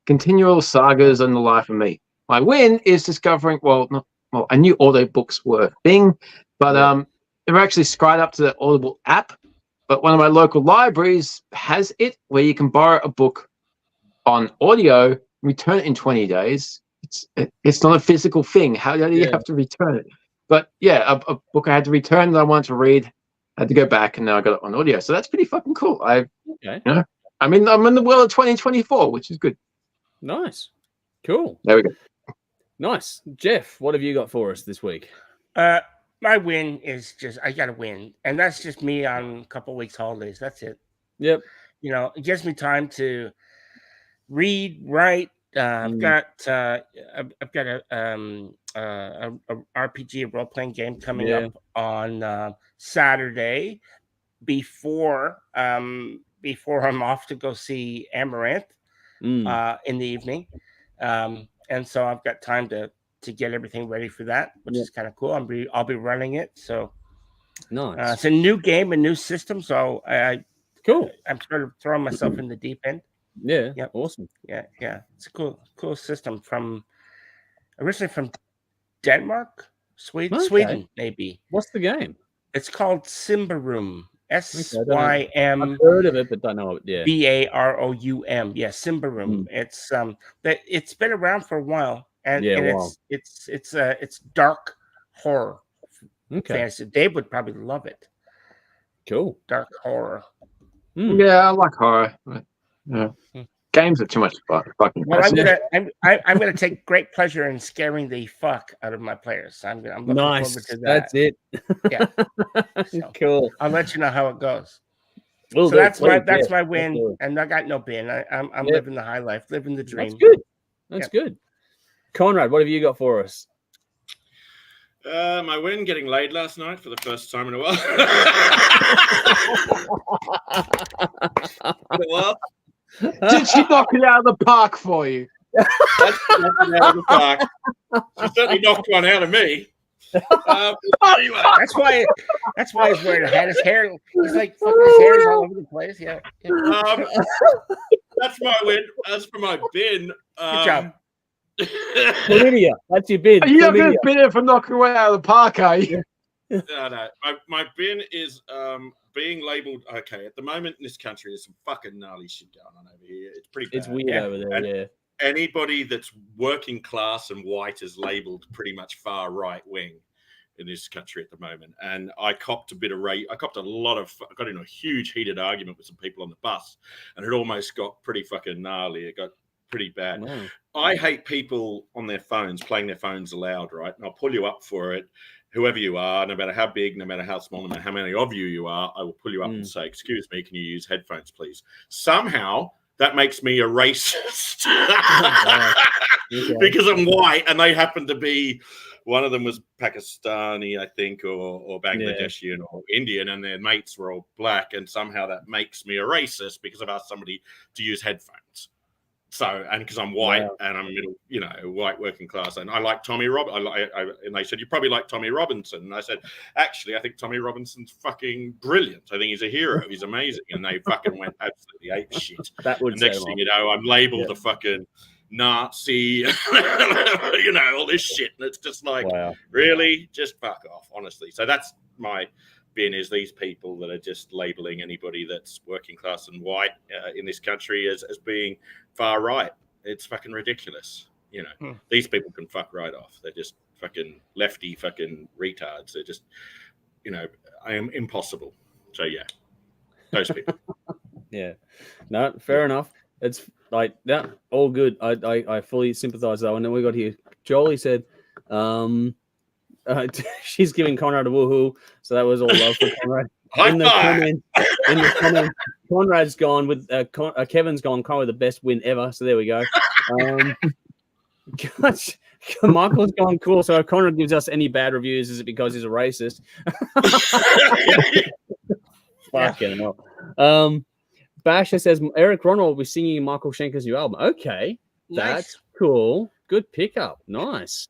Continual sagas and the life of me. My win is discovering, I knew audiobooks were a thing, but they're actually subscribed up to the Audible app. But one of my local libraries has it where you can borrow a book on audio, return it in 20 days. It's not a physical thing. How do you have to return it? But yeah, a book I had to return that I wanted to read, I had to go back, and now I got it on audio. So that's pretty fucking cool. I'm in the world of 2024, which is good. Nice. Cool. There we go. Nice. Jeff, what have you got for us this week? My win is just I got to win, and that's just me on a couple weeks holidays. That's it. Yep. It gives me time to read, write. I've got a RPG, a role playing game coming up on Saturday before I'm off to go see Amaranth in the evening, and so I've got time to get everything ready for that, which is kind of cool. I'll be running it, so nice. It's a new game, a new system, so cool. I'm sort of throwing myself in the deep end. Yeah, awesome. Yeah, it's a cool system originally from Denmark, Sweden, maybe. What's the game? It's called Simba Room. SYM. I've heard of it, but don't know it. Yeah. BAROUM. Yeah, Simbarum. It's it's been around for a while, and it's dark horror fantasy. Dave would probably love it. Cool. Dark horror. Yeah, I like horror. Yeah. Games are too much fucking. Well, I'm gonna take great pleasure in scaring the fuck out of my players. I'm looking forward to that. That's it. Yeah. So, cool. I'll let you know how it goes. So that's my win, and I got no bin. I'm living the high life, living the dream. That's good. That's good. Conrad, what have you got for us? My win, getting laid last night for the first time in a while. Did she knock it out of the park for you? That's knocked it out of the park. She certainly knocked one out of me. Anyway. That's why he's wearing a hat. His hair, he's like fucking his hair's all over the place. Yeah. That's my win. As for my bin, good job. Chlamydia. That's your bin. You're not going to bin it for knocking away out of the park, are you? No. My bin is being labelled. Okay, at the moment in this country, there's some fucking gnarly shit going on over here. It's pretty bad. It's weird over there, and anybody that's working class and white is labelled pretty much far right wing in this country at the moment. And I copped a bit of I got in a huge heated argument with some people on the bus, and it almost got pretty fucking gnarly. It got pretty bad. Wow. I hate people on their phones playing their phones aloud, right? And I'll pull you up for it. Whoever you are, no matter how big, no matter how small, no matter how many of you are, I will pull you up and say, "Excuse me, can you use headphones, please?" Somehow that makes me a racist because I'm white and they happen to be. One of them was Pakistani, I think, or Bangladeshi or Indian, and their mates were all black, and somehow that makes me a racist because I've asked somebody to use headphones. So, and because I'm white and I'm middle, white working class, and I like Tommy and they said, "You probably like Tommy Robinson." And I said, "Actually, I think Tommy Robinson's fucking brilliant. I think he's a hero. He's amazing." And they fucking went absolutely ape shit. That would. And next thing you know, I'm labeled a fucking Nazi, all this shit, and it's just like, really, just fuck off, honestly. So that's my bin, is these people that are just labeling anybody that's working class and white in this country as being far right. It's fucking ridiculous. These people can fuck right off. They're just fucking lefty fucking retards. They're just, I am impossible. So yeah, those people. No, fair enough. It's like that, all good. I fully sympathize though. And then we got here. Jolie said, she's giving Conrad a woohoo. So that was all love for Conrad. In the comment, Conrad's gone with Kevin's gone kind of the best win ever. So there we go. Gosh, Michael's gone cool. So if Conrad gives us any bad reviews, is it because he's a racist? Fucking hell. Basher says Eric Ronald will be singing in Michael Schenker's new album. Okay, that's cool. Good pickup. Nice.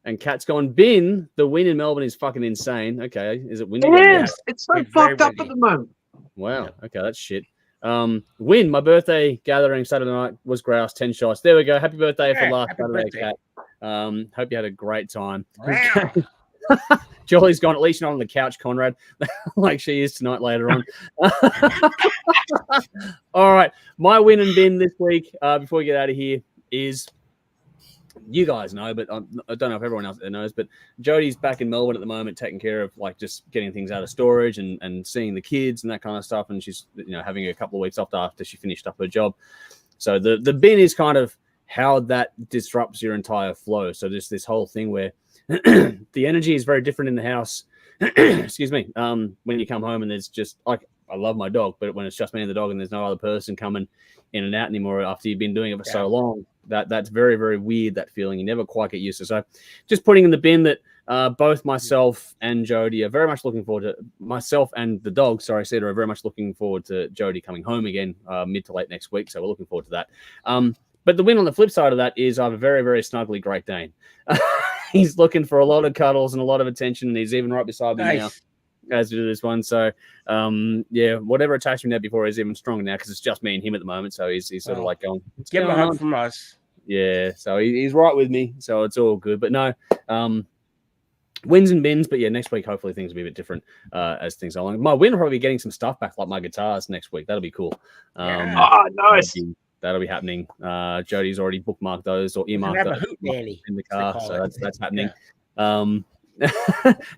And Kat's gone, bin, the win in Melbourne is fucking insane. Okay, is it windy? It is. It's so fucked up at the moment. Wow. Okay, that's shit. Win, my birthday gathering Saturday night was grouse, 10 shots. There we go. Happy birthday for last Saturday, Kat. Hope you had a great time. Jolie's gone, at least not on the couch, Conrad, like she is tonight later on. All right. My win and bin this week, before we get out of here, is, you guys know, but I don't know if everyone else there knows, but Jodie's back in Melbourne at the moment, taking care of like just getting things out of storage and seeing the kids and that kind of stuff. And she's, having a couple of weeks off after she finished up her job. So the bin is kind of how that disrupts your entire flow. So just this whole thing where the energy is very different in the house. Excuse me. When you come home and there's just like, I love my dog, but when it's just me and the dog and there's no other person coming in and out anymore after you've been doing it for so long, that's very, very weird, that feeling. You never quite get used to. So just putting in the bin that both myself and Jodie are very much looking forward to, myself and the dog, Cedar, are very much looking forward to Jodie coming home again mid to late next week. So we're looking forward to that. But the win on the flip side of that is I have a very, very snuggly Great Dane. He's looking for a lot of cuddles and a lot of attention. And he's even right beside me now as we do this one. So, whatever attached me there before is even stronger now because it's just me and him at the moment. So he's sort of like going, give him a hug from us. Yeah, so he's right with me. So it's all good. But no, wins and bins, but yeah, next week hopefully things will be a bit different as things go along. My win will probably be getting some stuff back, like my guitars next week. That'll be cool. Nice. That'll be happening. Jody's already bookmarked those or earmarked those in the car, so that's happening. Yeah.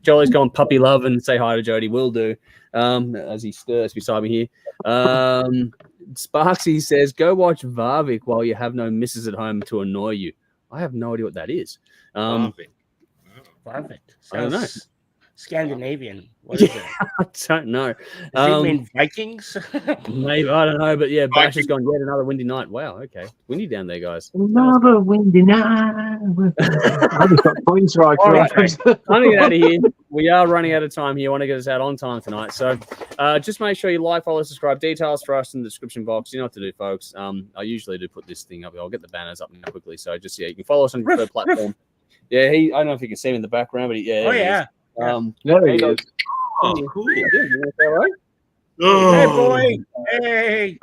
Jolly's gone puppy love and say hi to Jody. Will do as he stirs beside me here. Sparksy says, "Go watch Varvik while you have no misses at home to annoy you." I have no idea what that is. Varvik. I don't know. Scandinavian. What is it? I don't know. Does it mean Vikings? Maybe, I don't know, but yeah, Bash has gone yet another windy night. Wow, okay. Windy down there, guys. Another windy night. I just got points right. All right, time to get out of here. We are running out of time here. I want to get us out on time tonight. So just make sure you like, follow, subscribe. Details for us in the description box. You know what to do, folks. I usually do put this thing up. I'll get the banners up now quickly. So just, yeah, you can follow us on your platform. Yeah, I don't know if you can see him in the background, but there he is. Oh, cool. Hey, boy. Hey.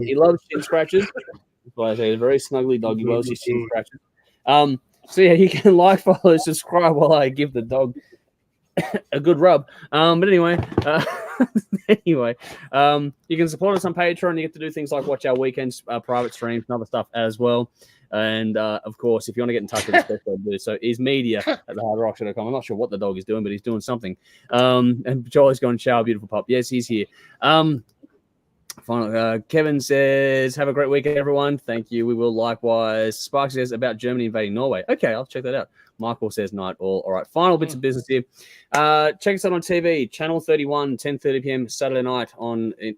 He loves shin scratches. That's why I say he's a very snuggly dog. He loves his shin scratches. So yeah, you can like, follow, subscribe while I give the dog a good rub. But anyway, you can support us on Patreon. You get to do things like watch our weekends, private streams, and other stuff as well. And of course, if you want to get in touch with us, best way to do so is media@thehardrockshow.com. I'm not sure what the dog is doing, but he's doing something. And Jolly's going to shower, beautiful pup. Yes, he's here. Kevin says, "Have a great weekend, everyone." Thank you. We will likewise. Sparks says about Germany invading Norway. Okay, I'll check that out. Michael says night all. All right, final bits of business here. Check us out on TV, Channel 31, 10:30 p.m. Saturday night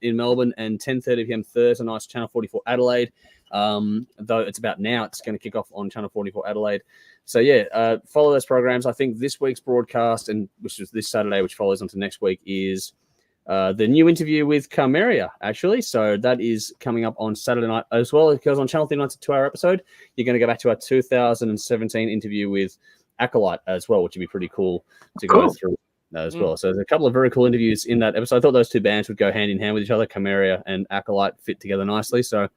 in Melbourne, and 10:30 p.m. Thursday night, Channel 44 Adelaide. Though it's about now, it's going to kick off on Channel 44 Adelaide. So yeah, follow those programs. I think this week's broadcast, and which is this Saturday, which follows on to next week, is the new interview with Carmeria, actually. So that is coming up on Saturday night as well. It goes on Channel 39. It's a 2-hour episode. You're going to go back to our 2017 interview with Acolyte as well, which would be pretty cool to go through as well. So there's a couple of very cool interviews in that episode. I thought those two bands would go hand in hand with each other. Carmeria and Acolyte fit together nicely. So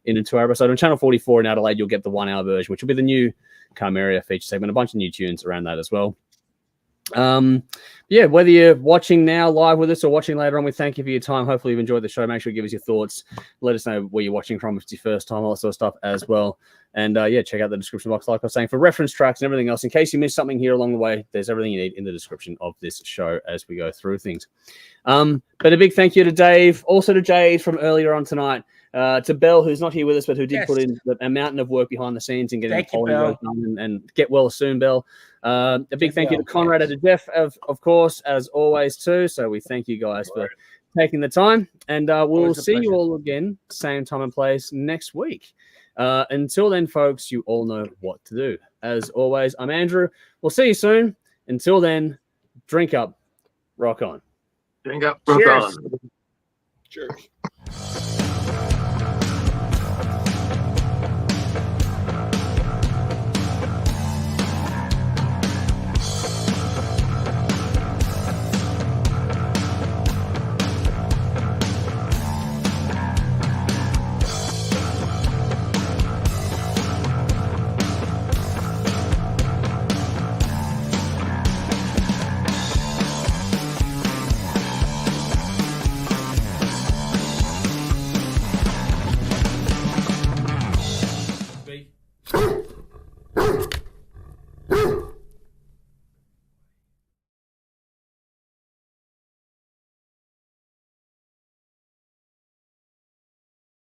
in a 2-hour episode on Channel 44 in Adelaide, you'll get the 1-hour version, which will be the new Carmeria feature segment, a bunch of new tunes around that as well. Yeah, whether you're watching now live with us or watching later on, we thank you for your time. Hopefully you've enjoyed the show. Make sure you give us your thoughts. Let us know where you're watching from, if it's your first time, all that sort of stuff as well. And yeah, check out the description box, like I was saying, for reference tracks and everything else. In case you missed something here along the way, there's everything you need in the description of this show as we go through things. But a big thank you to Dave, also to Jade from earlier on tonight, to Belle, who's not here with us, but who did put in a mountain of work behind the scenes and getting the polling work done, and get well soon, Belle. A big thank you to Conrad and to Jeff, of course, as always, too. So we thank you guys for taking the time, and we'll see you all again, same time and place next week. Until then, folks, you all know what to do. As always, I'm Andrew. We'll see you soon. Until then, drink up, rock on. Drink up, rock on. Cheers.